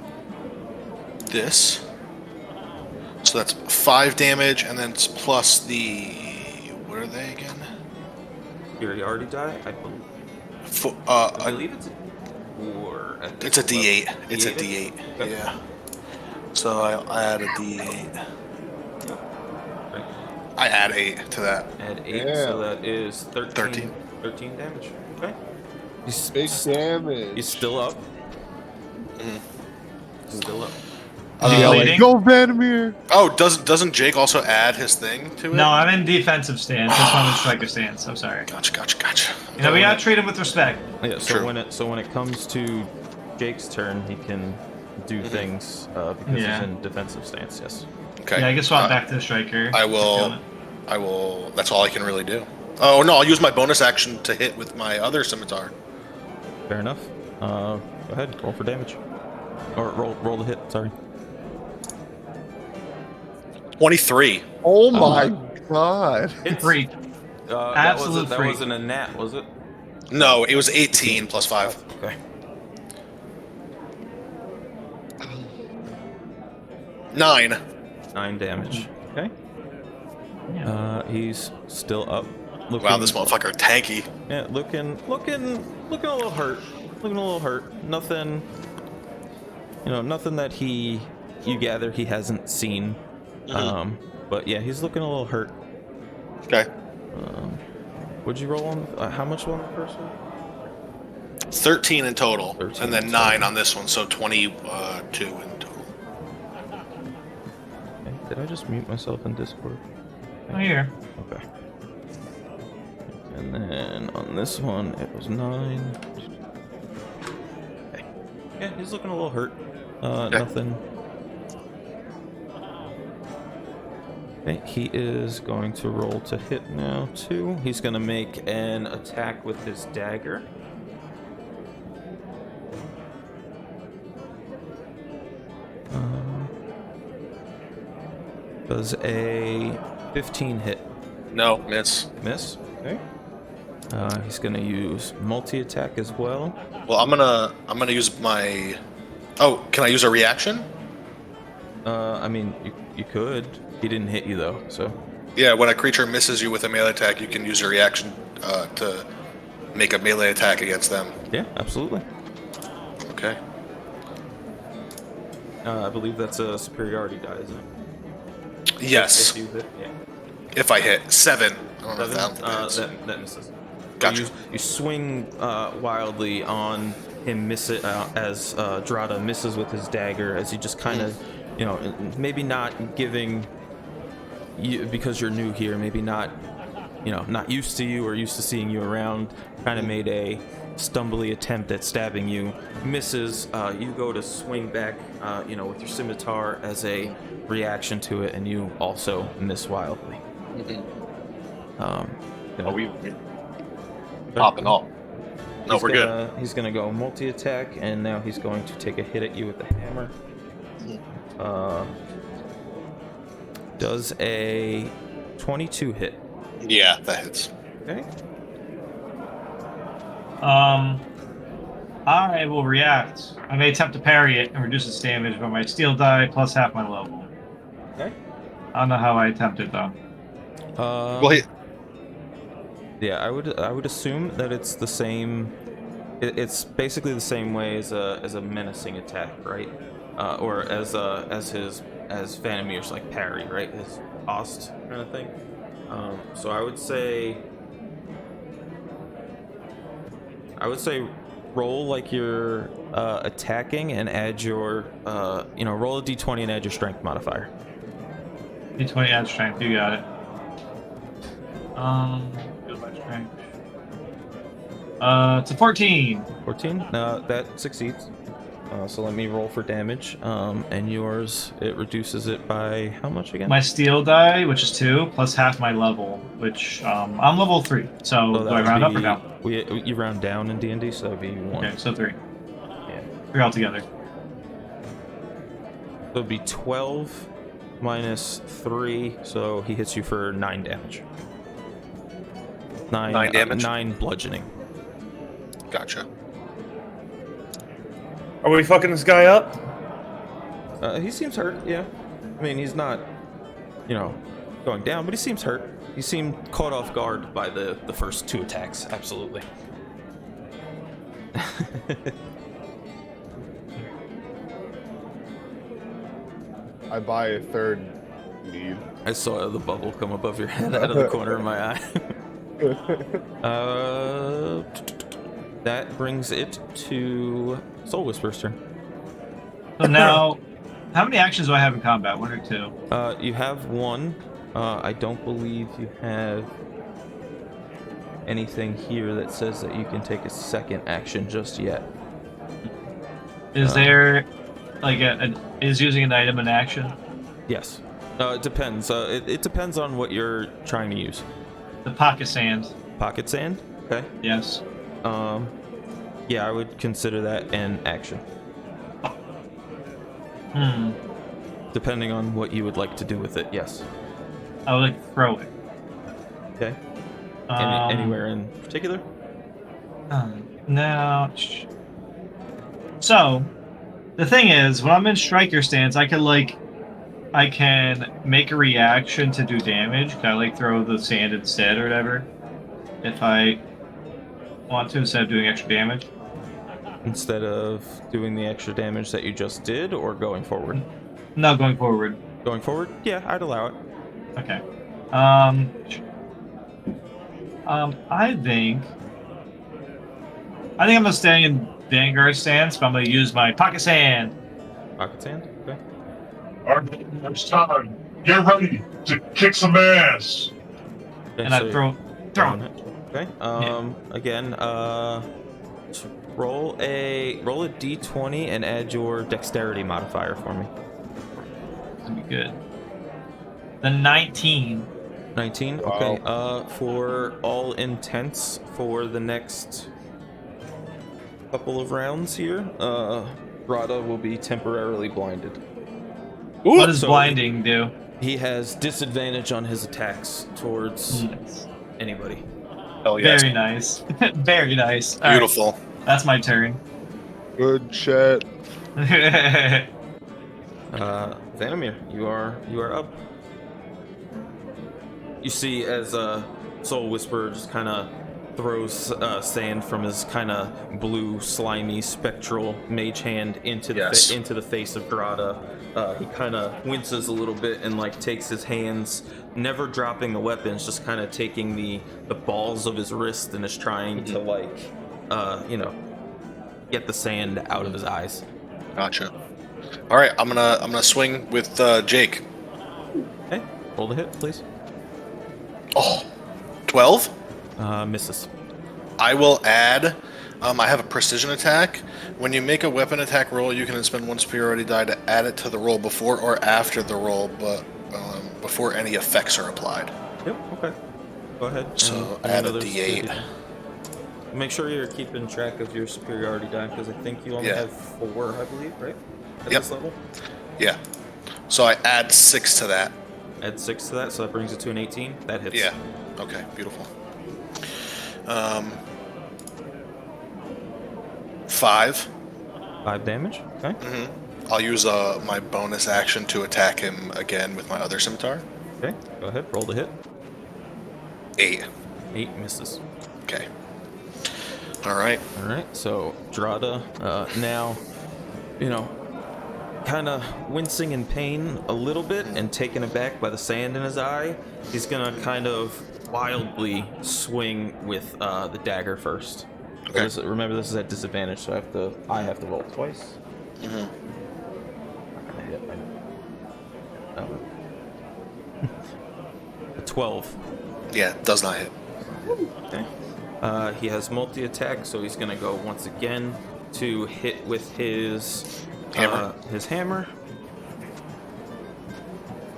this. So that's 5 damage, and then it's plus the... What are they again? Superiority die, I believe. I believe it's a 4. It's a D8. It's a D8? D8. Okay. Yeah. So I'll add a D8. Right. I add 8 to that. Add 8, Yeah. so that is 13. 13. 13 damage. Okay. He's, Big damage. he's still up. Mhm. Still up. Bleeding? Go Vandermeer! Oh, doesn't Jake also add his thing to it? No, I'm in defensive stance. This one is striker stance. I'm sorry. Gotcha. You know, we gotta treat him with respect. Yeah, so True. when it comes to Jake's turn, he can do things because Yeah. he's in defensive stance. Yes. Okay. Yeah, I can swap back to the striker. I will. That's all I can really do. Oh no, I'll use my bonus action to hit with my other scimitar. Fair enough. Go ahead. Roll for damage. Or roll the hit. Sorry. 23. Oh my god. Freak. Absolute that freak. wasn't a nat, was it? No, it was 18 plus 5. Okay. 9. 9 damage. Okay. He's still up. Looking, Wow, this motherfucker tanky. Yeah, looking a little hurt. Looking a little hurt. Nothing. Nothing that you gather he hasn't seen. But yeah, he's looking a little hurt. Okay. What'd you roll on? How much on the first one? 13 in total, 13 and then in 9 on this one, so 22 in total. Okay. Did I just mute myself in Discord? Oh, here. Okay. And then on this one, it was 9. Okay. Yeah, he's looking a little hurt. Nothing. Okay, he is going to roll to hit now, too. He's going to make an attack with his dagger. Does a 15 hit. No, miss. Miss? Okay. He's gonna use multi-attack as well. Well, I'm gonna use my. Oh, can I use a reaction? I mean, you could. He didn't hit you though, so. Yeah, when a creature misses you with a melee attack, you can use your reaction to make a melee attack against them. Yeah, absolutely. Okay. I believe that's a superiority die, isn't it? Yes. If you hit, yeah. If I hit 7. I don't know if that hits. That misses. Gotcha. You swing wildly on him, miss it as Drada misses with his dagger, as he just kind of, maybe not giving you, because you're new here, maybe not, not used to you or used to seeing you around, kind of made a stumbly attempt at stabbing you, misses. You go to swing back, with your scimitar as a reaction to it, and you also miss wildly. We popping off. No, we're good. He's gonna go multi-attack, and now he's going to take a hit at you with the hammer. Does a 22 hit? Yeah, that hits. Okay. I will react. I may attempt to parry it and reduce its damage, but my steel die plus half my level. Okay. I don't know how I attempt it though. Well, Yeah, I would assume that it's the same. It's basically the same way as a menacing attack, right? Or as Vanomir's like parry, right? His cost kind of thing. So I would say roll like you're attacking and add your roll a d20 and add your strength modifier. D20 add strength. You got it. Build my strength. It's a 14. 14. That succeeds. So let me roll for damage. And yours, it reduces it by how much again? My steel die, which is 2, plus half my level, which I'm level 3. So that do I would round up be- or down? You round down in D&D, so that'd be 1. Okay, so 3. Yeah. 3 altogether. So it'd be 12 minus 3, so he hits you for 9 damage. 9 damage? 9 bludgeoning. Gotcha. Are we fucking this guy up? He seems hurt, yeah. I mean, he's not, going down, but he seems hurt. He seemed caught off guard by the first 2 attacks, absolutely. I buy a third mead. I saw the bubble come above your head out of the corner of my eye. That brings it to Soul Whisper's turn. So now, how many actions do I have in combat? 1 or 2? You have 1. I don't believe you have anything here that says that you can take a second action just yet. Is there, like, is using an item an action? Yes. It depends. It depends on what you're trying to use. The pocket sand. Pocket sand? Okay. Yes. Yeah, I would consider that an action. Depending on what you would like to do with it, yes. I would like to throw it. Okay. Anywhere in particular? Now. So, the thing is, when I'm in striker stance, I can make a reaction to do damage. Can I throw the sand instead or whatever? If I want to, instead of doing extra damage. Instead of doing the extra damage that you just did, or going forward? No, going forward. Going forward? Yeah, I'd allow it. Okay. I think I'm gonna stay in Vanguard stance, but I'm gonna use my pocket sand. Pocket sand? Okay. Alright, it's time. Get ready to kick some ass. Okay, And so I throw it. Okay. Again, roll a d20 and add your dexterity modifier for me. That'd be good. The 19. 19. Wow. Okay. For all intents, for the next couple of rounds here, Rada will be temporarily blinded. What does So blinding do? He has disadvantage on his attacks towards Nice. anybody. Oh yes. Very nice. Very nice. All right, Beautiful. that's my turn. Good shit. Vanamir, you are up. You see as Soul Whisperer just kind of throws sand from his kind of blue, slimy, spectral mage hand into the into the face of Grata. He kind of winces a little bit and takes his hands, never dropping the weapons, just kind of taking the balls of his wrist and is trying to get the sand out of his eyes. Gotcha. All right, I'm gonna swing with Jake. Okay, roll the hit, please. Oh, 12. Misses. I will add. I have a precision attack. When you make a weapon attack roll, you can spend 1 superiority die to add it to the roll before or after the roll, but before any effects are applied. Yep. Okay. Go ahead. So and add a another D8. Make sure you're keeping track of your superiority die because I think you only Yeah. have 4, I believe, right? At Yep. this level. Yeah. So I add 6 to that. Add 6 to that, so that brings it to an 18. That hits. Yeah. Okay. Beautiful. 5. 5 damage. Okay. I'll use my bonus action to attack him again with my other scimitar. Okay. Go ahead. Roll the hit. 8. 8 misses. Okay. All right. All right. So Drada, now, kind of wincing in pain a little bit and taken aback by the sand in his eye. He's gonna kind of wildly swing with the dagger first. Okay. Remember, this is at disadvantage, so I have to roll twice. Mhm. Oh. 12. Yeah, does not hit. Okay. He has multi-attack, so he's gonna go once again to hit with his Hammer? His hammer.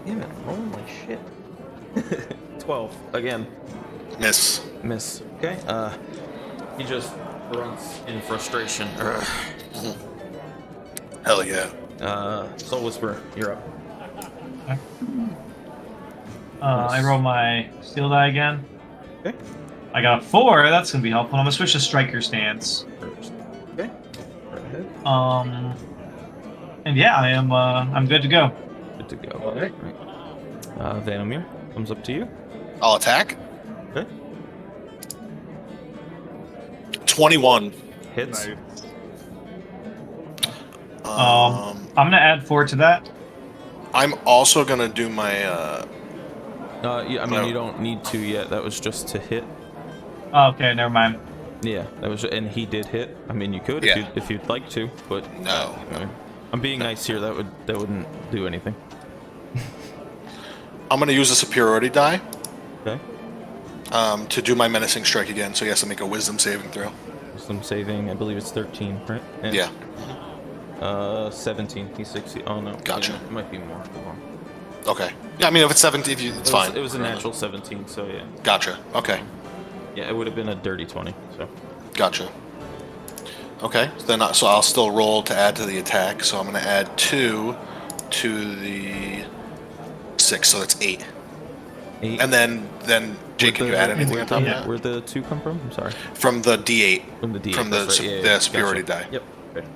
Damn it! Rolling like shit. 12 again. Miss. Miss. Okay. He just grunts in frustration. Hell yeah. Soul Whisperer, you're up. I roll my steel die again. Okay. I got a 4. That's gonna be helpful. I'm gonna switch to striker stance. First. Okay. Go ahead. And yeah, I'm good to go. Good to go. All right. Vanomir, comes up to you. I'll attack. Okay. 21. Hits. I'm gonna add 4 to that. I'm also gonna do my. Yeah, I mean, you don't need to yet. That was just to hit. Oh, okay, never mind. Yeah, that was, and he did hit. I mean, you could Yeah. if you'd like to, but No. I'm being nice here. That wouldn't do anything. I'm gonna use a superiority die Okay. to do my menacing strike again. So he has to make a wisdom saving throw. Wisdom saving. I believe it's 13, right? Yeah. 17. He's 60. Oh no. Gotcha. Yeah, it might be more. Hold on. Okay. Yeah, I mean, if it's 17, it's fine. It was a natural 17, so yeah. Gotcha. Okay. Yeah, it would have been a dirty 20. So. Gotcha. Okay. So I'll still roll to add to the attack. So I'm gonna add 2 to the 6. So that's 8. 8. And then Jake, can you add anything on top of that? Where'd the 2 come from? I'm sorry. From the D8. From the D8. From the that's right. Yeah, the superiority die. Yep. Okay.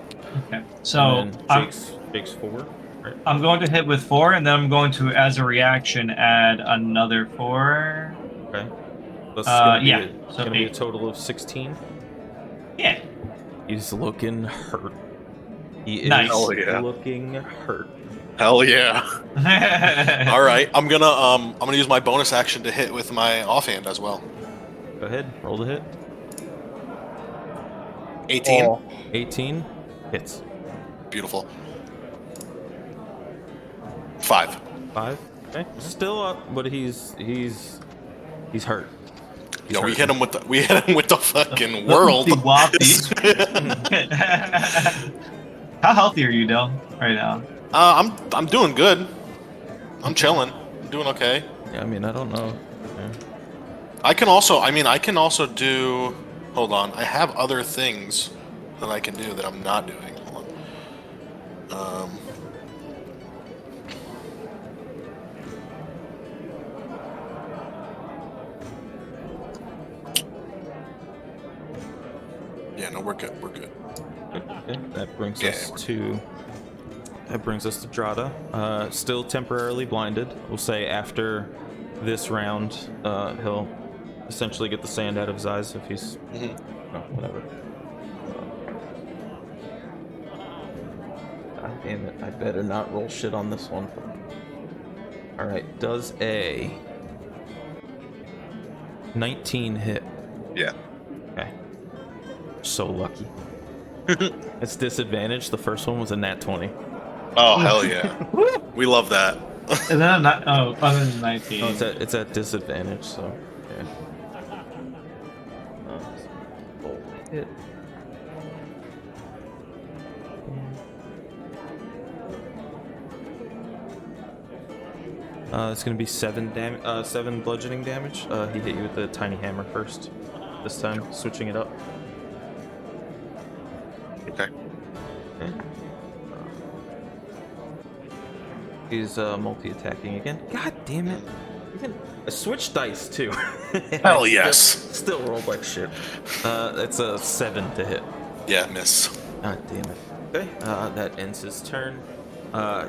Okay. So And then Jake's 4. Right. I'm going to hit with 4, and then I'm going to, as a reaction, add another 4. Okay. That's gonna be yeah, it's so gonna be a 8. total of 16. Yeah. He's looking hurt. He is Nice. Hell yeah. looking hurt. Hell yeah. All right. I'm gonna use my bonus action to hit with my offhand as well. Go ahead, roll the hit. 18. Oh. 18 hits. Beautiful. 5. 5. Okay. Still up, but he's hurt. He's Yo, we hurt. hit him with the fucking world. Whoopty-whoopty. How healthy are you, Del, right now? I'm doing good. I'm chilling. I'm doing okay. Yeah, I mean, I don't know. Yeah. I can also do. Hold on. I have other things that I can do that I'm not doing. Hold on. Yeah, no, we're good. We're good. Okay. That brings Yeah, us we're- to. That brings us to Drada. Still temporarily blinded. We'll say after this round, he'll essentially get the sand out of his eyes if he's. Mhm. No, whatever. God damn it! I better not roll shit on this one. All right. Does a 19 hit? Yeah. Okay. So lucky. It's disadvantage. The first one was a nat 20. Oh hell yeah. We love that. And then other than 19. Oh, it's at disadvantage, so okay. Roll hit. It's gonna be 7 bludgeoning damage. He hit you with the tiny hammer first. This time, switching it up. Okay. Okay. He's multi-attacking again. God damn it! Even a switch dice too. Hell yes. Still rolled like shit. It's a 7 to hit. Yeah, miss. God damn it. Okay. That ends his turn.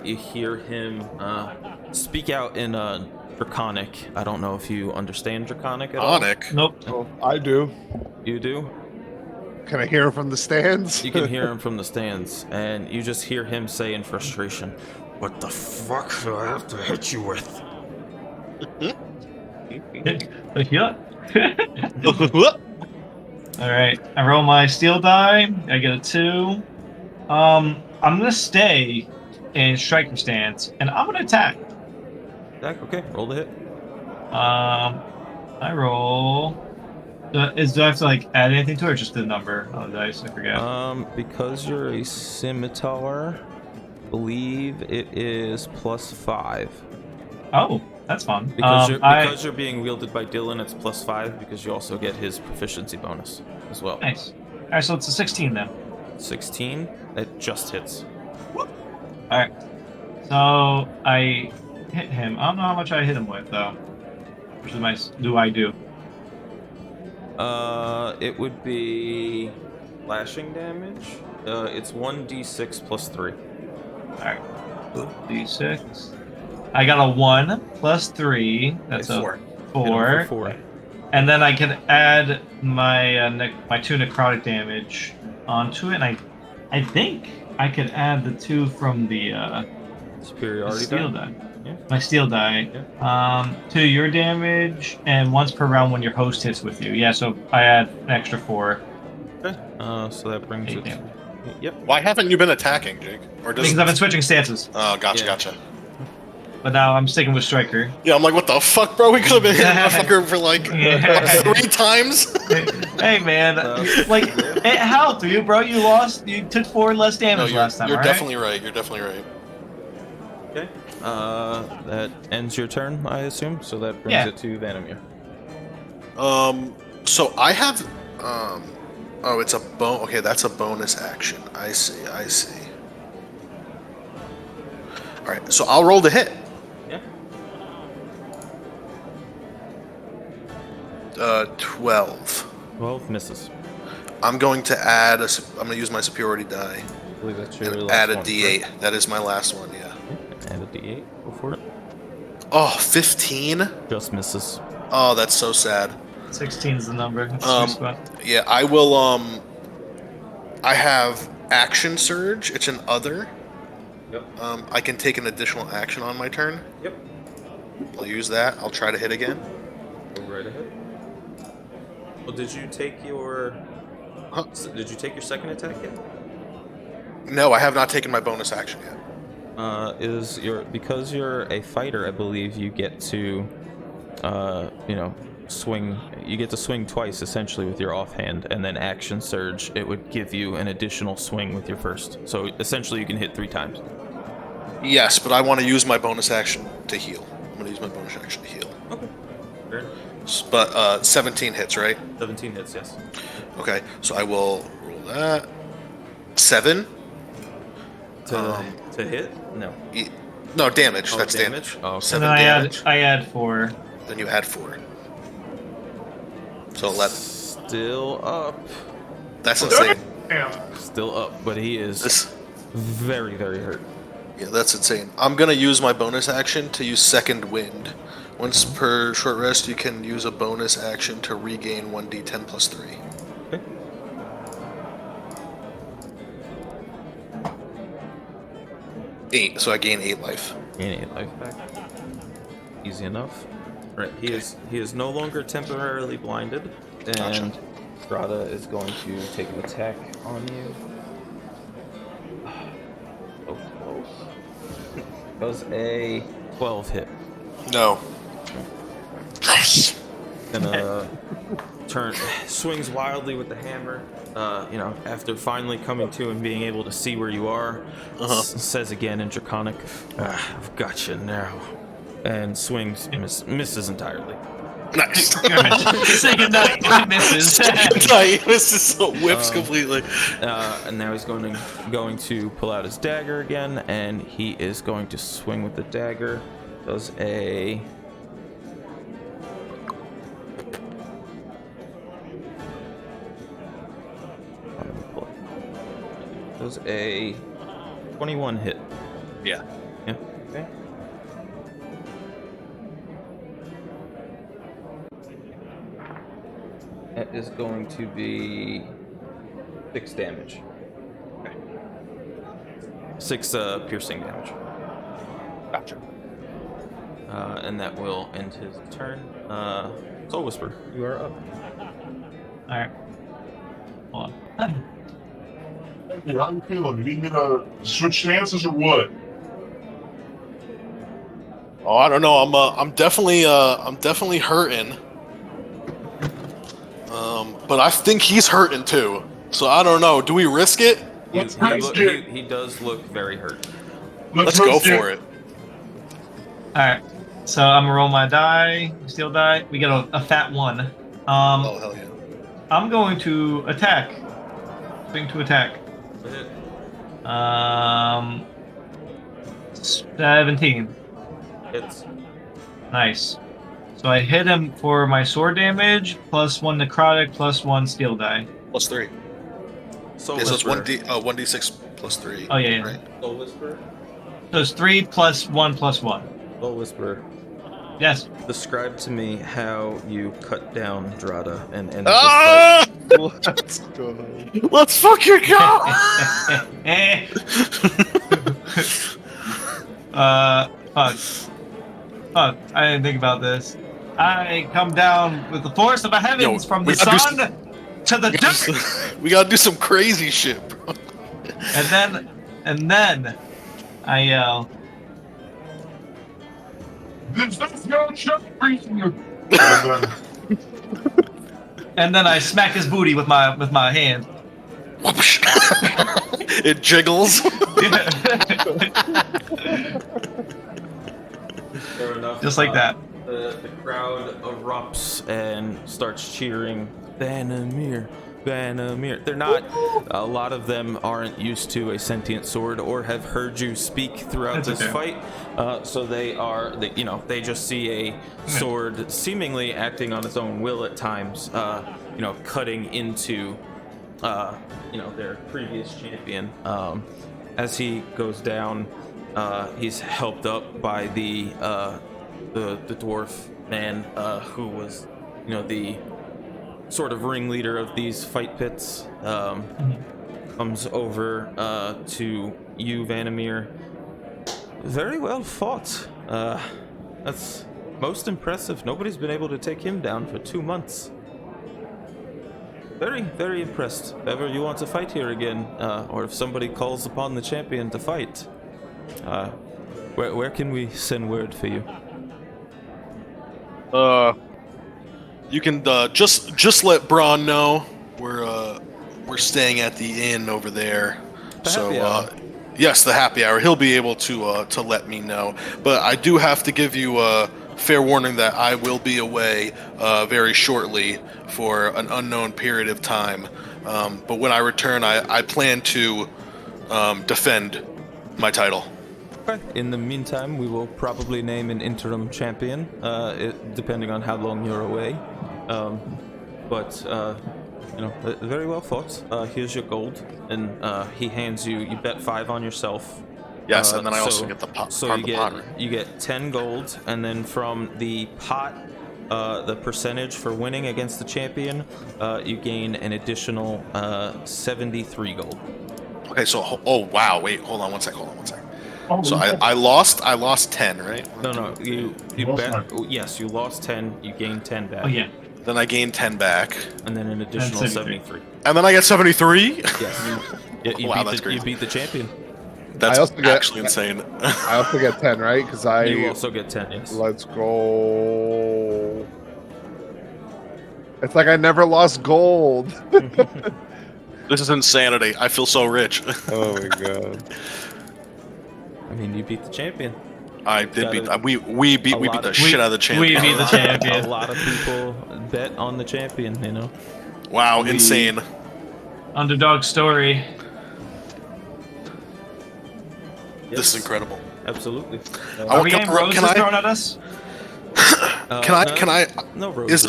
You hear him speak out in Draconic. I don't know if you understand Draconic at all. Onic. Nope. Oh, I do. You do? Can I hear him from the stands? You can hear him from the stands, and you just hear him say in frustration, "What the fuck do I have to hit you with?" Yeah. Alright. I roll my steel die. I get a 2. I'm gonna stay in striker stance, and I'm gonna attack. Jack, okay, roll the hit. I roll Do I have to like add anything to it, or just the number on the dice? I forget. Because you're a scimitar, believe it is +5. Oh, that's fun. Because you're being wielded by Dylan, it's +5 because you also get his proficiency bonus as well. Nice. All right, so it's a 16 then. 16, it just hits. All right. So I hit him. I don't know how much I hit him with though. Which do I do? It would be slashing damage. It's 1d6 +3. All right. D6. I got a 1 plus 3. That's a 4. Hit him for 4. And then I can add my my 2 necrotic damage onto it. And I think I could add the 2 from the Superiority steel die? die. Yeah. My steel die. To your damage, and once per round when your host hits with you. Yeah, so I add an extra 4. Okay. So that brings 8 it. damage. Yep. Why haven't you been attacking, Jake? Or does Because I've been switching stances, Oh, gotcha, Yeah. gotcha. but now I'm sticking with striker. Yeah, I'm like, what the fuck, bro? We could have been hitting that fucker for like Yeah. 3 times. Hey man, like it helped you, bro. You took 4 less No, damage you're, last time. you're right? definitely right. You're definitely right. Okay. That ends your turn, I assume. So that brings Yeah. it to Vanamir. So I have, oh, it's a okay, that's a bonus action. I see. All right, so I'll roll the hit. Yeah. 12. 12 misses. I'm going to add I'm going to use my superiority die. I believe that's your And last add a one, D8. correct? That is my last one, yeah. Add a D8. Go for it. Oh, 15? Just misses. Oh, that's so sad. 16 is the number. That's the Um, sweet spot. Yeah, I will, I have action surge. It's an other. Yep. I can take an additional action on my turn. Yep. I'll use that. I'll try to hit again. Go right ahead. Well, did you take your? Huh? Did you take your second attack yet? No, I have not taken my bonus action yet. Because you're a fighter, I believe you get to, swing. You get to swing twice essentially with your offhand, and then action surge. It would give you an additional swing with your first. So essentially, you can hit 3 times. Yes, but I want to use my bonus action to heal. I'm going to use my bonus action to heal. Okay. Fair enough. But 17 hits, right? 17 hits, yes. Okay, so I will roll that. 7. To hit? No. No, damage. Oh, That's damage? damage. Oh, okay. And 7 then damage. I add 4. Then you add 4. So 11. Still up. That's insane. Still up, but he is This, very, very hurt. yeah, that's insane. I'm gonna use my bonus action to use Second Wind. Once per short rest, you can use a bonus action to regain 1d10 plus 3. Okay. Eight, so I gain 8 life. Gain 8 life back. Easy enough. Right, he is no longer temporarily blinded, and Gotcha. Strada is going to take an attack on you. So close. Does a 12 hit. No. Gross. And swings wildly with the hammer. After finally coming to and being able to see where you are, says again in Draconic, "I've got you now," and swings, misses entirely. Nice. Say goodnight. He misses. This is so whips completely. And now he's going to pull out his dagger again, and he is going to swing with the dagger. Does a Does a 21 hit? Yeah. Yeah. Okay. That is going to be 6 damage. Okay. 6 piercing damage. Gotcha. And that will end his turn. Soul Whisper, you are up. Alright. Hold on. Hey, how you feeling? You need me to switch stances or what? Oh, I don't know. I'm definitely hurting. But I think he's hurting too. So I don't know. Do we risk it? Let's risk it. He does look very hurt. Let's go for it. Alright. So I'm gonna roll my die, steel die. We get a fat 1. Oh hell yeah. I'm going to attack. Swing to attack. 17. It's Nice. So I hit him for my sword damage, plus 1 necrotic, plus 1 steel die. +3. Soul Yes, it's Whisperer. 1d6 +3. Oh, yeah. Right. Soul Whisperer. So it's 3 plus 1 plus 1. Soul Whisperer. Yes. Describe to me how you cut down Drada and end Ah! Let's go. Let's fucking go! Fuck. Fuck. I didn't think about this. I come down with the force of the heavens from the we gotta do sun to the dirt, We gotta do some crazy shit, bro. and then I yell. This is your shot, prisoner. And then I smack his booty with my hand. Whoopsh. It jiggles. Fair enough. Just like that. The crowd erupts and starts cheering, Vanamir, Vanamir. They're not, a lot of them aren't used to a sentient sword or have heard you speak throughout That's this okay. fight. So they just see a sword seemingly acting on its own will at times, cutting into, their previous champion. As he goes down, he's helped up by the dwarf man who was, the sort of ringleader of these fight pits. Comes over to you, Vanamir. Very well fought. That's most impressive. Nobody's been able to take him down for 2 months. Very, very impressed. If ever you want to fight here again, or if somebody calls upon the champion to fight, where can we send word for you? You can just let Braun know we're staying at the inn over there. The happy hour. Yes, the happy hour. He'll be able to let me know. But I do have to give you fair warning that I will be away very shortly for an unknown period of time. But when I return, I plan to defend my title. Okay. In the meantime, we will probably name an interim champion, depending on how long you're away. Very well fought. Here's your gold, and he hands you. You bet 5 on yourself. Yes, and then I also get the pot. So you get 10 gold, and then from the pot, the percentage for winning against the champion, you gain an additional 73 gold. Okay, so wow, wait, hold on one sec. So I lost 10, right? No, you bet. Yes, you lost 10. You gain 10 back. Oh yeah. Then I gain 10 back. And then an additional 73. 73. And then I get 73? Yes. Wow, that's You crazy. beat the champion. That's I also get- actually insane. I also get 10, right? Because You also get 10, yes. Let's go. It's like I never lost gold. This is insanity. I feel so rich. Oh my god. I mean, you beat the champion. I did beat. We beat the of- shit out of the champion. We beat the champion. A lot of people bet on the champion, you know? Wow, insane. Underdog story. This is incredible. Absolutely. Are we getting roses can I- thrown at us? Can I? No roses.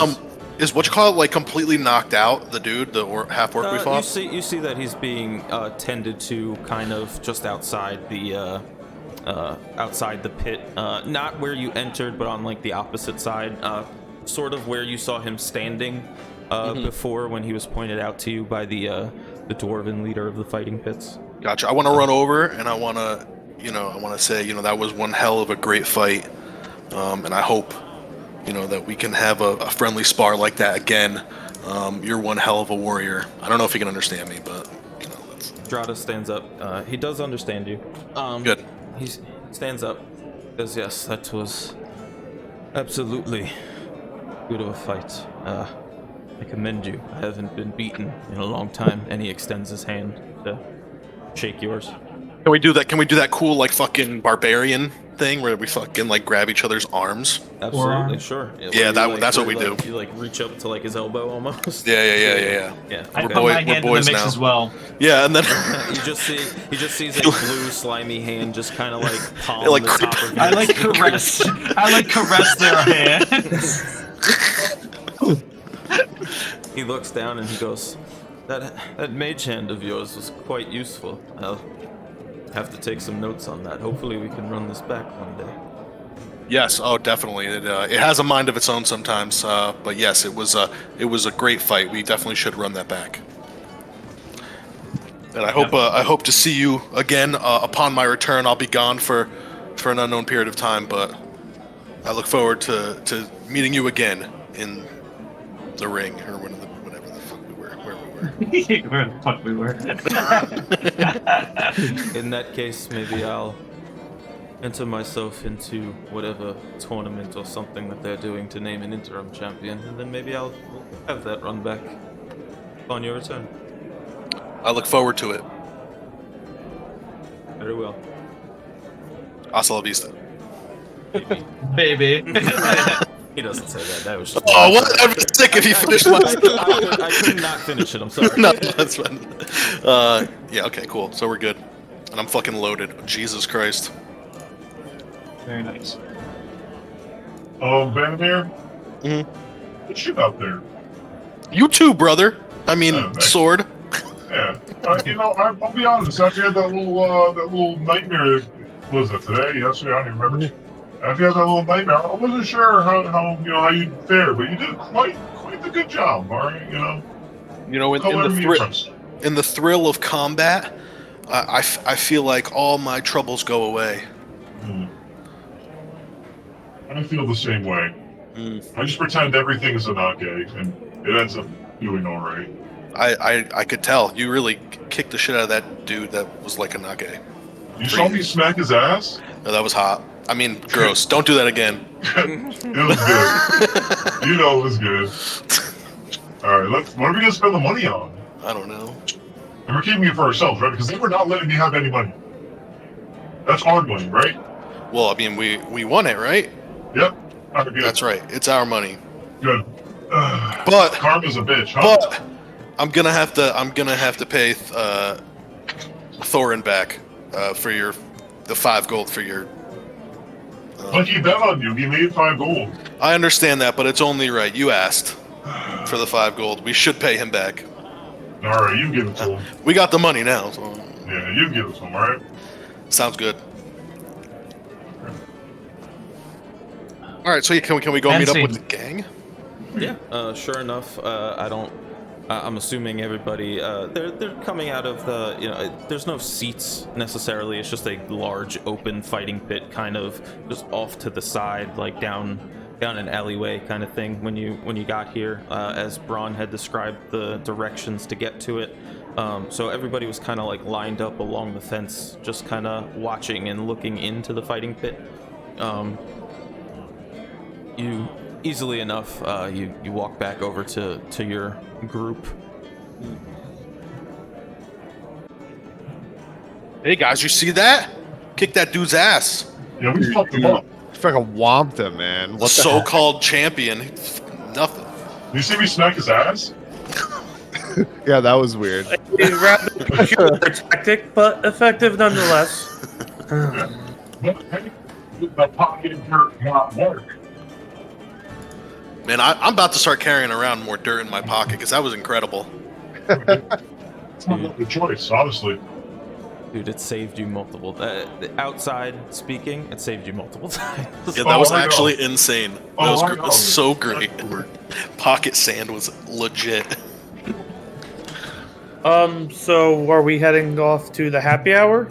Is what you call it like completely knocked out? The dude, half orc we fought. You see that he's being tended to kind of just outside the pit, not where you entered, but on like the opposite side, sort of where you saw him standing before when he was pointed out to you by the dwarven leader of the fighting pits. Gotcha. I want to run over and I want to say, that was one hell of a great fight, and I hope, that we can have a friendly spar like that again. You're one hell of a warrior. I don't know if he can understand me, but that's Drada stands up. He does understand you. good. He stands up. Says, yes, that was absolutely good of a fight. I commend you. I haven't been beaten in a long time. And he extends his hand to shake yours. Can we do that? Can we do that cool like fucking barbarian thing where we fucking like grab each other's arms? Absolutely, Forearm. sure. Yeah, that's what we where, do. like, you like reach up to like his elbow almost. Yeah. Yeah. I We're put my we're hand in the boys mix now. as well. Yeah, and then He just sees a blue slimy hand just kind of like palm like the top of I yours. like caress. I like caress their hands. He looks down and he goes, that mage hand of yours was quite useful. I'll have to take some notes on that. Hopefully we can run this back one day. yes, oh definitely. It has a mind of its own sometimes, but yes, it was a great fight. We definitely should run that back. And I hope to see you again upon my return. I'll be gone for an unknown period of time, but I look forward to meeting you again in the ring or whatever the fuck we were, where we were. Where the fuck we were. In that case, maybe I'll enter myself into whatever tournament or something that they're doing to name an interim champion, and then maybe I'll have that run back upon your return. I look forward to it. Very well. Hasta la vista. Baby. He doesn't say that. That was just. Oh, what? I'm sick if you finish my. I could not finish it. I'm sorry. No, that's fine. Yeah, okay, cool. So we're good. And I'm fucking loaded. Jesus Christ. Very nice. Vandermeer? Mhm. Good shit out there. You too, brother. I mean, Oh, nice. sword. Yeah. I'll be honest. After you had that little nightmare, what was it, today? Yesterday? I don't even remember. After you had that little nightmare, I wasn't sure how you fared, but you did quite the good job, all right? You know, in the thrill of combat, I feel like all my troubles go away. I feel the same way. I just pretend everything is a Nage, and it ends up doing all right. I could tell. You really kicked the shit out of that dude that was like a Nage. You saw me smack his ass? No, that was hot. I mean, gross. Don't do that again. It was good. You know it was good. Alright, what are we gonna spend the money on? I don't know. And we're keeping it for ourselves, right? Because they were not letting me have any money. That's our money, right? Well, I mean, we won it, right? Yep. Alright, good. That's right. It's our money. Good. But Karma's a bitch, huh? but I'm gonna have to pay Thorin back for the 5 gold for your. But he bet on you. He made 5 gold. I understand that, but it's only right. You asked for the 5 gold. We should pay him back. Alright, you give it to him. We got the money now. So. Yeah, you give it to him, alright? Sounds good. All right, so can we go meet up with the gang? Yeah. Sure enough, I'm assuming everybody. They're coming out of the. There's no seats necessarily. It's just a large open fighting pit, kind of just off to the side, like down an alleyway kind of thing. When you got here, as Braun had described the directions to get to it. So everybody was kind of like lined up along the fence, just kind of watching and looking into the fighting pit. You easily enough, you walk back over to your group. Hey guys, you see that? Kick that dude's ass. Yeah, we fucked him up. Fucking whomped him, man. What the heck? So-called champion. Nothing. You see me smack his ass? Yeah, that was weird. A rather peculiar tactic, but effective nonetheless. But hey, the pocket dirt not work. Man, I'm about to start carrying around more dirt in my pocket because that was incredible. It's not the choice, honestly. Dude, it saved you multiple. Outside speaking, it saved you multiple times. Yeah, that was I know. actually insane. That Oh, was, I was know. so great. Pocket sand was legit. So are we heading off to the happy hour?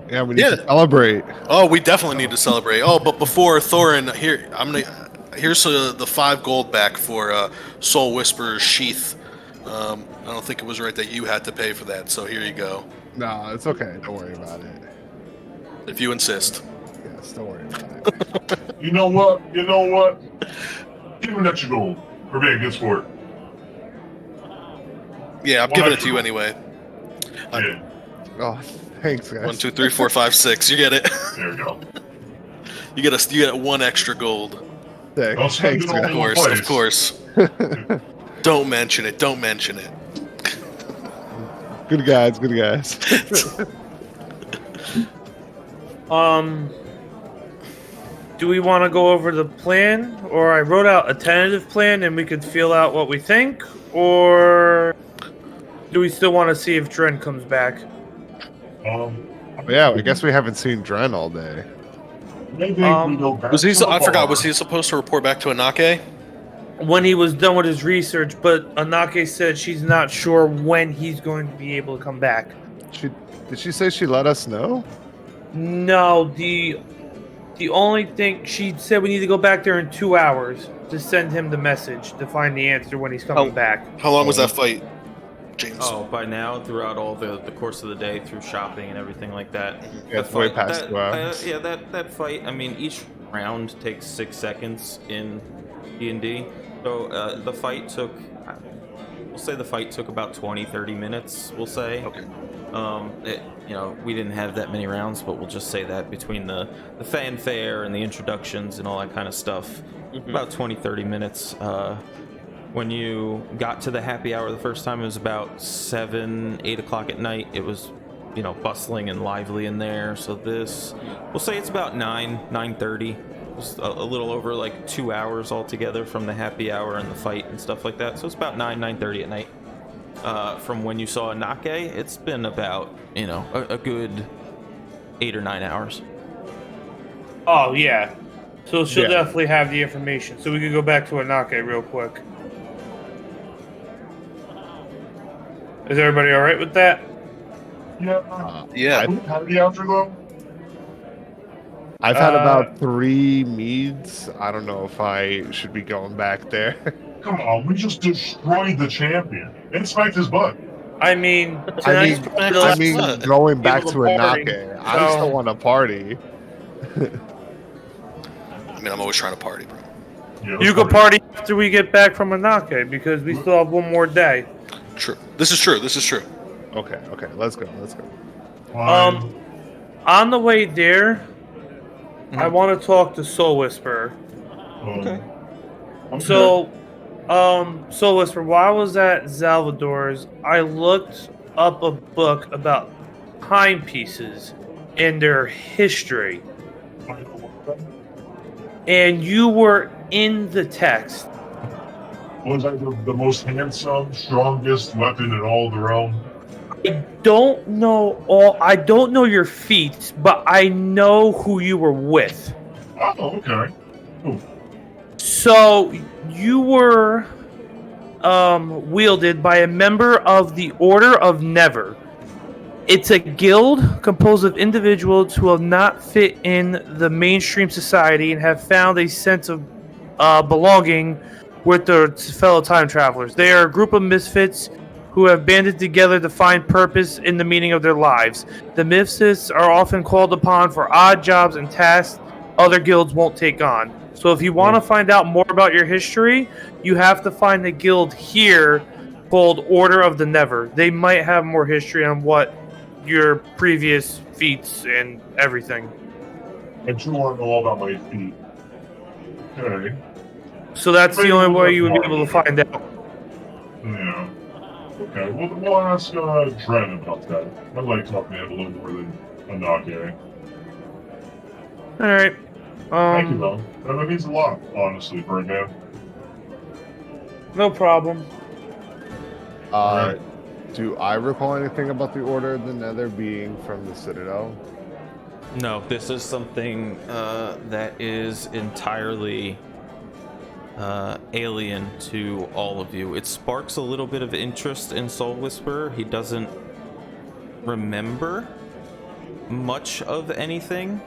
Yeah, we need to celebrate. Oh, we definitely need to celebrate. Oh, but before Thorin, here's the 5 gold back for Soul Whisperer's sheath. I don't think it was right that you had to pay for that, so here you go. No, it's okay. Don't worry about it. If you insist. Yes, don't worry about it. You know what? Give him that gold. For being a good sport. Yeah, I'm One giving it extra to you gold. anyway. Yeah, Oh, thanks, guys. 1, 2, 3, 4, 5, 6. You get it. there you go. You get 1 extra gold. Don't spend Thanks, it all Of in course, one of place. course. Don't mention it. Don't mention it. Good guys, good guys. Do we want to go over the plan, or I wrote out a tentative plan and we could feel out what we think, or do we still want to see if Dren comes back? Yeah, I guess we haven't seen Dren all day. Maybe we go back Was he? to the I forgot. bar. Was he supposed to report back to Anake? When he was done with his research, but Anake said she's not sure when he's going to be able to come back. Did she say she let us know? No, the only thing she said we need to go back there in 2 hours to send him the message to find the answer when he's coming back. How long was that fight, James? Oh, by now, throughout all the course of the day, through shopping and everything like that. Yeah, it's way past 2 hours. Yeah, that fight. I mean, each round takes 6 seconds in D&D. So the fight took, we'll say the fight took about 20-30 minutes. We'll say. Okay. We didn't have that many rounds, but we'll just say that between the fanfare and the introductions and all that kind of stuff, about 20-30 minutes. When you got to the happy hour the first time, it was about 7-8 o'clock at night. It was, bustling and lively in there. So this, we'll say it's about 9:30. It was a little over like 2 hours altogether from the happy hour and the fight and stuff like that. So it's about 9:30 at night. From when you saw Anake, it's been about, a good 8 or 9 hours. Oh yeah, so she'll Yeah. definitely have the information. So we could go back to Anake real quick. Is everybody all right with that? Yeah. Yeah. How many after though? I've had about 3 meads. I don't know if I should be going back there. Come on, we just destroyed the champion. Inspect his butt. I mean, I tonight's mean, probably the I last mean, fun. going back People to are partying, Anake. I so- still want to party. I mean, I'm always trying to party, bro. Yeah, You go party after we get back from Anake because we still have one more day. True. This is true. This is true. Okay, let's go. Fine. On the way there, I want to talk to Soul Whisperer. Okay. So, Soul Whisperer, while I was at Salvador's, I looked up a book about timepieces and their history, and you were in the text. Was I the most handsome, strongest weapon in all of the realm? I don't know your feats, but I know who you were with. Oh, okay. So you were wielded by a member of the Order of Never. It's a guild composed of individuals who have not fit in the mainstream society and have found a sense of belonging with their fellow time travelers. They are a group of misfits who have banded together to find purpose in the meaning of their lives. The misfits are often called upon for odd jobs and tasks other guilds won't take on. So if you want to find out more about your history, you have to find a guild here called Order of the Never. They might have more history on what your previous feats and everything. And you want to know all about my feet. Okay. So that's the only way you would be able to find out. Yeah. Okay, we'll ask Dren about that. I'd like talking to him a little more than Anake. All right. Thank you, though. That means a lot, honestly, for a man. No problem. Do I recall anything about the Order of the Nether being from the Citadel? No, this is something that is entirely alien to all of you. It sparks a little bit of interest in Soul Whisperer. He doesn't remember much of anything,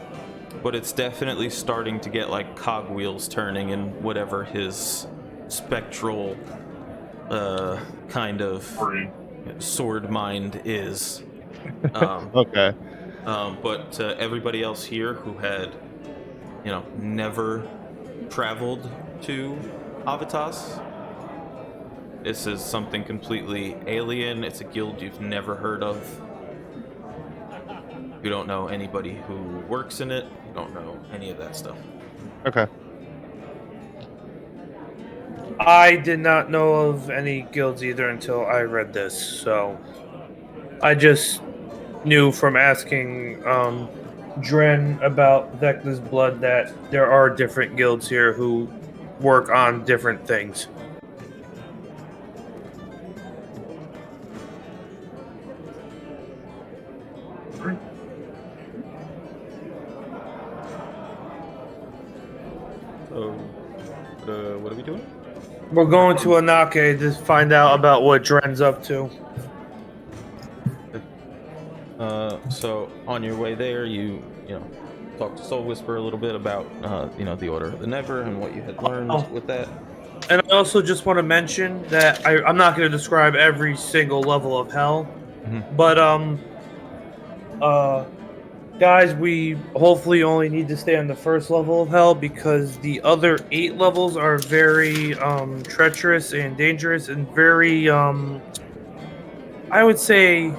but it's definitely starting to get like cogwheels turning in whatever his spectral kind of Free. sword mind is. Okay. But everybody else here who had, never traveled to Avitas, This is something completely alien. It's a guild you've never heard of. You don't know anybody who works in it. You don't know any of that stuff. Okay. I did not know of any guilds either until I read this, so I just knew from asking Dren about Vecna's blood that there are different guilds here who work on different things. So, what are we doing? We're going to Anake to find out about what Dren's up to. So on your way there, you talk to Soul Whisper a little bit about the Order of the Never and what you had learned with that. And I also just want to mention that I'm not going to describe every single level of hell, but guys, we hopefully only need to stay on the first level of hell because the other 8 levels are very treacherous and dangerous and very I would say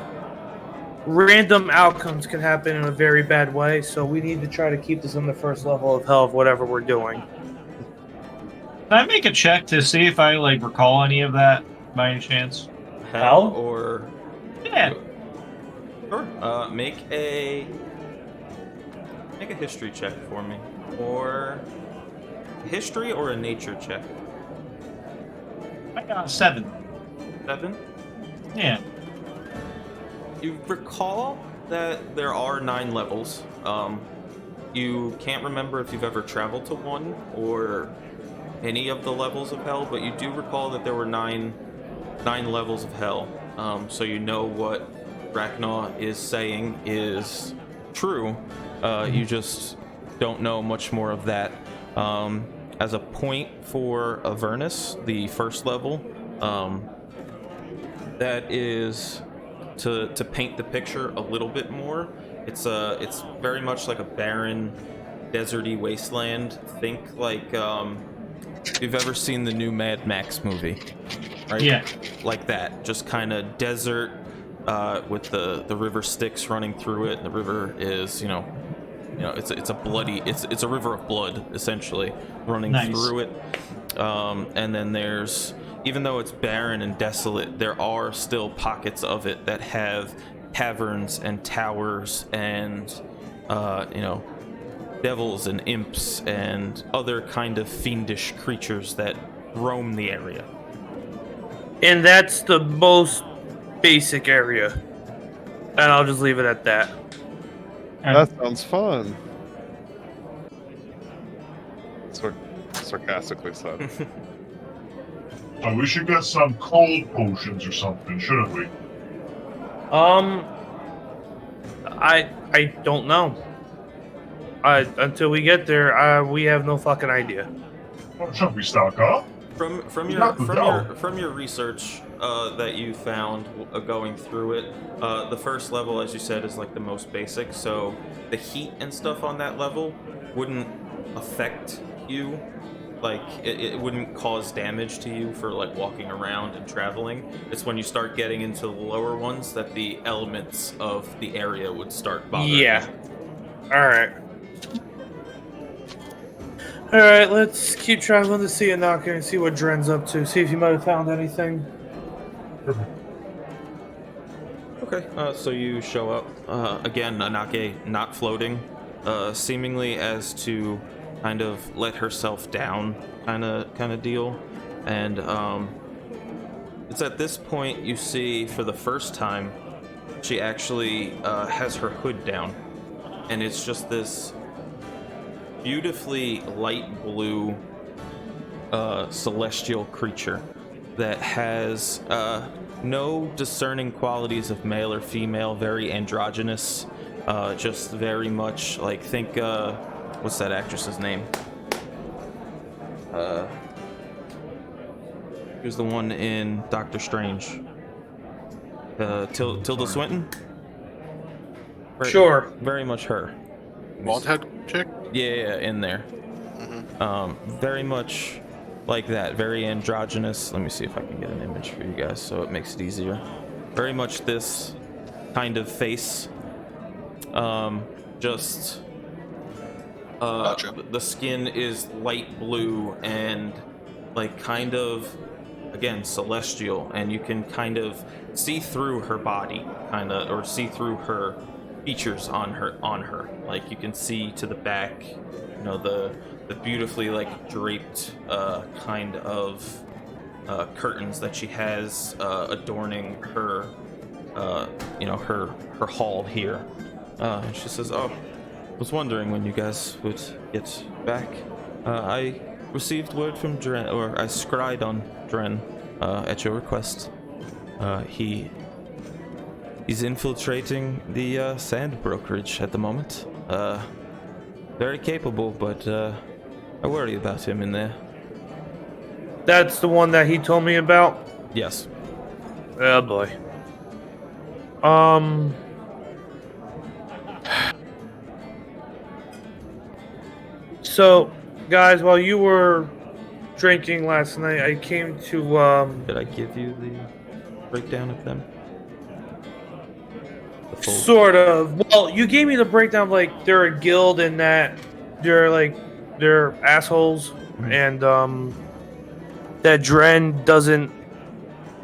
random outcomes can happen in a very bad way. So we need to try to keep this on the first level of hell of whatever we're doing. Can I make a check to see if I recall any of that by any chance? Hell or Yeah. sure. Make a history check for me, or history or a nature check. I got 7. 7. Yeah. You recall that there are 9 levels. You can't remember if you've ever traveled to one or any of the levels of hell, but you do recall that there were 9 levels of hell. So you know what Ragnar is saying is true. You just don't know much more of that. As a point for Avernus, the first level, that is to paint the picture a little bit more. It's very much like a barren, deserty wasteland. Think like if you've ever seen the new Mad Max movie, right? Yeah. Like that, just kind of desert with the river Styx running through it. The river is, it's a bloody, it's a river of blood essentially running through it. And then there's, even though it's barren and desolate, there are still pockets of it that have caverns and towers and devils and imps and other kind of fiendish creatures that roam the area. And that's the most basic area. And I'll just leave it at that. That sounds fun. Sarcastically said. So we should get some cold potions or something, shouldn't we? I don't know. Until we get there, we have no fucking idea. Well, shouldn't we stock up? From your research that you found going through it, the first level, as you said, is like the most basic. So the heat and stuff on that level wouldn't affect you. Like it wouldn't cause damage to you for like walking around and traveling. It's when you start getting into the lower ones that the elements of the area would start bothering. Yeah. All right. All right. Let's keep traveling to see Anaka and see what Dren's up to. See if he might have found anything. Okay. So you show up again. Anake not floating, seemingly as to kind of let herself down kind of deal. And it's at this point you see for the first time she actually has her hood down, and it's just this beautifully light blue celestial creature that has no discerning qualities of male or female, very androgynous, just very much like, think what's that actress's name? Who's the one in Doctor Strange? Tilda Swinton? Sure. Very much her. Bald head chick? Yeah, in there. Mm-hmm. Very much like that, very androgynous. Let me see if I can get an image for you guys so it makes it easier. Very much this kind of face. Just Gotcha. the skin is light blue and like kind of, again, celestial, and you can kind of see through her body, kind of, or see through her features on her. Like you can see to the back, you know, the beautifully like draped kind of curtains that she has adorning her, you know, her hall here. And she says, "Oh, was wondering when you guys would get back. I received word from Dren, or I scryed on Dren at your request. He's infiltrating the sand brokerage at the moment. Very capable, but I worry about him in there." That's the one that he told me about? Yes. Oh boy. So, guys, while you were drinking last night, I came to Did I give you the breakdown of them? The full- sort of. Well, you gave me the breakdown of, like, they're a guild and that they're assholes, and that Dren doesn't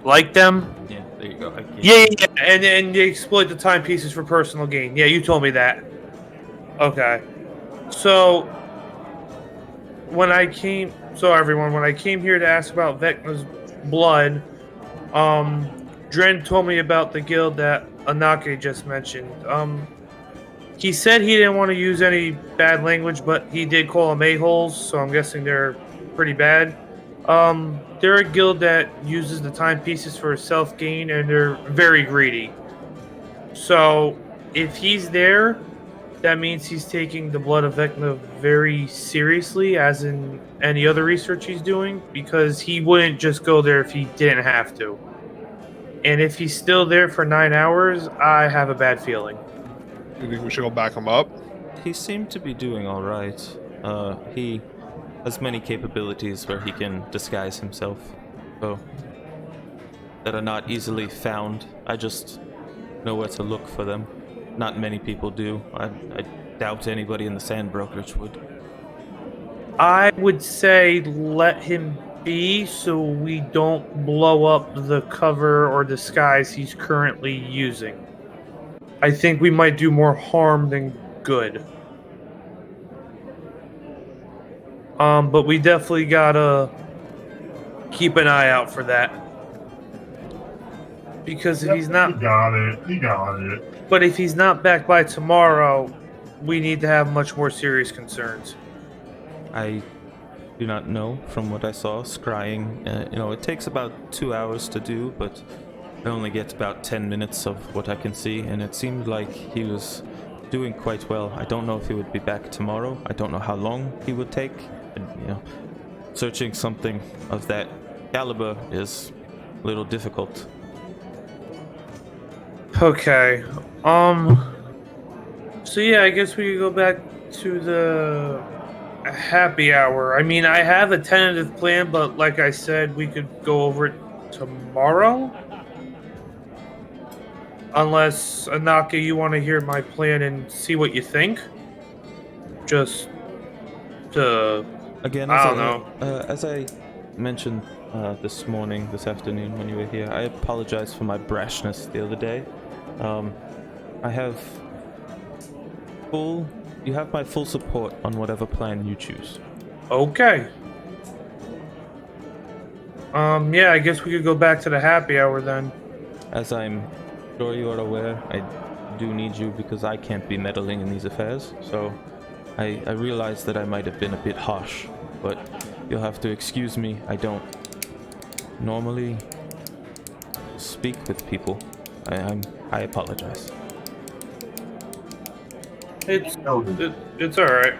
like them. Yeah, there you go. I gave Yeah, you- and they exploit the timepieces for personal gain. Yeah, you told me that. Okay. So when I came here to ask about Vecna's blood, Dren told me about the guild that Anake just mentioned. He said he didn't want to use any bad language, but he did call them a-holes, so I'm guessing they're pretty bad. They're a guild that uses the timepieces for self-gain, and they're very greedy. So if he's there, that means he's taking the blood of Vecna very seriously, as in any other research he's doing, because he wouldn't just go there if he didn't have to. And if he's still there for 9 hours, I have a bad feeling. You think we should go back him up? He seemed to be doing all right. He has many capabilities where he can disguise himself, so that are not easily found. I just know where to look for them. Not many people do. I doubt anybody in the sand brokerage would. I would say let him be so we don't blow up the cover or disguise he's currently using. I think we might do more harm than good. But we definitely gotta keep an eye out for that. Because if he's He not, got it. He got it. but if he's not back by tomorrow, we need to have much more serious concerns. I do not know from what I saw. Scrying, you know, it takes about 2 hours to do, but I only get about 10 minutes of what I can see, and it seemed like he was doing quite well. I don't know if he would be back tomorrow. I don't know how long he would take. And, you know, searching something of that caliber is a little difficult. Okay. So yeah, I guess we could go back to the happy hour. I mean, I have a tentative plan, but like I said, we could go over it tomorrow. Unless, Anaka, you want to hear my plan and see what you think? Just to... Again, I don't know. As I mentioned this afternoon when you were here, I apologize for my brashness the other day. You have my full support on whatever plan you choose. Okay. Yeah, I guess we could go back to the happy hour then. As I'm sure you are aware, I do need you because I can't be meddling in these affairs, so I realize that I might have been a bit harsh, but you'll have to excuse me. I don't normally speak with people. I apologize. It's all right.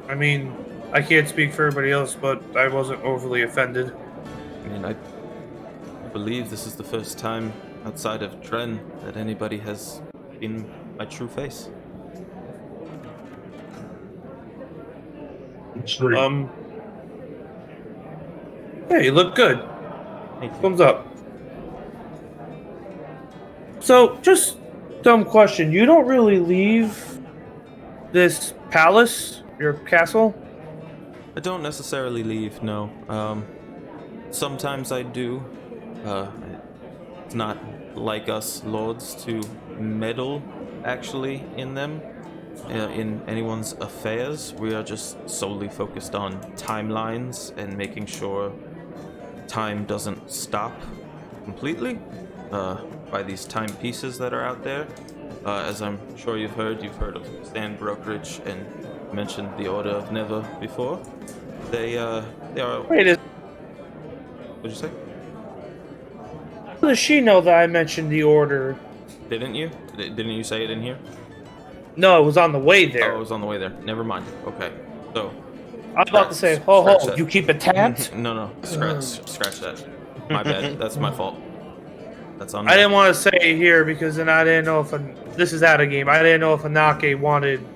I mean, I can't speak for everybody else, but I wasn't overly offended. I mean, I believe this is the first time outside of Dren that anybody has seen my true face. Straight. Yeah, you look good. Thank you. Thumbs up. So, just dumb question. You don't really leave this palace, your castle? I don't necessarily leave, no. Sometimes I do. It's not like us lords to meddle, actually, in them, in anyone's affairs. We are just solely focused on timelines and making sure time doesn't stop completely by these timepieces that are out there. As I'm sure you've heard of Stand Brokerage and mentioned the Order of Never before. They are. Wait, What'd you say? how does she know that I mentioned the order? Didn't you? Didn't you say it in here? No, it was on the way Oh, there. it was on the way there. Never mind. Okay. So. I was about to say, Scratch ho, that. you keep it tapped? No. Scratch that. My bad. That's my fault. That's on me. I didn't want to say it here because then I didn't know if this is out of game. I didn't know if Anake wanted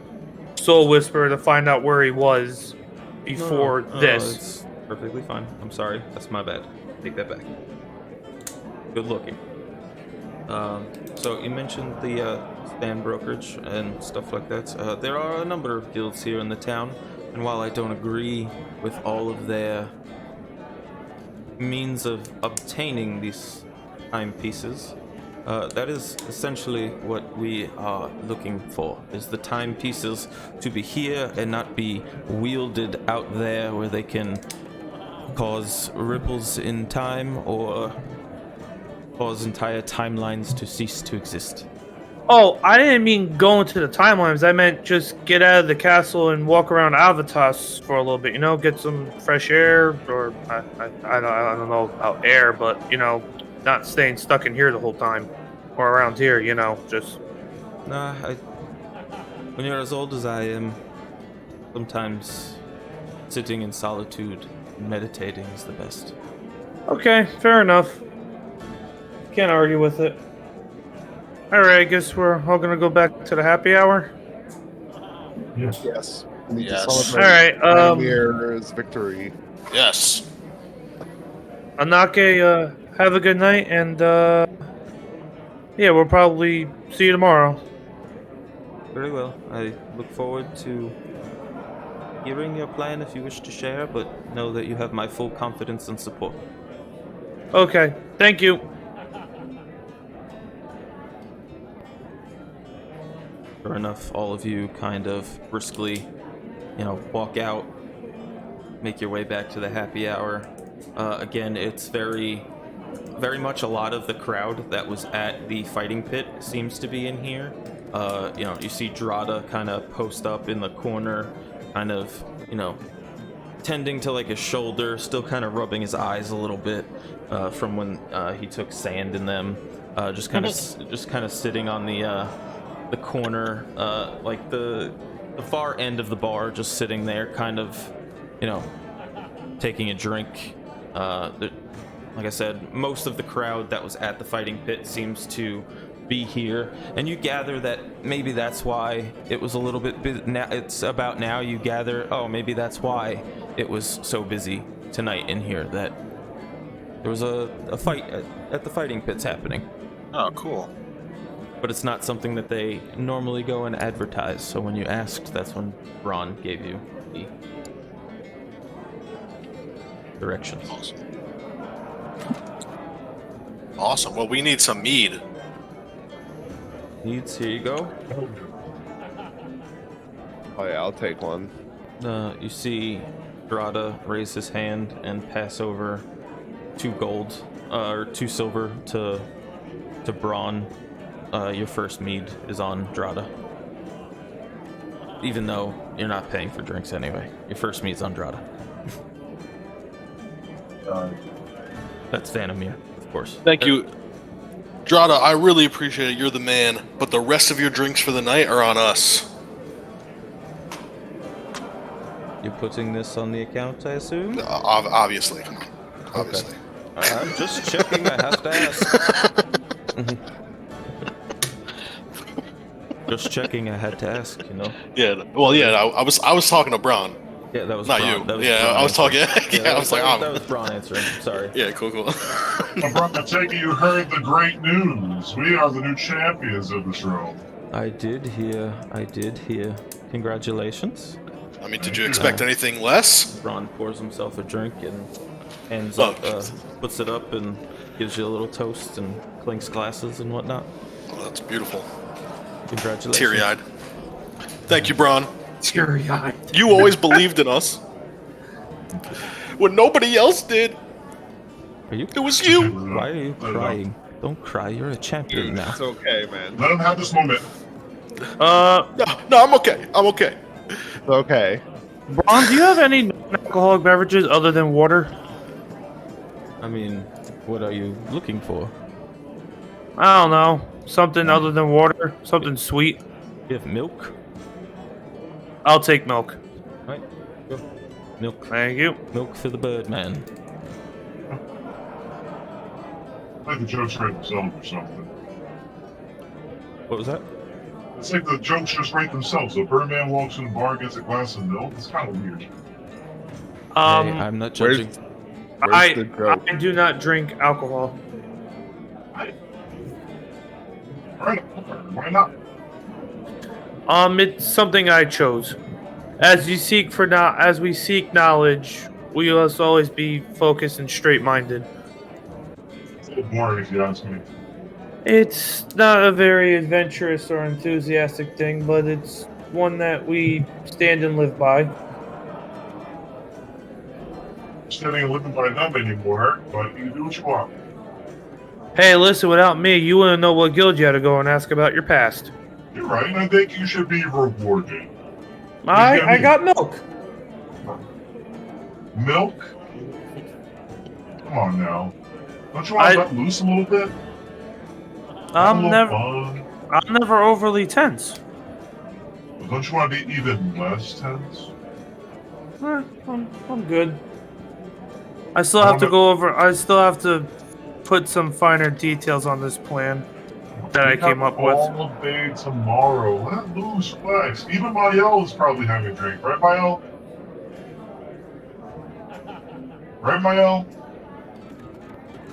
Soul Whisperer to find out where he was before No, this. it's perfectly fine. I'm sorry. That's my bad. Take that back. Good looking. So you mentioned the stand brokerage and stuff like that. There are a number of guilds here in the town, and while I don't agree with all of their means of obtaining these timepieces, that is essentially what we are looking for, is the timepieces to be here and not be wielded out there where they can cause ripples in time or cause entire timelines to cease to exist. Oh, I didn't mean go into the timelines. I meant just get out of the castle and walk around Avatas for a little bit. You know, get some fresh air, or I don't know about air, but you know, not staying stuck in here the whole time, or around here. You know, just. Nah, when you're as old as I am, sometimes sitting in solitude and meditating is the best. Okay, fair enough. Can't argue with it. Alright, I guess we're all gonna go back to the happy hour. Yes. We need Yes. to celebrate Alright, Vanamir's victory. Yes. Anake, have a good night, and yeah, we'll probably see you tomorrow. Very well. I look forward to hearing your plan if you wish to share, but know that you have my full confidence and support. Okay, thank you. Sure enough, all of you kind of briskly, walk out, make your way back to the happy hour. Again, it's very much a lot of the crowd that was at the fighting pit seems to be in here. You see Drada kind of post up in the corner, kind of, tending to like his shoulder, still kind of rubbing his eyes a little bit from when he took sand in them. Just kind of sitting on the corner, like the far end of the bar, just sitting there, kind of, taking a drink. Like I said, most of the crowd that was at the fighting pit seems to be here, and you gather that maybe that's why it was a little bit busy. Now it's about now you gather, oh, maybe that's why it was so busy tonight in here, that there was a fight at the fighting pits happening. Oh, cool. But it's not something that they normally go and advertise, so when you asked, that's when Ron gave you the directions. Awesome. Awesome. Well, we need some mead. Needs, here you go. Oh yeah, I'll take one. You see Drada raise his hand and pass over 2 gold, or 2 silver to Braun. Your first mead is on Drada. Even though you're not paying for drinks anyway. Your first mead's on Drada. That's Vanamir, of course. Thank you. Drada, I really appreciate it. You're the man. But the rest of your drinks for the night are on us. You're putting this on the account, I assume? Obviously. Come on. Obviously. I'm just checking. I have to ask. Just checking. I had to ask. Yeah. Well, yeah. I was talking to Braun. Yeah, that was Not Braun. you. That was Yeah, Braun I was answering. talking. Yeah, I was like, that was Braun answering. Sorry. yeah, cool. I take it you heard the great news. We are the new champions of this realm. I did hear. Congratulations. I mean, did you expect anything less? Braun pours himself a drink and hands Oh. up, puts it up and gives you a little toast and clinks glasses and whatnot. Oh, that's beautiful. Congratulations. Teary-eyed. Thank you, Braun. Teary-eyed. You always believed in us. When nobody else did. Are you? It was you. Why are you crying? Don't cry. You're a champion now. It's okay, man. Let him have this moment. No, I'm okay. I'm okay. It's okay. Braun, do you have any non-alcoholic beverages other than water? I mean, what are you looking for? I don't know. Something other than water. Something sweet. You have milk? I'll take milk. Right. Go. Milk. Thank you. Milk for the Birdman. I think the jokes write themselves or something. What was that? It's like the jokes just write themselves. A Birdman walks in a bar, gets a glass of milk. It's kind of weird. Hey, I'm not judging. Where's the joke? I do not drink alcohol. Right. Why not? It's something I chose. As we seek knowledge, we must always be focused and straight-minded. It's a little boring if you ask me. It's not a very adventurous or enthusiastic thing, but it's one that we stand and live by. Standing and living by them anymore, but you can do what you want. Hey, listen, without me, you wouldn't know what guild you had to go and ask about your past. You're right, and I think you should be rewarded. I got milk. Milk? Come on now. Don't you want to let loose a little bit? Have a I'm little fun? never overly tense. Well, don't you want to be even less tense? I'm good. I still have to go over. I still have to put some finer details on this plan that I came up with. All day tomorrow. Let loose, flex. Even Mael is probably having a drink, right, Mael? Right, Mael?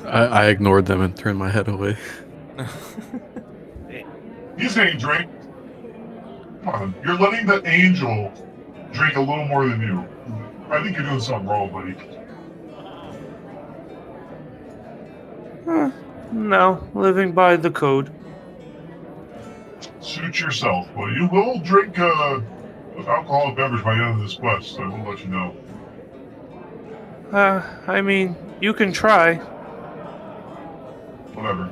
I ignored them and turned my head away. He's getting a drink. Come on, you're letting the angel drink a little more than you. I think you're doing something wrong, buddy. No, living by the code. Suit yourself, but you will drink alcoholic beverage by the end of this quest, so I will let you know. I mean, you can try. Whatever.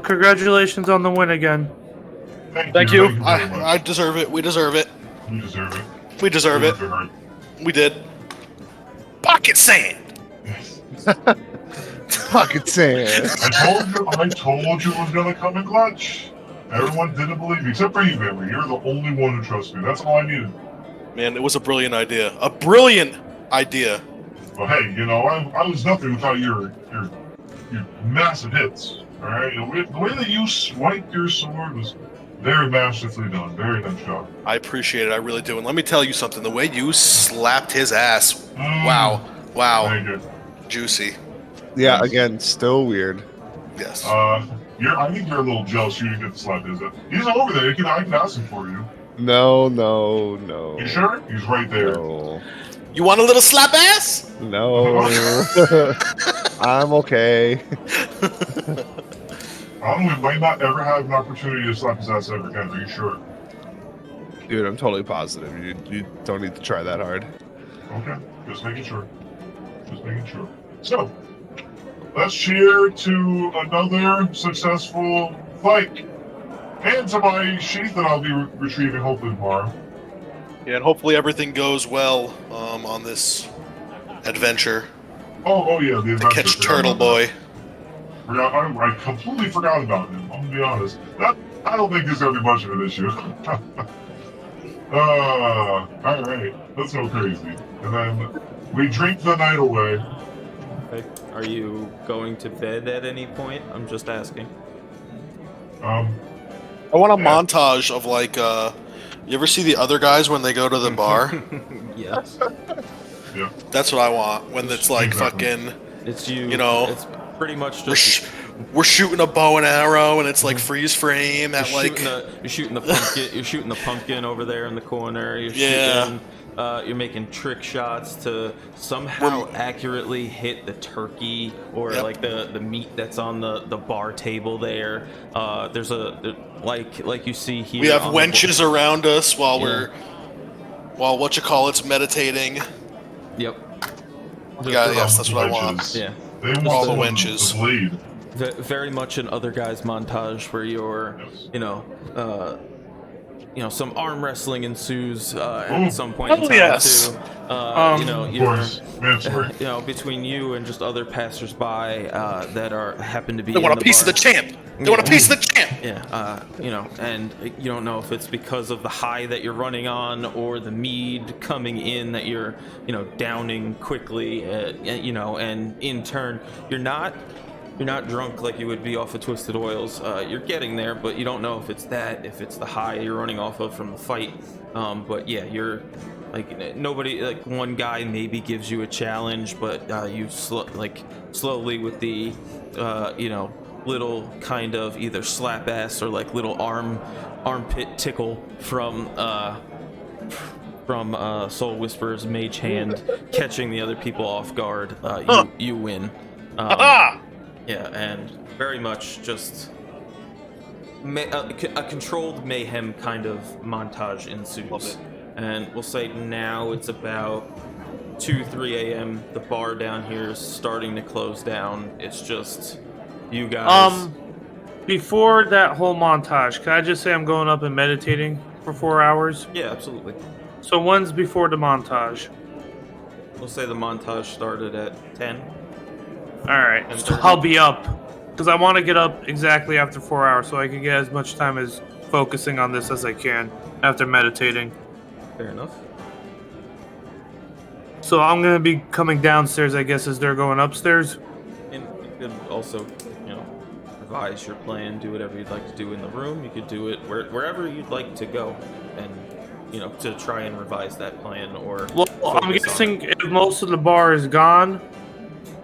Congratulations on the win again. Thank you. Very much. I deserve it. We deserve it. You deserve it. We deserve it. We did. Pocket sand. Pocket sand. I told you it was gonna come in clutch. Everyone didn't believe me, except for you, Bentley. You're the only one who trusts me. That's all I needed. Man, it was a brilliant idea. A brilliant idea. Well, hey, you know, I was nothing without your massive hits. All right, the way that you swiped your sword was very masterfully done. Very nice job. I appreciate it. I really do. And let me tell you something. The way you slapped his ass. Wow. Thank you. Juicy. Yeah, again, still weird. Yes. I think you're a little jealous you didn't get to slap his ass. He's over there. I can ask him for you. No. You sure? He's right there. No. You want a little slap ass? No. I'm okay. I don't know, we might not ever have an opportunity to slap his ass ever again. Are you sure? Dude, I'm totally positive. You don't need to try that hard. Okay, just making sure. So, let's cheer to another successful fight. And to my sheath that I'll be retrieving hopefully tomorrow. Yeah, and hopefully everything goes well on this adventure. Oh yeah, the adventure. Catch Turtle Boy. I completely forgot about him. I'm gonna be honest. I don't think there's gonna be much of an issue. All right, let's go crazy, and then we drink the night away. Okay. Are you going to bed at any point? I'm just asking. I want a montage of like You ever see the other guys when they go to the bar? Yes. Yeah. That's what I want. When it's like Exactly. fucking, It's you. You know, it's pretty much we're, just we're shooting a bow and arrow, and it's like freeze frame at you're like. shooting the pumpkin. You're shooting the pumpkin over there in the corner. You're Yeah. shooting. You're making trick shots to somehow accurately hit the turkey or Yep. like the meat that's on the bar table there. There's like you see here. We have on the board- wenches around us while Yeah. we're, while it's meditating. Yep. Yeah, yes, that's what I want. Wenches. Yeah. They almost All the call it wenches. The blade. Very much an other guys montage where you're, Yes. some arm wrestling ensues at some point in Oh, time yes. too. Of You're, course. Man, sorry. between you and just other passersby that happen to be. They want in a piece bar. of the champ. They want a piece of the champ. Yeah, and you don't know if it's because of the high that you're running on or the mead coming in that you're, downing quickly, and in turn, you're not drunk like you would be off of Twisted Oils. You're getting there, but you don't know if it's the high you're running off of from the fight. But yeah, you're like nobody, like one guy maybe gives you a challenge, but you slowly with the, little kind of either slap ass or like little armpit tickle from Soul Whisperer's mage hand catching the other people off guard. You win. Yeah, and very much just a controlled mayhem kind of montage ensues. And we'll say now it's about 2-3 a.m. The bar down here is starting to close down. It's just you guys. Before that whole montage, can I just say I'm going up and meditating for 4 hours? Yeah, absolutely. So when's before the montage? We'll say the montage started at 10. Alright, And so 30. I'll be up. Because I want to get up exactly after 4 hours so I can get as much time as focusing on this as I can after meditating. Fair enough. So I'm going to be coming downstairs, I guess, as they're going upstairs. And you could also, revise your plan, do whatever you'd like to do in the room. You could do it wherever you'd like to go, and to try and revise that plan. Or Well, I'm focus on guessing it. if most of the bar is gone,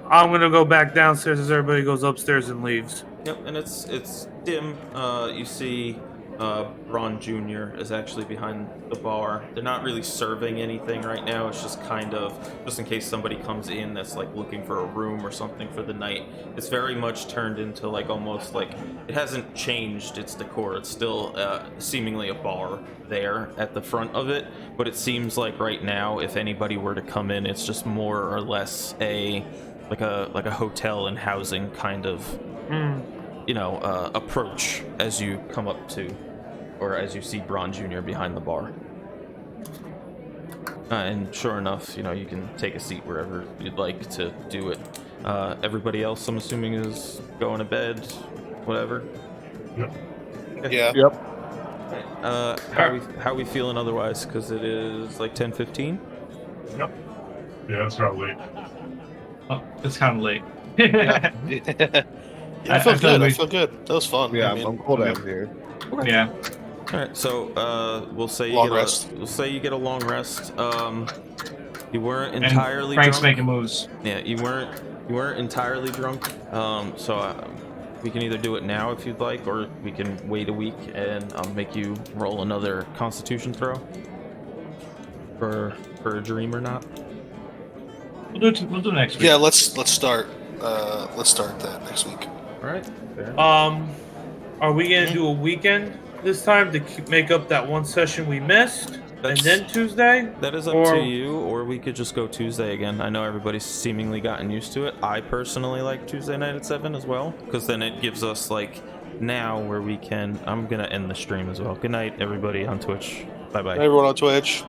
I'm going to go back downstairs as everybody goes upstairs and leaves. Yep, and it's dim. You see, Ron Jr. is actually behind the bar. They're not really serving anything right now. It's just kind of just in case somebody comes in that's like looking for a room or something for the night. It's very much turned into like almost like it hasn't changed its decor. It's still seemingly a bar there at the front of it, but it seems like right now, if anybody were to come in, it's just more or less a hotel and housing kind of approach as you come up to, or as you see Braun Jr. behind the bar. And sure enough, you can take a seat wherever you'd like to do it. Everybody else, I'm assuming, is going to bed, whatever. Yeah. Yep. How we feeling otherwise? Because it is like 10:15. Yep. Yeah, it's not late. Oh, it's kind of late. I feel I feel good. I like- feel good. That was fun. Yeah, I mean, I'm cold out here. Yeah. All right, so we'll say you Long get rest. we'll say you get a long rest. You weren't And entirely Frank's drunk. making moves. Yeah, you weren't entirely drunk. So we can either do it now if you'd like, or we can wait a week and I'll make you roll another Constitution throw for a dream or not. We'll do next week. Yeah, let's start. Let's start that next week. All right. Fair enough. Are we going to do a weekend this time to make up that one session we missed? And then Tuesday? That is up or- to you, or we could just go Tuesday again. I know everybody's seemingly gotten used to it. I personally like Tuesday night at 7 as well, because then it gives us like now where we can. I'm gonna end the stream as well. Good night, everybody on Twitch. Bye bye. Everyone on Twitch.